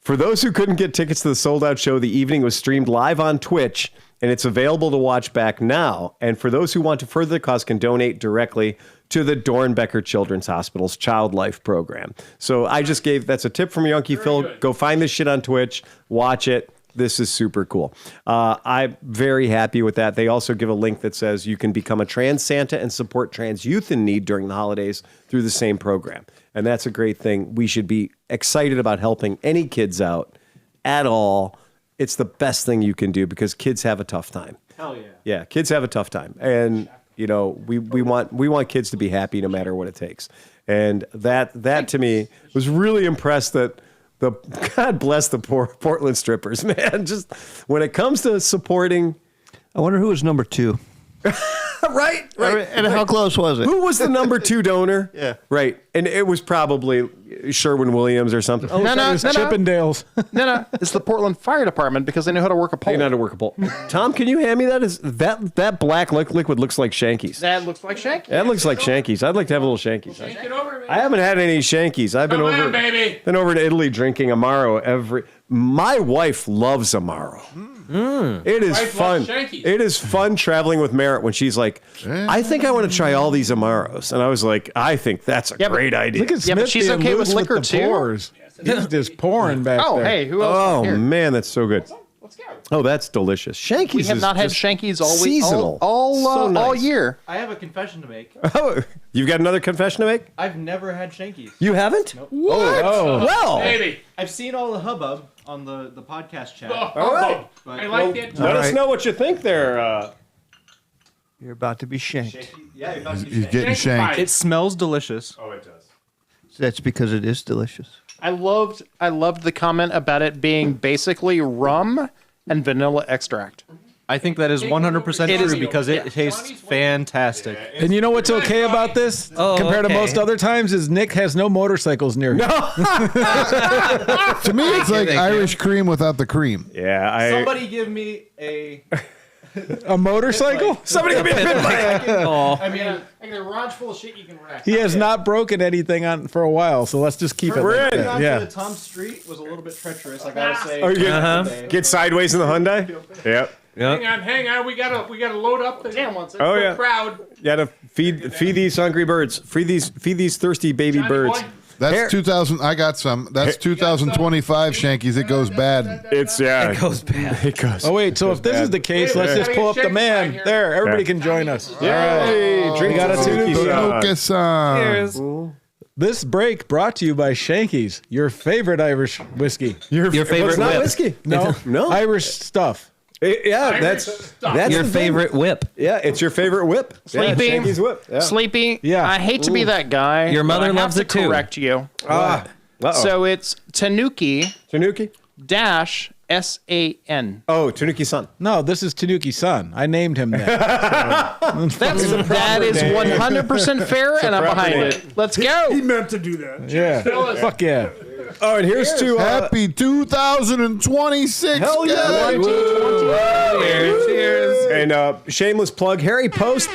For those who couldn't get tickets to the sold-out show, the evening was streamed live on Twitch, and it's available to watch back now. And for those who want to further the cause, can donate directly to the Dornbecker Children's Hospital's Child Life Program. So I just that's a tip from Yonky Phil. good. Go find this shit on Twitch. Watch it. This is super cool. I'm very happy with that. They also give a link that says you can become a trans Santa and support trans youth in need during the holidays through the same program. And that's a great thing. We should be excited about helping any kids out at all. It's the best thing you can do because kids have a tough time. Hell yeah. Yeah, kids have a tough time. And you know, we want kids to be happy no matter what it takes. And that to me was really impressed that God bless the poor Portland strippers, man. Just when it comes to supporting. I wonder who was number 2. Right. And how close was it? Who was the number 2 donor? Yeah. Right. And it was probably Sherwin-Williams or something. Oh, No, It's Chippendales. No. It's the Portland Fire Department because they know how to work a pole. they know how to work a pole. Tom, can you hand me that? That black liquid looks like Shankies. That looks like Shanky. That looks like Shankies. I'd like to have a little Shankies. Take it over, man. I haven't had any Shankies. I've been Come over on, baby. been over to Italy drinking Amaro My wife loves Amaro. It is Wife fun. loves Shankies. It is fun traveling with Merritt when she's like, I think I want to try all these Amaros. And I was like, I think that's a great idea. Look at Yeah, Smith but she's being okay with loose liquor the too? pours. He's just pouring back Oh, there. hey, who else? Oh, Here. man, that's so good. Let's go. Oh, that's delicious. Shankies We have is not had just Shankies all week, seasonal. all So nice. year. I have a confession to make. Oh, you've got another confession to make? I've never had Shankies. You haven't? Nope. Oh, well. Baby. I've seen all the hubbub on the podcast chat. All right. I like that. Let us right. know what you think there. You're about to be shanked. Yeah, you're about to He's getting shanked. It smells delicious. Oh, it does. That's because it is delicious. I loved the comment about it being basically rum and vanilla extract. I think that is 100% It is- true because it tastes fantastic. And you know what's okay about this compared to okay. most other times is Nick has no motorcycles near him. To me, it's like Irish cream without the cream. Yeah, Somebody give me a. A motorcycle? Somebody give me a pit bike. Oh, I mean, I got a garage full of shit you can wreck. He has not broken anything on for a while, so let's just keep it. We're like in. that. Yeah. Yeah. The Tom Street was a little bit treacherous. I gotta say. Oh, you get sideways in the Hyundai? Yep. Hang on. We gotta load up the Oh, yeah. crowd. You gotta feed these hungry birds. Feed these thirsty baby Johnny birds. boy. That's Hair- 2000. I got some. That's 2025 Shankies. It goes bad. It's yeah. it goes bad. It goes. Oh wait, so if this is the case, let's just pull up the man. There, everybody can join us. Yay! Drink got a Suzuki two. Sun. Lucas. This break brought to you by Shankies, your favorite Irish whiskey. Your favorite It's not whip. whiskey. No, No. Irish stuff. Yeah, that's Your the thing. favorite whip. Yeah, it's your favorite whip. Sleepy. Yeah, Shanky's whip. Yeah. Sleepy. Yeah. I hate to be that guy. Your mother but I have loves to it too. Correct you. Uh-oh. So it's Tanuki Tanuki. dash SAN. Oh, Tanuki Sun. No, this is Tanuki's son. I named him that. That is 100% fair, and I'm behind name. it. Let's go. meant to do that. Yeah. Fuck yeah. Oh, and here's to Happy 2026. hell yeah. Cheers. And shameless plug, Harry Post.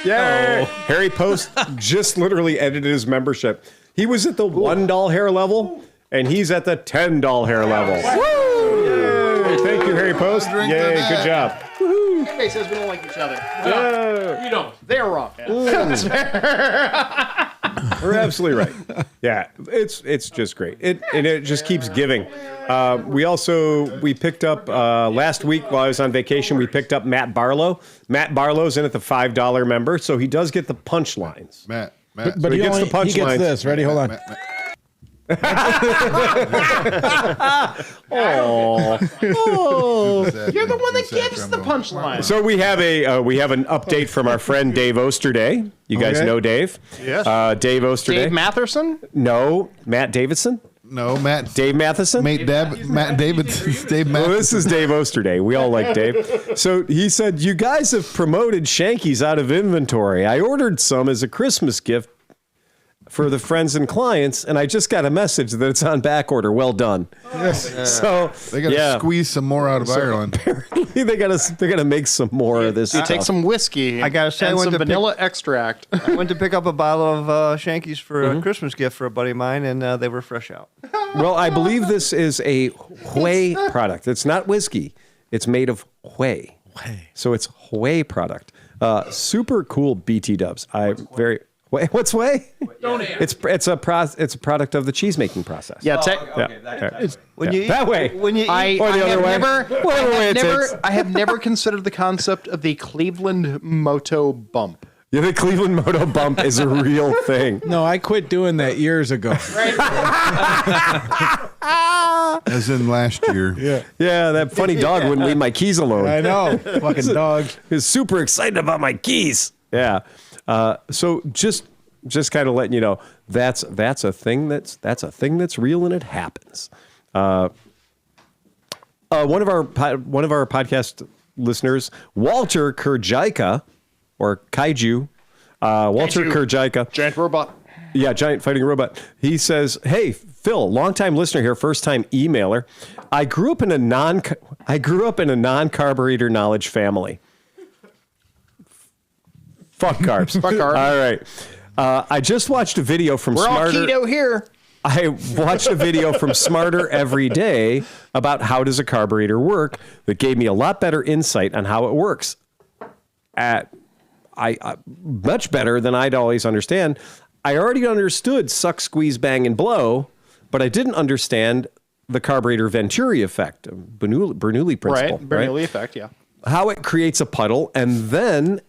Yeah, Harry Post just literally edited his membership. He was at the $1 hair level, and he's at the $10 hair level. Yay. Thank you, Harry Post. Drink Yay, to good that. job. Everybody says we don't like each other. Yeah, You don't. They're wrong. you're absolutely right. Yeah, it's just great. It just keeps giving. We picked up last week while I was on vacation. We picked up Matt Barlow. Matt Barlow's in at the $5 member, so he does get the punchlines. Matt. But he he gets gets the punchlines. this. Ready? Hold on. You're the one that gives the punchline. So we have an update from our friend Dave Osterday. You guys know Dave? Yes. Dave Osterday. Dave Matherson? No, Matt Davidson. No, Matt. Dave Matheson. Matt David. Dave Matt. Well, this is Dave Osterday. We all like Dave. So he said, you guys have promoted Shankies out of inventory. I ordered some as a Christmas gift for the friends and clients, and I just got a message that it's on back order. Well done. So They got to squeeze some more out of Ireland. apparently they gotta make some more of this. You stuff. take some whiskey. I gotta say, I and went some to pick- vanilla extract. I went to pick up a bottle of Shankies for a Christmas gift for a buddy of mine, and they were fresh out. Well, I believe this is a whey product. It's not whiskey. It's made of whey. So it's whey product. Super cool BT dubs. What's whey? It's a product of the cheese making process. Yeah, That way. When you eat, Or the other way. I have never considered the concept of the Cleveland Moto bump. Yeah, the Cleveland Moto bump is a real thing. No, I quit doing that years ago. As in last year. Yeah, that funny dog wouldn't leave my keys alone. I know. Fucking dog. He was super excited about my keys. Yeah. So just kind of letting you know that's a thing that's real and it happens. One of our podcast listeners, Walter Kurjaika, or Kaiju, Walter Kurjaika, Giant robot. yeah, giant fighting robot. He says, "Hey Phil, longtime listener here, first time emailer. I grew up in a non-carburetor knowledge family." Fuck carbs. Fuck carbs. All right. I just watched a video from We're all Smarter. keto here. I watched a video from Smarter Every Day about how does a carburetor work that gave me a lot better insight on how it works. Much better than I'd always understand. I already understood suck, squeeze, bang, and blow, but I didn't understand the carburetor Venturi effect, Bernoulli principle. Right, Bernoulli effect, yeah. How it creates a puddle and then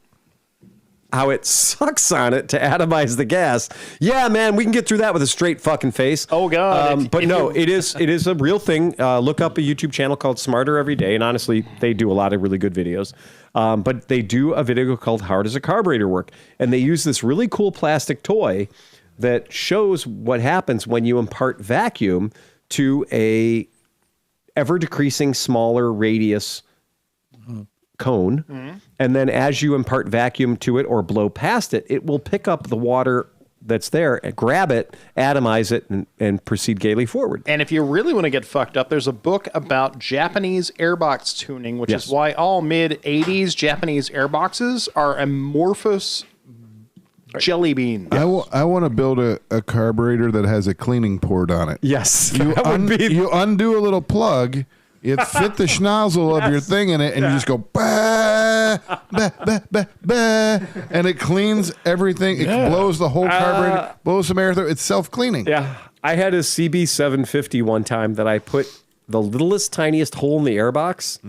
how it sucks on it to atomize the gas. Yeah, man, we can get through that with a straight fucking face. Oh, God. But no, it is a real thing. Look up a YouTube channel called Smarter Every Day, and honestly, they do a lot of really good videos. But they do a video called How Does a Carburetor Work? And they use this really cool plastic toy that shows what happens when you impart vacuum to a ever-decreasing smaller radius cone. Mm-hmm. And then as you impart vacuum to it or blow past it, it will pick up the water that's there and grab it, atomize it, and proceed gaily forward. And if you really want to get fucked up, there's a book about Japanese airbox tuning, which is why all mid-'80s Japanese airboxes are amorphous jelly beans. I want to build a carburetor that has a cleaning port on it. Yes. You undo a little plug, it fit the schnozzle of your thing in it, and you just go, bah, bah, bah, bah, bah, and it cleans everything. It blows the whole carburetor, blows some air through. It's self-cleaning. Yeah. I had a CB750 one time that I put the littlest, tiniest hole in the airbox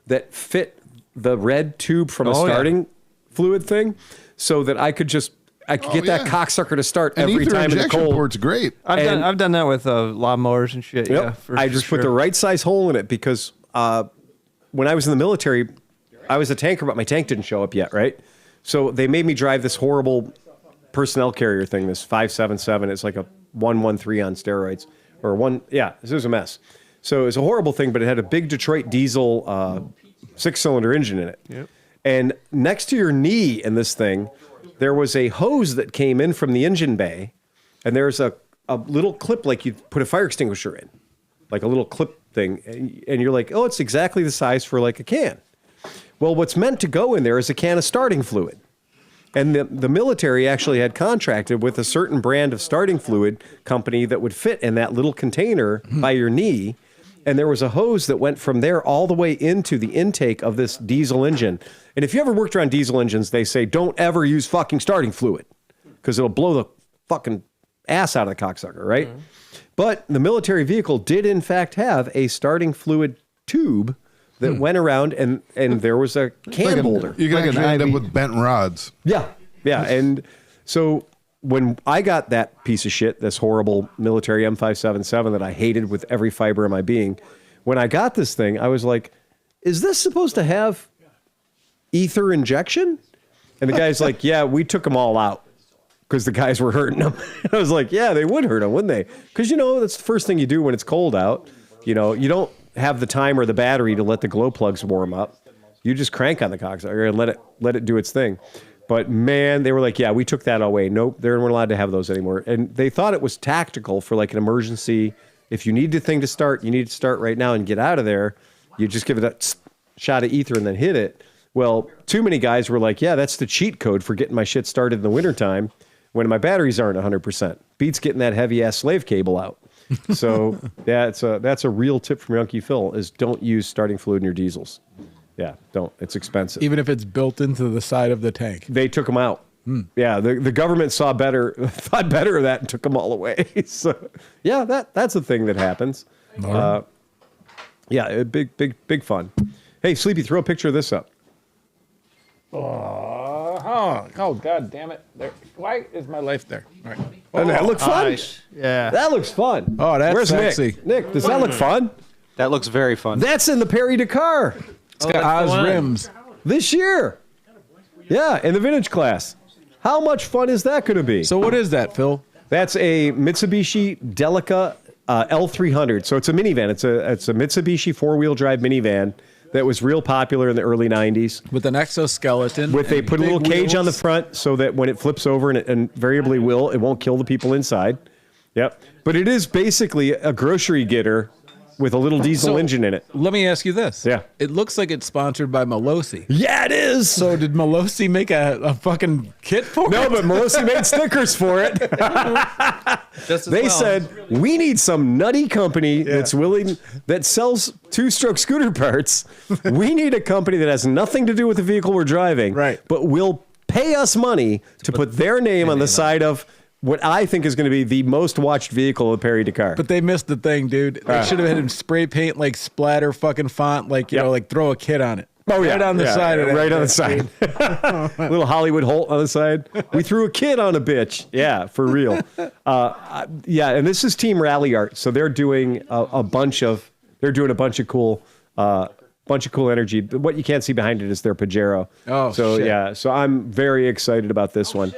that fit the red tube from a starting fluid thing so that I could get that cocksucker to start every time in the cold. Port's great. I've done that with lawnmowers and shit. Yep. Yeah, I just put the right size hole in it because when I was in the military, I was a tanker, but my tank didn't show up yet, right? So they made me drive this horrible personnel carrier thing, this 577. It's like a 113 on steroids. This was a mess. So it was a horrible thing, but it had a big Detroit diesel 6-cylinder engine in it. Yep. And next to your knee in this thing, there was a hose that came in from the engine bay, and there's a little clip like you put a fire extinguisher in, like a little clip thing, and you're like, oh, it's exactly the size for like a can. Well, what's meant to go in there is a can of starting fluid. And the military actually had contracted with a certain brand of starting fluid company that would fit in that little container by your knee. And there was a hose that went from there all the way into the intake of this diesel engine. And if you ever worked around diesel engines, they say, don't ever use fucking starting fluid because it'll blow the fucking ass out of the cocksucker, right? Mm-hmm. But the military vehicle did, in fact, have a starting fluid tube that went around, and there was a can holder. You're going to end up with bent rods. Yeah. And so when I got that piece of shit, this horrible military M577 that I hated with every fiber of my being, when I got this thing, I was like, is this supposed to have ether injection? And the guy's like, yeah, we took them all out because the guys were hurting them. I was like, yeah, they would hurt them, wouldn't they? Because, that's the first thing you do when it's cold out. You don't have the time or the battery to let the glow plugs warm up. You just crank on the cocksucker and let it do its thing. But man, they were like, yeah, we took that away. Nope, they weren't allowed to have those anymore. And they thought it was tactical for like an emergency. If you need the thing to start, you need to start right now and get out of there. You just give it a shot of ether and then hit it. Well, too many guys were like, yeah, that's the cheat code for getting my shit started in the wintertime when my batteries aren't 100%. Beats getting that heavy-ass slave cable out. So that's a real tip from Unky Phil is don't use starting fluid in your diesels. Yeah, don't. It's expensive. Even if it's built into the side of the tank. They took them out. Yeah, the government thought better of that and took them all away. So, yeah, that's a thing that happens. Yeah, big fun. Hey, Sleepy, throw a picture of this up. Oh, God damn it. There. Why is my life there? All right. Doesn't that look fun? Nice. Yeah. That looks fun. Oh, that's Where's sexy. Nick, does that look fun? That looks very fun. That's in the Perry Dakar It's got Oz rims. this year. Yeah, in the vintage class. How much fun is that going to be? So what is that, Phil? That's a Mitsubishi Delica L300. So it's a minivan. It's a Mitsubishi four-wheel drive minivan that was real popular in the early 90s. With an exoskeleton. They put a little big cage on the wheels. front so that when it flips over, and it invariably will, it won't kill the people inside. Yep. But it is basically a grocery getter with a little diesel engine in it. Let me ask you this. Yeah. It looks like it's sponsored by Melosi. Yeah, it is. So did Melosi make a fucking kit for it? No, but Melosi made stickers for it. They said, we need some nutty company that sells two-stroke scooter parts. We need a company that has nothing to do with the vehicle we're driving, right? But will pay us money to put their name on the side of what I think is going to be the most watched vehicle of Perry Dakar. But they missed the thing, dude. They should have had him spray paint like splatter fucking font, like, you know, like throw a kit on it. Oh, yeah. Right on the side of it. Right on the side. Little Hollywood Holt on the side. We threw a kid on a bitch. Yeah, for real. Yeah, and this is Team Rally Art. So they're doing a bunch of cool energy. What you can't see behind it is their Pajero. Oh, so shit. Yeah, so I'm very excited about this one.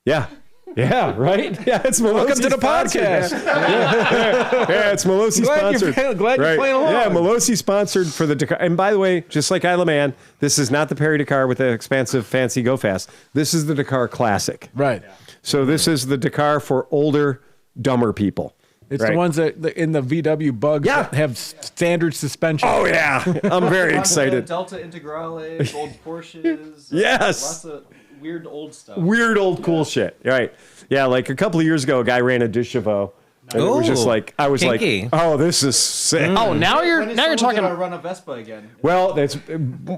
Yeah. Yeah, right? Yeah, it's Melosi. Welcome to the podcast. Yeah, it's Melosi sponsored. Glad you're playing along. Yeah, Melosi sponsored for the Dakar. And by the way, just like Isla Man, this is not the Perry Dakar with the expansive, fancy Go Fast. This is the Dakar Classic. Right. So this is the Dakar for older, dumber people. It's the ones that in the VW bugs that have standard suspension. Oh, yeah. I'm very excited. Delta Integrale, old Porsches. Yes. Lots of weird old stuff. Weird old cool shit. Right. Yeah, like a couple of years ago, a guy ran a Deschavaux. And it was just like, I was kinky. like, oh, this is sick. Oh, now you're talking. Gonna run a Vespa again. Well, that's.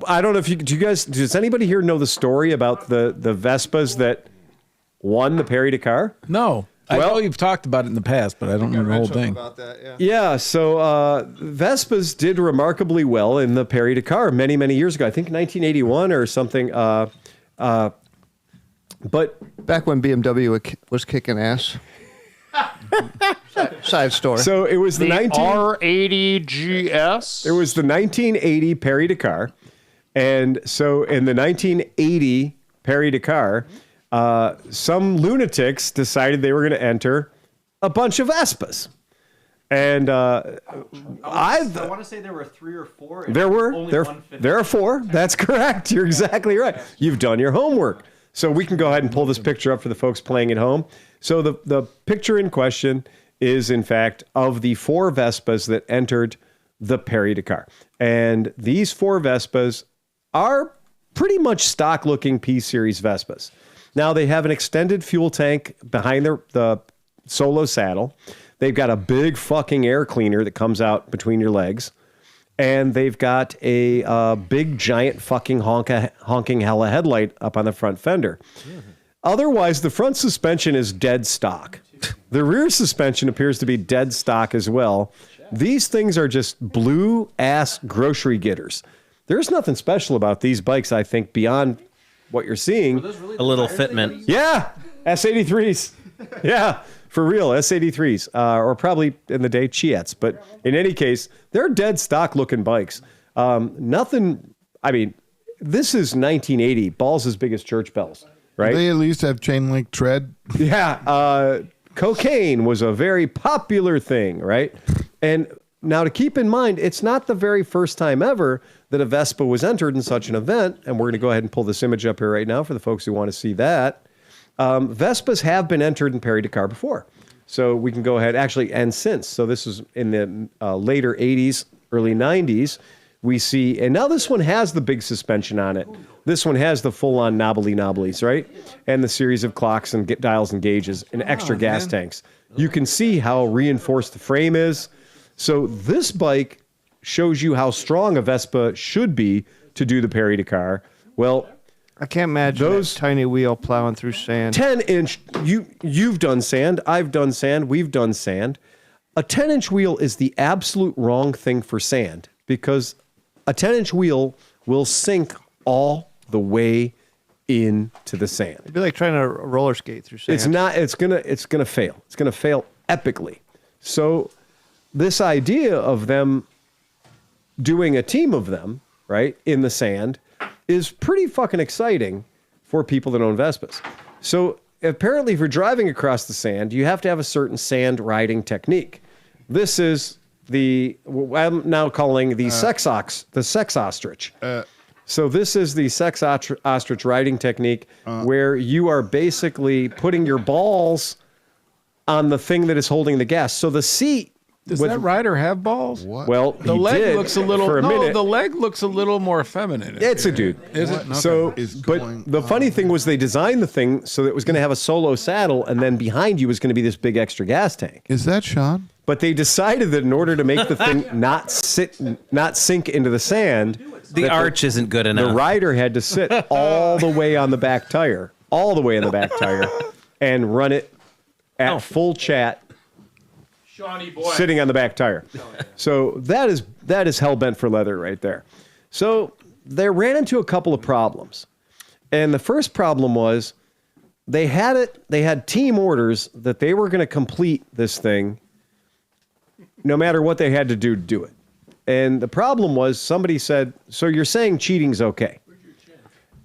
I don't know if does anybody here know the story about the Vespas that won the Perry Dakar? No. I know you've talked about it in the past, but I don't remember the whole thing. About that, yeah. Yeah, so Vespas did remarkably well in the Perry Dakar many, many years ago. I think 1981 or something. But Back when BMW was kicking ass. Side story. so it was the R80 GS. It was the 1980 Perry Dakar, and so in the 1980 Perry Dakar, some lunatics decided they were going to enter a bunch of Vespas, and I want to say there were 3 or 4. there are 4. That's correct. You're exactly right. You've done your homework. So we can go ahead and pull this picture up for the folks playing at home. So the picture in question is, in fact, of the 4 Vespas that entered the Perry Dakar. And these 4 Vespas are pretty much stock-looking P-Series Vespas. Now, they have an extended fuel tank behind the solo saddle. They've got a big fucking air cleaner that comes out between your legs. And they've got a big, giant fucking honking hella headlight up on the front fender. Otherwise, the front suspension is dead stock. The rear suspension appears to be dead stock as well. These things are just blue-ass grocery getters. There's nothing special about these bikes, I think, beyond what you're seeing. A little fitment. Yeah. S83s. Yeah, for real, S83s. Or probably in the day, Chiats. But in any case, they're dead stock looking bikes. Nothing, I mean, this is 1980, balls as big as church bells, right? They at least have chain link tread. Yeah. Cocaine was a very popular thing, right? And now to keep in mind, it's not the very first time ever that a Vespa was entered in such an event. And we're going to go ahead and pull this image up here right now for the folks who want to see that. Vespas have been entered in Paris-Dakar before. So we can go ahead, actually, and since. So this is in the later 80s, early 90s. We see, and now this one has the big suspension on it. This one has the full-on knobblies, right? And the series of clocks and dials and gauges and extra gas tanks. You can see how reinforced the frame is. So this bike shows you how strong a Vespa should be to do the Paris-Dakar. Well, I can't imagine those tiny wheel plowing through sand. 10-inch, you've done sand, I've done sand, we've done sand. A 10-inch wheel is the absolute wrong thing for sand because a 10-inch wheel will sink all the way into the sand. It'd be like trying to roller skate through sand. It's not. It's gonna fail. It's gonna fail epically. So this idea of them doing a team of them, right, in the sand is pretty fucking exciting for people that own Vespas. So apparently if you're driving across the sand, you have to have a certain sand riding technique. This is I'm now calling the sex ostrich. So this is the sex ostrich riding technique where you are basically putting your balls on the thing that is holding the gas. So the seat. Does that rider have balls? What? Well, The leg looks a little. for a minute. The leg looks a little more feminine. It's a dude. Is it? So, is but going the funny thing was they designed the thing so that it was going to have a solo saddle, and then behind you was going to be this big extra gas tank. Is that Sean? But they decided that in order to make the thing not sink into the sand, The arch isn't good the enough. rider had to sit all the way on the back tire, and run it at full chat, Shawnee boy. sitting on the back tire. So that is hell bent for leather right there. So they ran into a couple of problems, and the first problem was they had team orders that they were going to complete this thing no matter what they had to do it. And the problem was somebody said, so you're saying cheating's okay?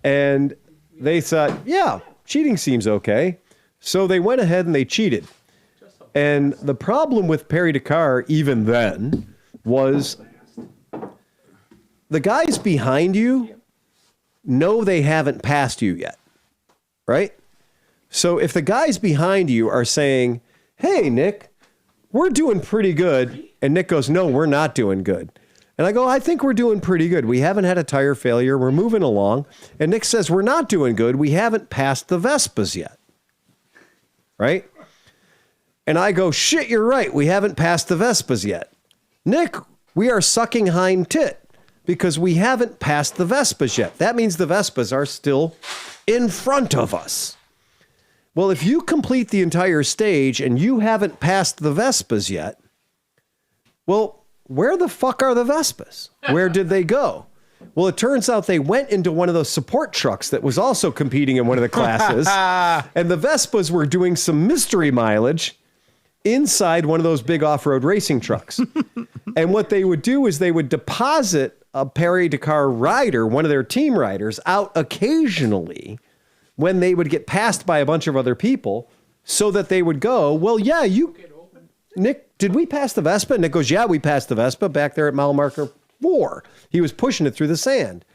And they thought, yeah, cheating seems okay. So they went ahead and they cheated. And the problem with Paris-Dakar even then was the guys behind you know they haven't passed you yet, right? So if the guys behind you are saying, hey, Nick, we're doing pretty good. And Nick goes, no, we're not doing good. And I go, I think we're doing pretty good. We haven't had a tire failure. We're moving along. And Nick says, we're not doing good. We haven't passed the Vespas yet. Right? And I go, shit, you're right. We haven't passed the Vespas yet. Nick, we are sucking hind tit because we haven't passed the Vespas yet. That means the Vespas are still in front of us. Well, if you complete the entire stage and you haven't passed the Vespas yet, well, where the fuck are the Vespas? Where did they go? Well, it turns out they went into one of those support trucks that was also competing in one of the classes. And the Vespas were doing some mystery mileage inside one of those big off-road racing trucks. And what they would do is they would deposit a Paris-Dakar rider, one of their team riders, out occasionally when they would get passed by a bunch of other people so that they would go, well, yeah, Nick, did we pass the Vespa? Nick goes, yeah, we passed the Vespa back there at mile marker 4. He was pushing it through the sand.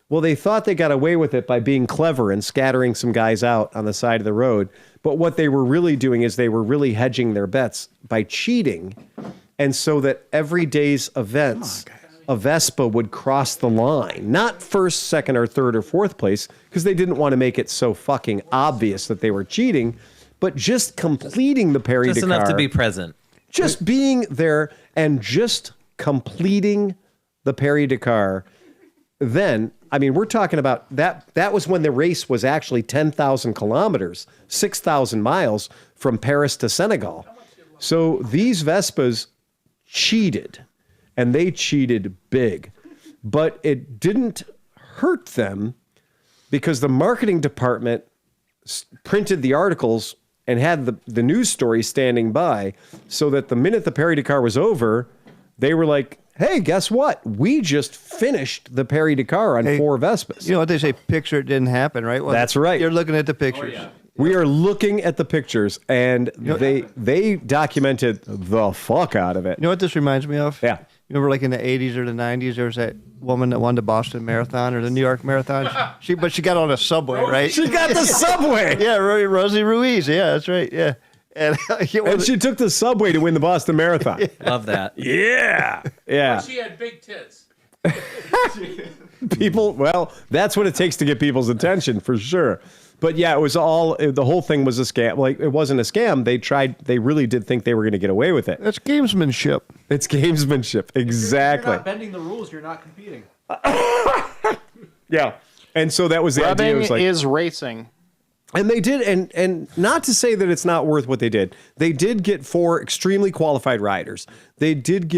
Well, they thought they got away with it by being clever and scattering some guys out on the side of the road. But what they were really doing is they were really hedging their bets by cheating. And so that every day's events, a Vespa would cross the line, not first, second, or third, or fourth place, because they didn't want to make it so fucking obvious that they were cheating, but just completing the Paris-Dakar. Just enough to be present. Just being there and just completing the Paris-Dakar. Then, I mean, we're talking about that. That was when the race was actually 10,000 kilometers, 6,000 miles from Paris to Senegal. So these Vespas cheated, and they cheated big. But it didn't hurt them because the marketing department printed the articles and had the news story standing by, so that the minute the Paris-Dakar was over, they were like, hey, guess what? We just finished the Paris-Dakar on 4 Vespas. You know what they say? Picture it didn't happen, right? Well, That's right. You're looking at the pictures. We are looking at the pictures, and they documented the fuck out of it. You know what this reminds me of? Yeah. You remember, like in the 80s or the 90s, there was that woman that won the Boston Marathon or the New York Marathon. But she got on a subway, right? She got the subway. Yeah, Rosie Ruiz. Yeah, that's right. Yeah. And she took the subway to win the Boston Marathon. Love that. Yeah. Yeah. She had big tits. People, well, that's what it takes to get people's attention, for sure. But yeah, it was the whole thing was a scam. Like, it wasn't a scam. They really did think they were going to get away with it. That's gamesmanship. It's gamesmanship. Exactly. If you're not bending the rules, you're not competing. Yeah. And so that was the idea. It Rubbing was like, is racing. and they did, and not to say that it's not worth what they did. They did get 4 extremely qualified riders. They did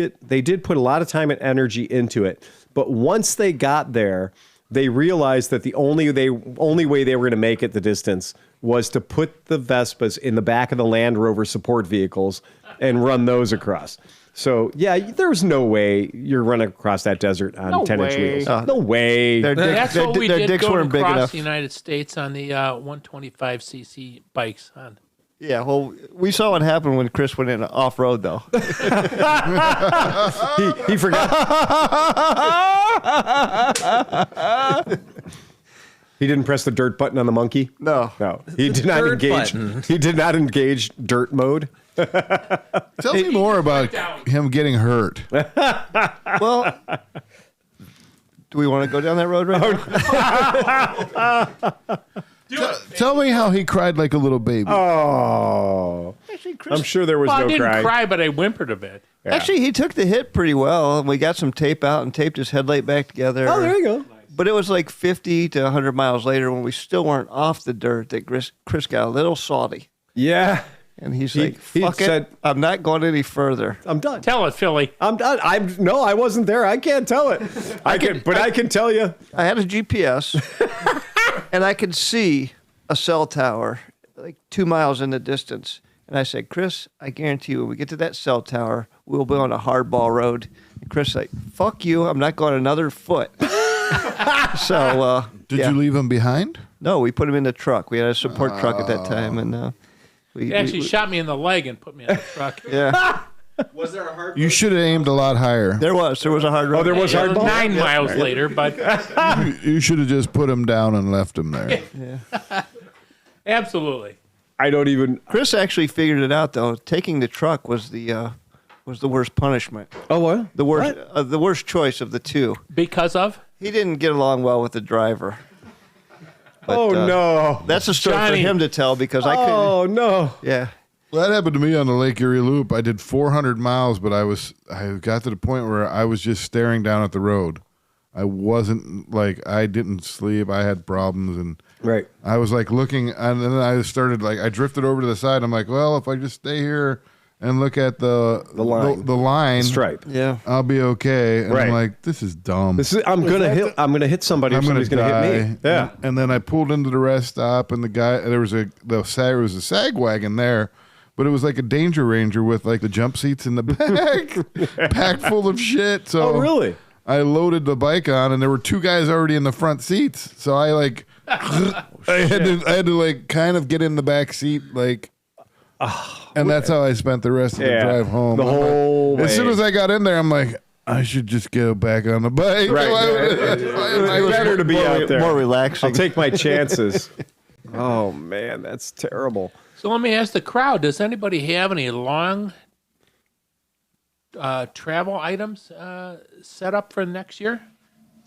put a lot of time and energy into it. But once they got there, they realized that the only way they were going to make it the distance was to put the Vespas in the back of the Land Rover support vehicles and run those across. So, yeah, there's no way you're running across that desert on 10-inch wheels. No way. That's what we did dicks going weren't big across enough. the United States on the 125cc bikes. Yeah, well, we saw what happened when Chris went in off-road, though. He forgot. He didn't press the dirt button on the monkey? No. He did not Dirt engage. button. He did not engage dirt mode. Tell me more about him getting hurt. Well, do we want to go down that road right now? Tell me how he cried like a little baby. Oh. I'm sure there was Well, I no didn't crying. cry, but I whimpered a bit. Yeah. Actually, he took the hit pretty well, and we got some tape out and taped his headlight back together. Oh, there you go. But it was like 50 to 100 miles later when we still weren't off the dirt that Chris got a little salty. Yeah. And he's He like, fuck said- it, I'm not going any further. I'm done. Tell it, Philly. I'm done. No, I wasn't there. I can't tell it. I can tell you. I had a GPS, and I could see a cell tower like 2 miles in the distance. And I said, Chris, I guarantee you when we get to that cell tower, we'll be on a hardball road. And Chris like, fuck you, I'm not going another foot. So, Did you leave him behind? No, we put him in the truck. We had a support truck at that time, and He actually shot me in the leg and put me in the truck. Yeah, Was there a hard? You should have aimed a lot higher. there was a hard road. there was It was hardball? 9 miles later, but You should have just put him down and left him there. absolutely. I don't even. Chris actually figured it out though. Taking the truck was the worst punishment. Oh, what? The worst choice of the two. Because of? He didn't get along well with the driver. But, Oh, no. That's a story Johnny. for him to tell because I couldn't. Oh, no. Yeah. Well, that happened to me on the Lake Erie Loop. I did 400 miles, but I got to the point where I was just staring down at the road. I wasn't like, I didn't sleep. I had problems, and Right. I was like looking, and then I started like, I drifted over to the side. I'm like, well, if I just stay here and look at the line. the line Stripe. Yeah. I'll be okay. And Right. I'm like, this is dumb. I'm gonna hit somebody. I'm Or gonna somebody's gonna die. hit me. Yeah. And then I pulled into the rest stop, and there was a sag wagon there, but it was like a Danger Ranger with like the jump seats in the back, packed full of shit. So Oh, really? I loaded the bike on, and there were 2 guys already in the front seats. So I like, I had to like kind of get in the back seat, like. And that's how I spent the rest of the drive home. The whole way. As soon as I got in there, I'm like, I should just go back on the bike. Right. It's better to be out there. More relaxing. I'll take my chances. Oh, man, that's terrible. So let me ask the crowd, does anybody have any long travel items set up for next year?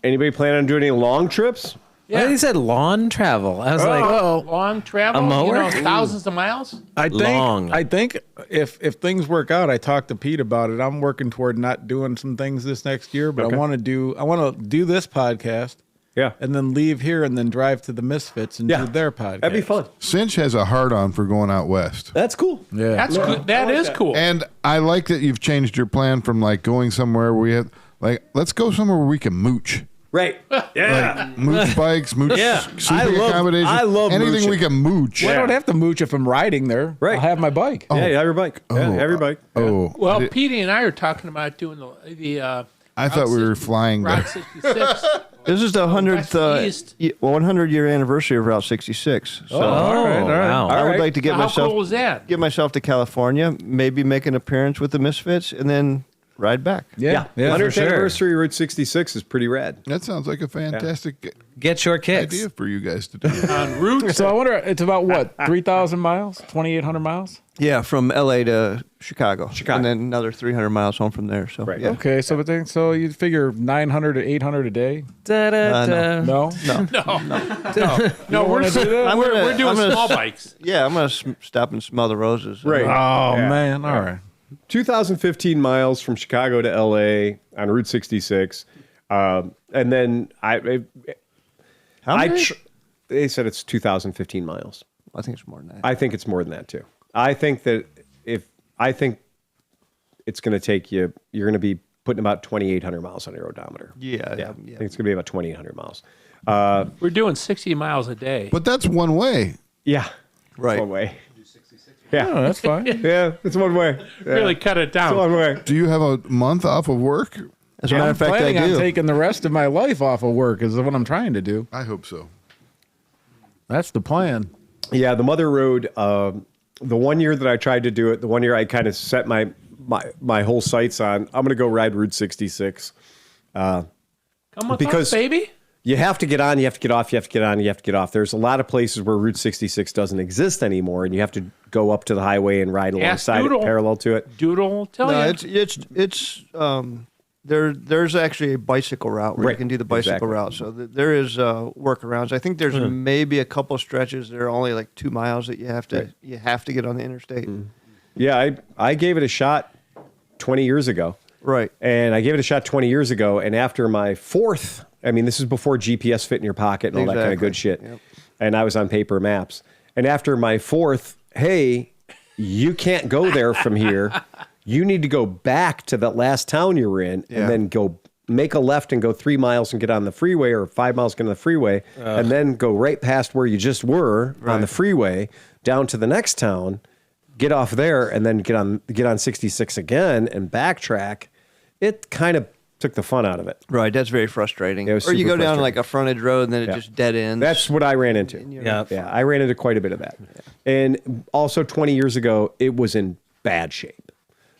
Anybody plan on doing any long trips? Yeah. He said lawn travel. I was like, Long travel? A mower? Thousands of miles? I Long. think if things work out, I talked to Pete about it. I'm working toward not doing some things this next year, but I want to do this podcast. Yeah. And then leave here and then drive to the Misfits and do their podcast. That'd be fun. Cinch has a hard on for going out west. That's cool. Yeah. That's good. That is cool. And I like that you've changed your plan from like going somewhere where we have like, let's go somewhere where we can mooch. Right. Yeah. Like mooch bikes, mooch sleeping accommodations. I love anything mooching. we can mooch. I don't have to mooch if I'm riding there. Right. I'll have my bike. Yeah, you have your bike. Yeah, have your bike. Oh, Well, Petey and I are talking about doing the I thought we were flying Route there. 66. This is the 100th, East. 100-year anniversary of Route 66. So all right. Wow. I would like to get How cool was that? get myself to California, maybe make an appearance with the Misfits, and then ride back. Yeah. For 100th sure. anniversary Route 66 is pretty rad. That sounds like a fantastic Get your kicks. idea for you guys to do. On route. So I wonder, it's about what, 3,000 miles, 2,800 miles? Yeah, from L.A. to Chicago. Chicago. And then another 300 miles home from there. So, Right. yeah. Okay, so you figure 900 to 800 a day? Da-da-da. No, No, we're doing I'm gonna- small bikes. Yeah, I'm going to stop and smell the roses. Right. Oh Yeah. man, all right. 2015 miles from Chicago to LA on Route 66. And then How I many? they said it's 2015 miles. I think it's more than that. I think it's more than that too. I think that I think it's going to take you, you're going to be putting about 2,800 miles on your odometer. Yeah. I Yeah. think it's going to be about 2,800 miles. We're doing 60 miles a day. But that's one way. Yeah. Right. One way. Yeah. Oh, that's fine. Yeah. It's one way. Yeah. Really cut it It's down. one way. Do you have a month off of work? As a matter I'm of fact, I planning on do. taking the rest of my life off of work is what I'm trying to do. I hope so. That's the plan. Yeah, the Mother Road. The one year that I tried to do it, the one year I kind of set my whole sights on, I'm going to go ride Route 66. Come with because- us, baby. You have to get on, you have to get off, you have to get on, you have to get off. There's a lot of places where Route 66 doesn't exist anymore, and you have to go up to the highway and ride alongside it, Doodle. parallel to it. Doodle will tell No, you. it's there's actually a bicycle route where Right, you can do the bicycle exactly. route. So there is workarounds. I think there's maybe a couple stretches that are only like 2 miles that you have to get on the interstate. Yeah, I gave it a shot 20 years ago. Right. And I gave it a shot 20 years ago, and after my fourth, I mean, this is before GPS fit in your pocket and all that kind of Exactly. good shit. Yep. And I was on paper maps. And after my fourth, hey, you can't go there from here. You need to go back to that last town you were in Yeah. and then go make a left and go 3 miles and get on the freeway, or 5 miles, get on the freeway, and then go right past where you just were on the freeway down to the next town, get off there, and then get on 66 again and backtrack. It kind of took the fun out of it. Right. That's very frustrating. It was Or you super go down frustrating. like a frontage road and then it Yeah. just dead ends. That's what I ran into. Yeah. Yeah, I ran into quite a bit of that. And also 20 years ago, it was in bad shape.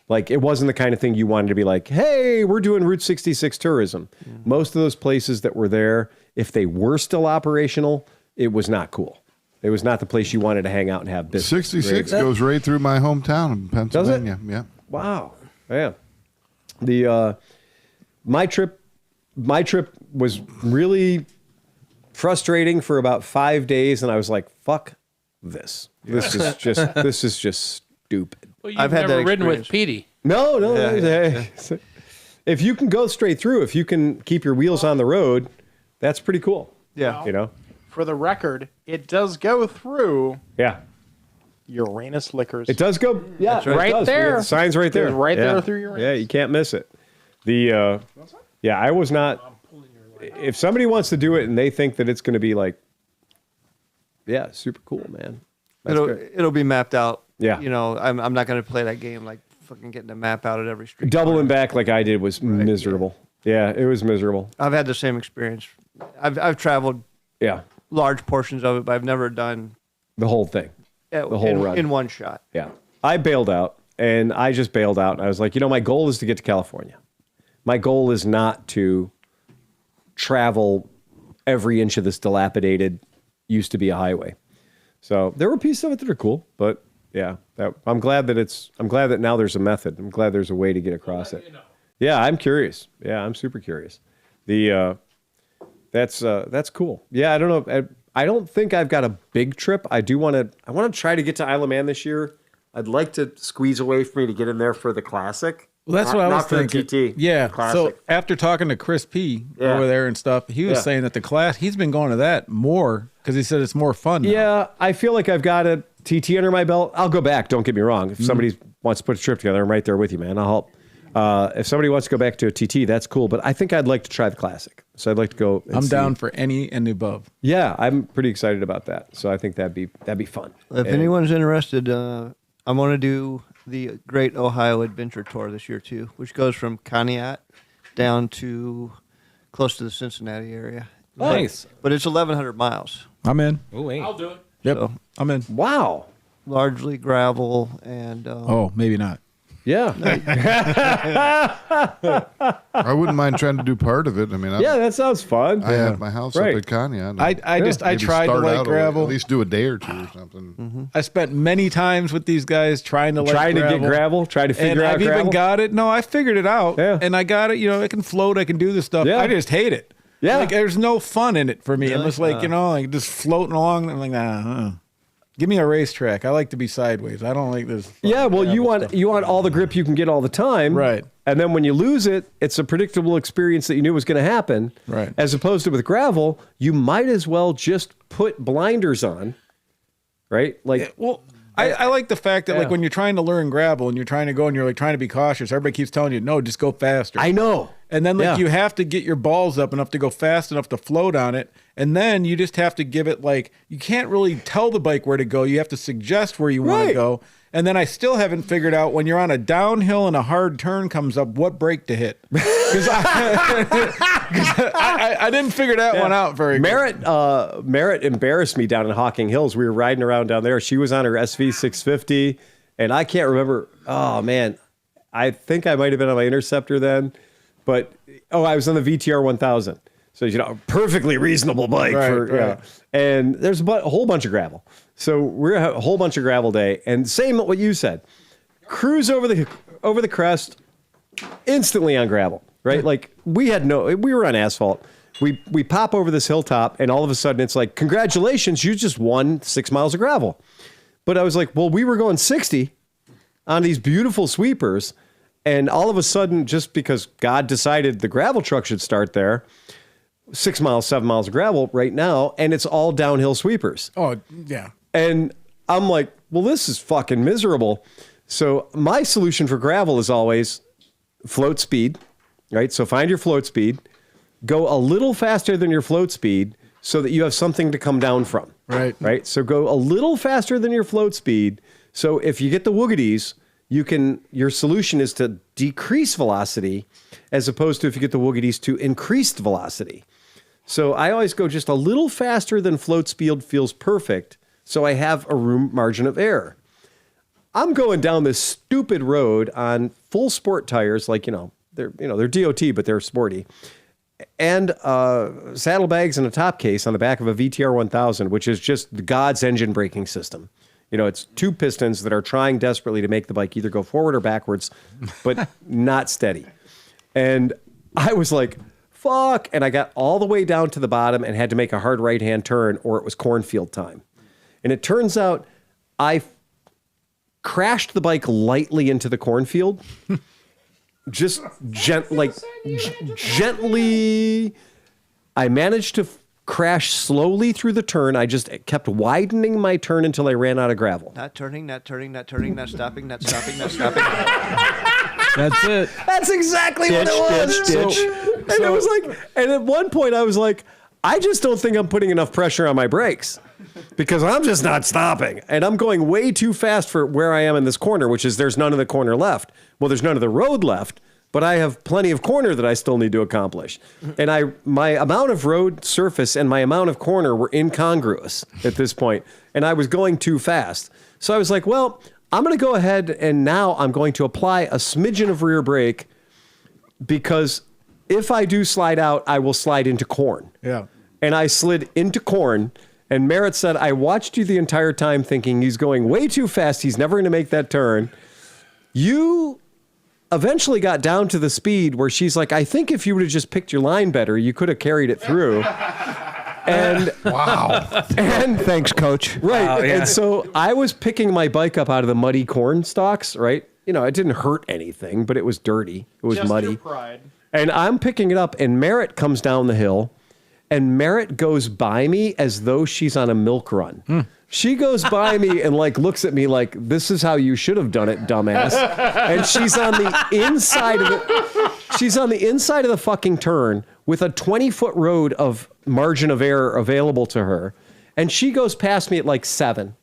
Like, it wasn't the kind of thing you wanted to be like, hey, we're doing Route 66 tourism. Most of those places that were there, if they were still operational, it was not cool. It was not the place you wanted to hang out and have business. 66 goes right through my hometown in Pennsylvania. Yeah. Wow. Yeah. The my trip was really frustrating for about 5 days, and I was like, fuck this. This is just stupid. Well, you've I've had never that ridden with experience. Petey. No. Yeah, If you can go straight through, if you can keep your wheels on the road, that's pretty cool. yeah. You know? For the record, it does go through Yeah. Uranus Liquors. It does go. Yeah, right. it Right does. there. The sign's right there. It's right Yeah. there through your Yeah, you can't miss it. The yeah, I was not. If somebody wants to do it and they think that it's going to be like, yeah, super cool, man. That's good. It'll be mapped out. Yeah. You know, I'm not going to play that game like fucking getting a map out at every street. Doubling back like I did was miserable. Yeah, it was miserable. I've had the same experience. I've traveled Yeah, large portions of it, but I've never done the whole thing. the whole run. in one shot. Yeah. I bailed out, and I just bailed out. And I was like, my goal is to get to California. My goal is not to travel every inch of this dilapidated, used to be a highway. So there were pieces of it that are cool, but yeah, I'm glad that now there's a method. I'm glad there's a way to get across it. Yeah, I'm curious. Yeah, I'm super curious. That's cool. Yeah, I don't know. I don't think I've got a big trip. I want to try to get to Isle of Man this year. I'd like to squeeze away for me to get in there for the classic. Well, that's what I was Not for the thinking. TT. Yeah. Classic. So after talking to Chris P Yeah. over there and stuff, he was Yeah. saying that the class he's been going to that more because he said it's more fun. Now. Yeah, I feel like I've got a TT under my belt. I'll go back. Don't get me wrong. If somebody wants to put a trip together, I'm right there with you, man. I'll help. If somebody wants to go back to a TT, that's cool. But I think I'd like to try the classic. So I'd like to go. And I'm see. down for any and above. Yeah, I'm pretty excited about that. So I think that'd be fun. If anyone's interested, I'm going to do the Great Ohio Adventure Tour this year too, which goes from Conneaut down to close to the Cincinnati area. Nice. But it's 1,100 miles. I'm in. Oh, wait. I'll do it. Yep. So- I'm in. Wow. Largely gravel and Oh, maybe not. Yeah. I wouldn't mind trying to do part of it. I mean, Yeah, that sounds fun. I have my house Right. up at Conneaut. I Maybe tried to start like out gravel. At least do a day or two or something. I spent many times with these guys trying to like Trying to gravel. get gravel, trying to figure And out I've gravel. even got it. No, I figured it out. Yeah. And I got it. You know, I can float. I can do this stuff. Yeah. I just hate it. Yeah. Like, there's no fun in it for me. I'm Really? just like, you know, like just floating along. I'm like, nah. Give me a racetrack. I like to be sideways. I don't like this. Yeah, well, you gravel want stuff. all the grip you can get all the time, Right. And then when you lose it, it's a predictable experience that you knew was going to happen, Right. As opposed to with gravel, you might as well just put blinders on, right? Like, Well, I like the fact that Yeah. like when you're trying to learn gravel and you're trying to go and you're like trying to be cautious, everybody keeps telling you, no, just go faster. I know, And then like Yeah. you have to get your balls up enough to go fast enough to float on it. And then you just have to give it like, you can't really tell the bike where to go. You have to suggest where you want to Right. go. And then I still haven't figured out when you're on a downhill and a hard turn comes up, what brake to hit. Because I didn't figure that one out very good. Merritt embarrassed me down in Hocking Hills. We were riding around down there. She was on her SV 650, and I can't remember. Oh man, I think I might have been on my Interceptor then, but I was on the VTR 1000. So perfectly reasonable bike Right, for right. And there's a whole bunch of gravel. So we're a whole bunch of gravel day, and same what you said. Cruise over the crest, instantly on gravel, right? Like we were on asphalt. We pop over this hilltop, and all of a sudden it's like, congratulations, you just won 6 miles of gravel. But I was like, well, we were going 60 on these beautiful sweepers, and all of a sudden, just because God decided the gravel truck should start there, 6 miles, 7 miles of gravel right now, and it's all downhill sweepers. Oh, yeah. And I'm like, well, this is fucking miserable. So my solution for gravel is always float speed, right? So find your float speed, go a little faster than your float speed so that you have something to come down from. Right. Right. So go a little faster than your float speed. So if you get the woogities, your solution is to decrease velocity as opposed to if you get the woogities to increased velocity. So I always go just a little faster than float speed feels perfect. So I have a room margin of error. I'm going down this stupid road on full sport tires, like, they're DOT, but they're sporty, and saddlebags and a top case on the back of a VTR 1000, which is just God's engine braking system. It's two pistons that are trying desperately to make the bike either go forward or backwards, but not steady. And I was like, fuck. And I got all the way down to the bottom and had to make a hard right-hand turn or it was cornfield time. And it turns out I crashed the bike lightly into the cornfield. Just gently. I managed to crash slowly through the turn. I just kept widening my turn until I ran out of gravel. not turning, not turning, not turning, not stopping, not stopping, not stopping. That's it. That's exactly what it was. And it was like, and at one point I was like, I just don't think I'm putting enough pressure on my brakes because I'm just not stopping. And I'm going way too fast for where I am in this corner, which is there's none of the corner left. Well, there's none of the road left, but I have plenty of corner that I still need to accomplish. And my amount of road surface and my amount of corner were incongruous at this point, and I was going too fast. So I was like, well, I'm going to go ahead and now I'm going to apply a smidgen of rear brake because if I do slide out, I will slide into corn. Yeah. And I slid into corn, and Merritt said, I watched you the entire time thinking he's going way too fast. He's never going to make that turn. You eventually got down to the speed where she's like, I think if you would have just picked your line better, you could have carried it through. And Wow. and Thanks, Coach. right. Wow, yeah. And so I was picking my bike up out of the muddy corn stalks, right? It didn't hurt anything, but it was dirty. It was Just muddy. your pride. And I'm picking it up, and Merritt comes down the hill, and Merritt goes by me as though she's on a milk run. She goes by me and like looks at me like, this is how you should have done it, dumbass. And she's on the inside of the fucking turn with a 20-foot road of margin of error available to her. And she goes past me at like 7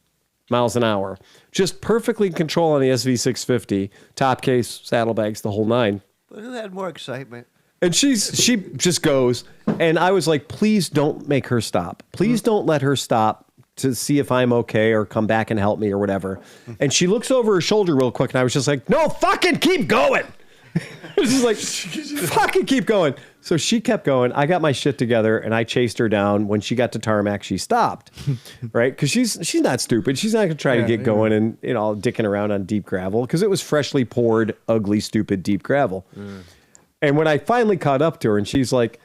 miles an hour. Just perfectly in control on the SV650, top case, saddlebags, the whole nine. But who had more excitement? And she just goes. And I was like, please don't make her stop. Please don't let her stop to see if I'm okay or come back and help me or whatever. And she looks over her shoulder real quick, and I was just like, no, fucking keep going. She's like, fucking keep going. So she kept going. I got my shit together, and I chased her down. When she got to tarmac, she stopped, right? Because she's not stupid. She's not going to try to get going and, dicking around on deep gravel, because it was freshly poured, ugly, stupid deep gravel. And when I finally caught up to her, and she's like,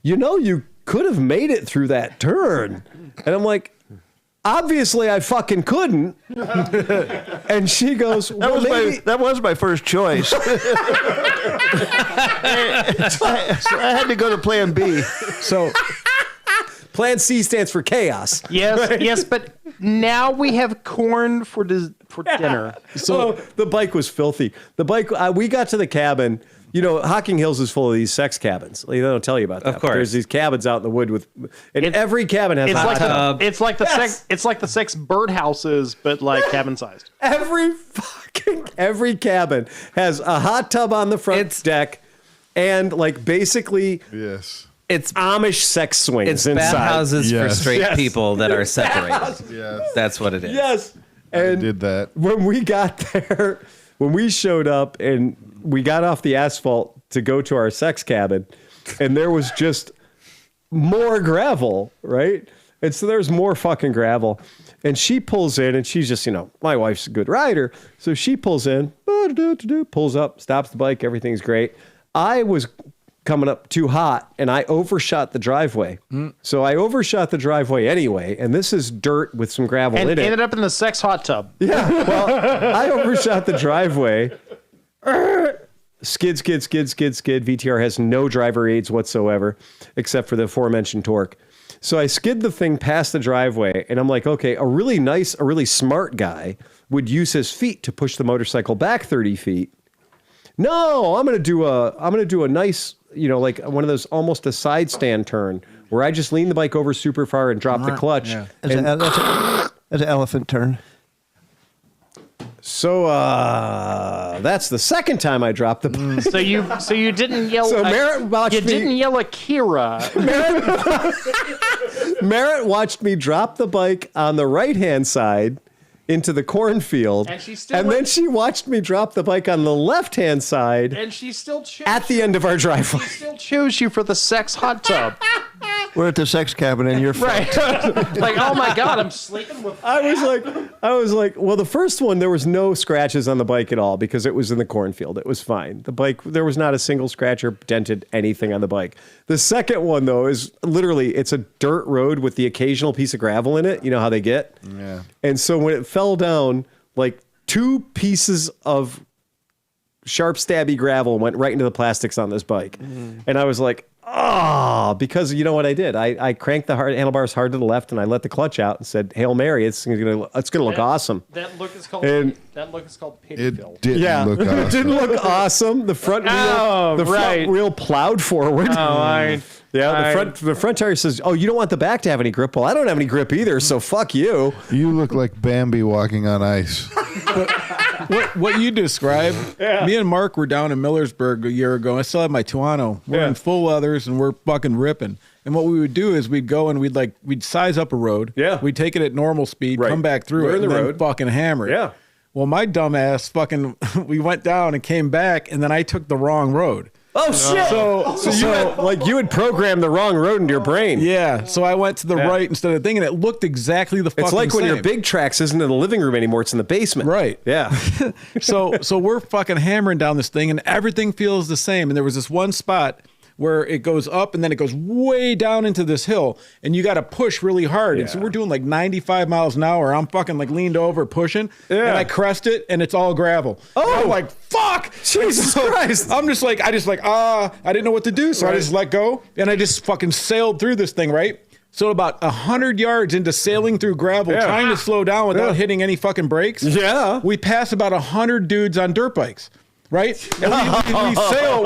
you could have made it through that turn. And I'm like, obviously, I fucking couldn't. And she goes, that was my first choice. I had to go to plan B. So plan C stands for chaos. Yes, yes, but now we have corn for dinner. So the bike was filthy. The bike, we got to the cabin. Hocking Hills is full of these sex cabins. They don't tell you about that. Of course. There's these cabins out in the wood every cabin has a hot tub. It's like the sex birdhouses, but like cabin sized. Every cabin has a hot tub on the front deck, and like basically, yes, it's Amish sex swings. It's inside. bathhouses for straight people that are separated. Yes. That's what it is. Yes, I and did that. when we got there. When we showed up and we got off the asphalt to go to our sex cabin, and there was just more gravel, right? And so there's more fucking gravel. And she pulls in, and she's just, my wife's a good rider. So she pulls in, pulls up, stops the bike, everything's great. I was coming up too hot, and I overshot the driveway. So I overshot the driveway anyway, and this is dirt with some gravel in it. And ended up in the sex hot tub. Yeah, well, I overshot the driveway. Skid. VTR has no driver aids whatsoever, except for the aforementioned torque. So I skid the thing past the driveway, and I'm like, okay, a really smart guy would use his feet to push the motorcycle back 30 feet. No, I'm gonna do a nice, like one of those almost a side stand turn where I just lean the bike over super far and drop the clutch. Yeah. That's an elephant turn. So that's the second time I dropped the bike. So you didn't yell. So Merritt watched me. Didn't yell Akira. Merritt watched me drop the bike on the right-hand side into the cornfield, and then she watched me drop the bike on the left-hand side, and she still chose at the end of our driveway. She still chose you for the sex hot tub. We're at the sex cabin, and you're right. Like, oh my god, I'm sleeping with. I was like, well, the first one there was no scratches on the bike at all because it was in the cornfield. It was fine. The bike, there was not a single scratch or dented anything on the bike. The second one though is literally it's a dirt road with the occasional piece of gravel in it. You know how they get. Yeah. And so when it fell down, like 2 pieces of sharp stabby gravel went right into the plastics on this bike. And I was like, because you know what I did? I cranked the handlebars hard to the left and I let the clutch out and said, Hail Mary, it's gonna look awesome. That look is called pity It fill. didn't look awesome. It didn't look awesome. The front wheel, front wheel plowed forward. The front tire says, "Oh, you don't want the back to have any grip." Well, I don't have any grip either, so fuck you. You look like Bambi walking on ice. What you described, me and Mark were down in Millersburg a year ago. I still have my Tuono. We're in full leathers and we're fucking ripping. And what we would do is we'd go and we'd size up a road. Yeah. We'd take it at normal speed, come back through it, and then fucking hammer it. Yeah. Well, my dumb ass we went down and came back, and then I took the wrong road. Oh shit! So you had programmed the wrong road into your brain. Yeah. So I went to the right instead of the thing, and it looked exactly the fucking It's like when same. your big tracks isn't in the living room anymore; it's in the basement. Right. Yeah. So we're fucking hammering down this thing, and everything feels the same. And there was this one spot where it goes up and then it goes way down into this hill, and you got to push really hard. And so we're doing like 95 miles an hour. I'm fucking like leaned over pushing, and I crest it, and it's all gravel. Oh, and I'm like, fuck, Jesus Christ! I didn't know what to do, so I just let go, and I just fucking sailed through this thing, right? So about 100 yards into sailing through gravel, trying to slow down without hitting any fucking brakes. Yeah. We pass about 100 dudes on dirt bikes. Right? And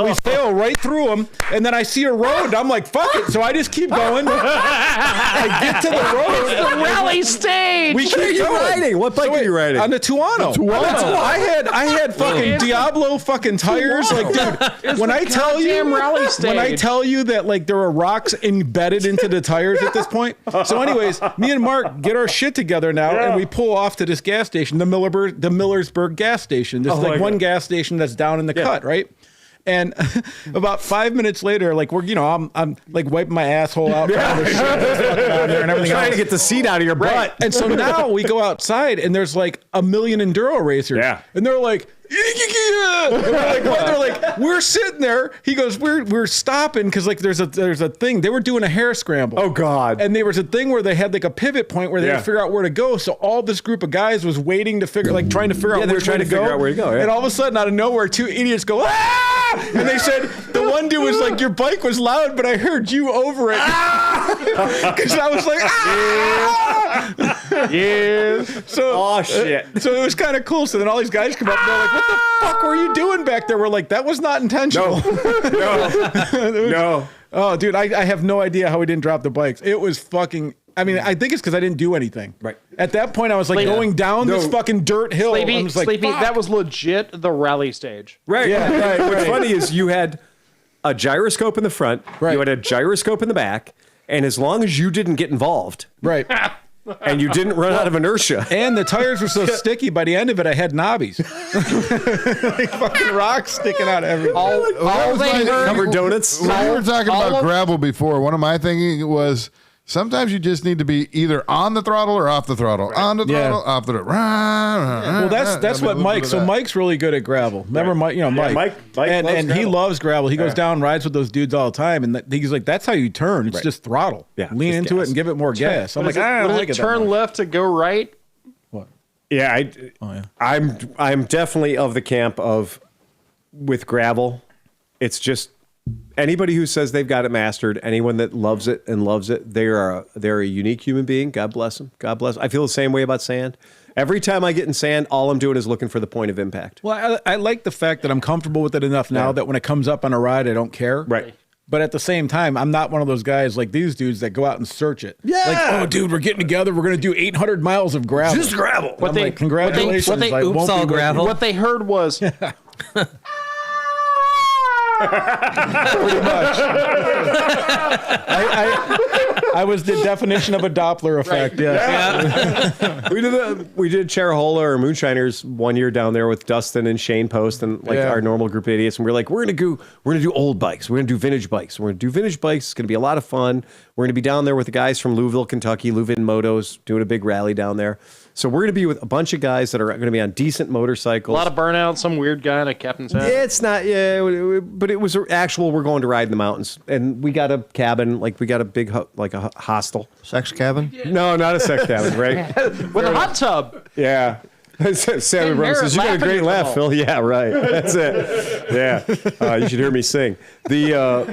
we sail right through them. And then I see a road. I'm like, fuck it. So I just keep going. I get to the road. The rally stage. We What are keep you going. riding? What bike are you riding? On the Tuono. I had fucking Diablo fucking tires. Like, dude, when I tell you that like there are rocks embedded into the tires at this point. So anyways, me and Mark get our shit together now and we pull off to this gas station, the Millersburg gas station. There's like one gas station that's down in the cut, right? And about 5 minutes later, like I'm like wiping my asshole out, down there and everything Trying else. to get the seat out of your butt. And so now we go outside and there's like 1 million enduro racers. Yeah. And they're like, and we're like, what? They're like, we're sitting there. He goes, we're stopping because like there's a thing. They were doing a hare scramble. Oh God. And there was a thing where they had like a pivot point where they had to figure out where to go. So all this group of guys was waiting to figure, like trying to figure out they were which trying way to to go. figure out where to go, yeah. And all of a sudden, out of nowhere, two idiots go, ah! And they said, the one dude was like, your bike was loud, but I heard you over it. Because I was like, ah! Yes. So, shit. So it was kind of cool. So then all these guys come up and they're like, what the fuck were you doing back there? We're like, that was not intentional. No. Oh, dude, I have no idea how we didn't drop the bikes. It was fucking, I mean, I think it's because I didn't do anything. Right. At that point, I was like going down this fucking dirt hill. I was like, Sleepy, fuck. that was legit the rally stage. Right. Yeah, right, What's right. funny is you had a gyroscope in the front, Right. you had a gyroscope in the back, and as long as you didn't get involved Right. and you didn't run out of inertia. And the tires were so sticky, by the end of it, I had knobbies. Like fucking rocks sticking out everywhere. All they heard, Covered donuts. When we were talking all about of- gravel before, one of my thinking was sometimes you just need to be either on the throttle or off the throttle. On the throttle, off the throttle. Well, that's what Mike. So Mike's really good at gravel. Remember, Mike? You know, Mike. Mike and loves he gravel. loves gravel. He goes down, and rides with those dudes all the time, and he's like, "That's how you turn. It's just throttle. Yeah, lean just into gas. it and give it more gas." I'm like, I What don't is like it, it. turn left to go right? Yeah, I'm definitely of the camp of with gravel. It's just anybody who says they've got it mastered, anyone that loves it, they're a unique human being. God bless them. God bless. I feel the same way about sand. Every time I get in sand, all I'm doing is looking for the point of impact. Well, I like the fact that I'm comfortable with it enough now that when it comes up on a ride, I don't care. Right. But at the same time, I'm not one of those guys like these dudes that go out and search it. Yeah. Like, oh, dude, we're getting together. We're going to do 800 miles of gravel. Just gravel. I'm like, congratulations. what they- I won't oops, be all with you. gravel. What they heard was Pretty much. I was the definition of a Doppler effect. Yeah. We did Charahola or Moonshiners one year down there with Dustin and Shane Post and like Yeah. our normal group of idiots, and we're like, we're gonna do old bikes, we're gonna do vintage bikes, we're gonna do vintage bikes. It's gonna be a lot of fun. We're gonna be down there with the guys from Louisville, Kentucky, Louisville Motos, doing a big rally down there. So we're gonna be with a bunch of guys that are gonna be on decent a motorcycles. lot of burnout, some weird guy in a captain's hat. It's not, but it was actual. We're going to ride in the mountains, and we got a cabin, like we got a big, like a hostel. Sex cabin? No, not a sex cabin, right? With a hot tub. Yeah. Sammy Brown says, you got a laughing great at laugh, them Phil. Yeah, right. That's it. Yeah. You should hear me sing. Well,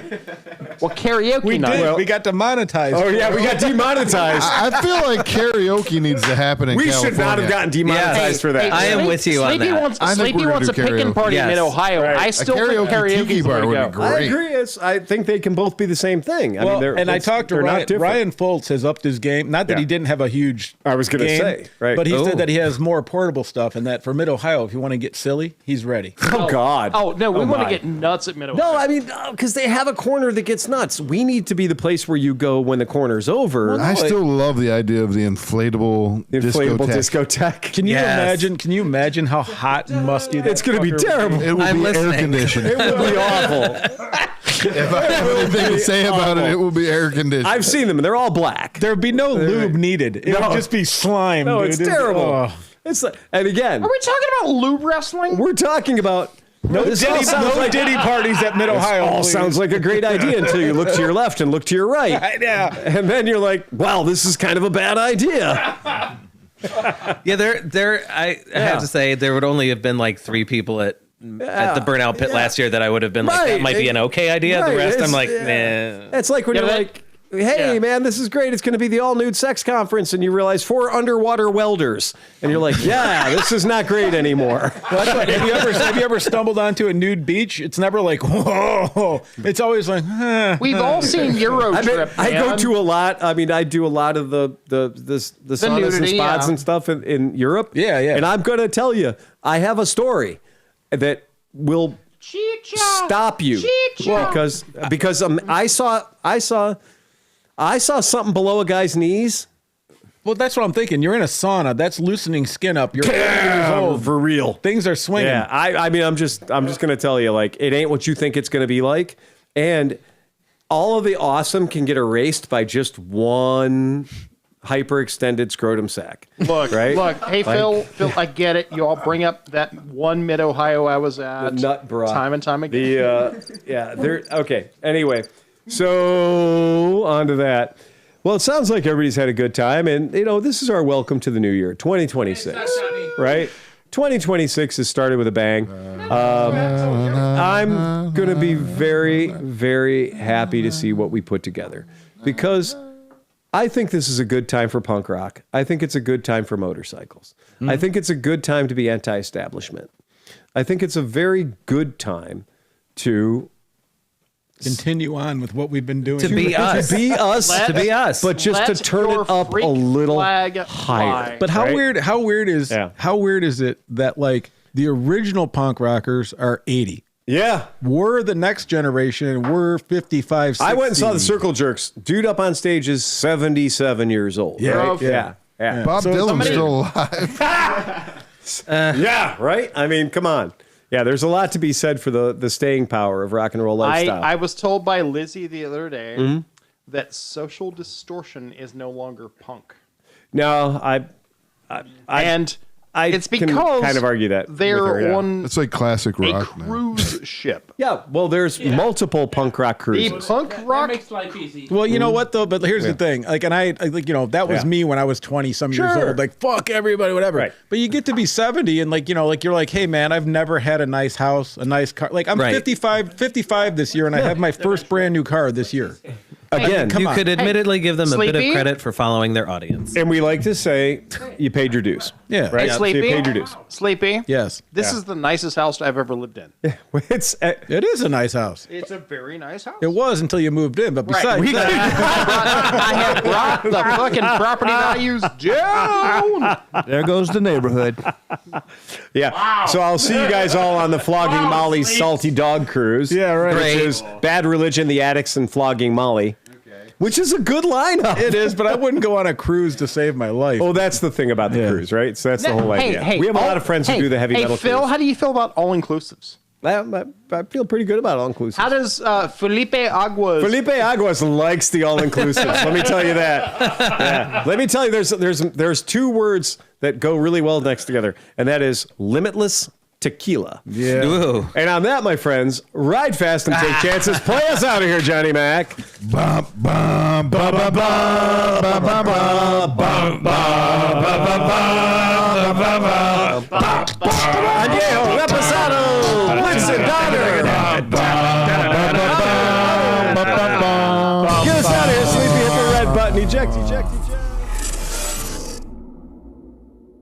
karaoke We night. did. We got demonetized. Oh, yeah, we got demonetized. I feel like karaoke needs to happen in We California. should not have gotten demonetized for that. I am with you on Sleepy that. Wants, I think Sleepy we're wants a gonna do pickin' karaoke. party in Yes. Ohio. Right. I A still karaoke think karaoke's tiki the way bar to would go. be great. I agree. I think they can both be the same thing. I Well, mean, they're, and I it's- talked to they're not Ryan. different. Ryan Foltz has upped his game. Not that Yeah. he didn't have a huge. I was gonna game, say, right. But he Oh. said that he has more portable stuff, and that for Mid Ohio, if you want to get silly, he's ready. Oh, God. Oh, no, we want my. to get nuts at Mid-Ohio. No, I mean, because they have a corner that gets nuts. We need to be the place where you go when the corner's over. I still love the idea of the inflatable, Inflatable discotheque. discotheque. Can you Yes. imagine? Can you imagine how hot and musty that It's going to be fucker would terrible. It will I'm be air listening. conditioned. It will be awful. If I have anything to say about it, it will be air conditioned. I've seen them, and they're all black. There'd be no lube needed. It No. would just be slime. No, dude. it's terrible. Oh. It's like, and again, Are we talking about lube wrestling? we're talking about No this all Diddy, sounds no like, Diddy parties at Mid Ohio. all sounds like a great idea until you look to your left and look to your right, Yeah. and then you're like, wow, this is kind of a bad idea. Yeah, I have to say there would only have been like 3 people at the burnout pit last year that I would have been like, Right. that might be an okay idea. Right. The rest, I'm It's- like, yeah. nah. It's like when Yeah, you're but like, hey, man, this is great. It's going to be the all-nude sex conference. And you realize 4 underwater welders. And you're like, yeah, this is not great anymore. Well, that's like, have you ever stumbled onto a nude beach? It's never like, whoa. It's always like, We've all seen Euro Trip. I go to a lot. I mean, I do a lot of the saunas and nudity, spas yeah. and stuff in Europe. Yeah, yeah. And I'm going to tell you, I have a story that will stop you because I saw something below a guy's knees. well, that's what I'm thinking. You're in a sauna. That's loosening skin up. You're 40 years old. For real. Things are swinging. Yeah, I mean, I'm just gonna tell you, like, it ain't what you think it's gonna be like, and all of the awesome can get erased by just one hyperextended scrotum sack. Look, right? look. Hey, Phil, I get it. You all bring up that one Mid-Ohio I was at. The nut bra. Time and time again. Okay. Anyway, so on to that. Well, it sounds like everybody's had a good time, and this is our welcome to the new year, 2026, right? 2026 has started with a bang. I'm going to be very, very happy to see what we put together because I think this is a good time for punk rock. I think it's a good time for motorcycles. I think it's a good time to be anti-establishment. I think it's a very good time to Continue on with what we've been doing. To be us. to be us, but just to Let turn your it up a freak little flag higher. fly. But how Right? weird is Yeah. how weird is it that like the original punk rockers are 80? Yeah. We're the next generation. We're 55, 60. I went and saw the Circle Jerks. Dude up on stage is 77 years old. Yeah, right? yeah. Yeah. Bob So Dylan's somebody- still alive. Yeah, right? I mean, come on. Yeah, there's a lot to be said for the staying power of rock and roll lifestyle. I was told by Lizzie the other day Mm-hmm. that social distortion is no longer punk. No, And it's can because kind of argue that with they're her, yeah. on It's like classic a rock now. cruise ship. Yeah, well, there's multiple punk rock The cruises. punk rock. makes life easy. Well, you know what though? But here's the thing. Like, and I like, that was Yeah. me when I was 20 some years Sure. old. Like, fuck everybody, whatever. Right. But you get to be 70 and like, like you're like, hey man, I've never had a nice house, a nice car. Like I'm Right. 55 this year and I have my first brand new car this year. Again, come You on. could admittedly give them a bit Sleepy? of credit for following their audience. and we like to say you paid your dues. Yeah. Right? Hey, So you Sleepy. paid your dues. Sleepy. Yes. This is the nicest house I've ever lived in. It's It is a nice house. It's a very nice house. It was until you moved in, but besides that, I have brought the fucking property values down. There goes the neighborhood. yeah. So I'll see you guys all on the Flogging Molly Salty Dog Cruise. Yeah, right. Which Great. is Bad Religion, the Addicts, and Flogging Molly. Which is a good lineup. it is, but I wouldn't go on a cruise to save my life. Oh, that's the thing about the Yeah. cruise, right? So that's the whole idea. Hey, we have a lot of friends who do the heavy metal Phil, cruise. how do you feel about all inclusives? I feel pretty good about all inclusive. How does Felipe Aguas? Felipe Aguas likes the all inclusives. Let me tell you that. Yeah. Let me tell you, there's two words that go really well next together, and that is limitless tequila. Yeah. Ooh. And on that, my friends, ride fast and take chances. Play us out of here, Johnny Mac. Bum, bum, ba, ba, ba, ba, ba, ba, bum, ba, ba, ba, ba, ba, ba, ba. Añejo, reposado, Winston Donner. Get us out of here, Sleepy. Hit the red button. Eject, eject, eject.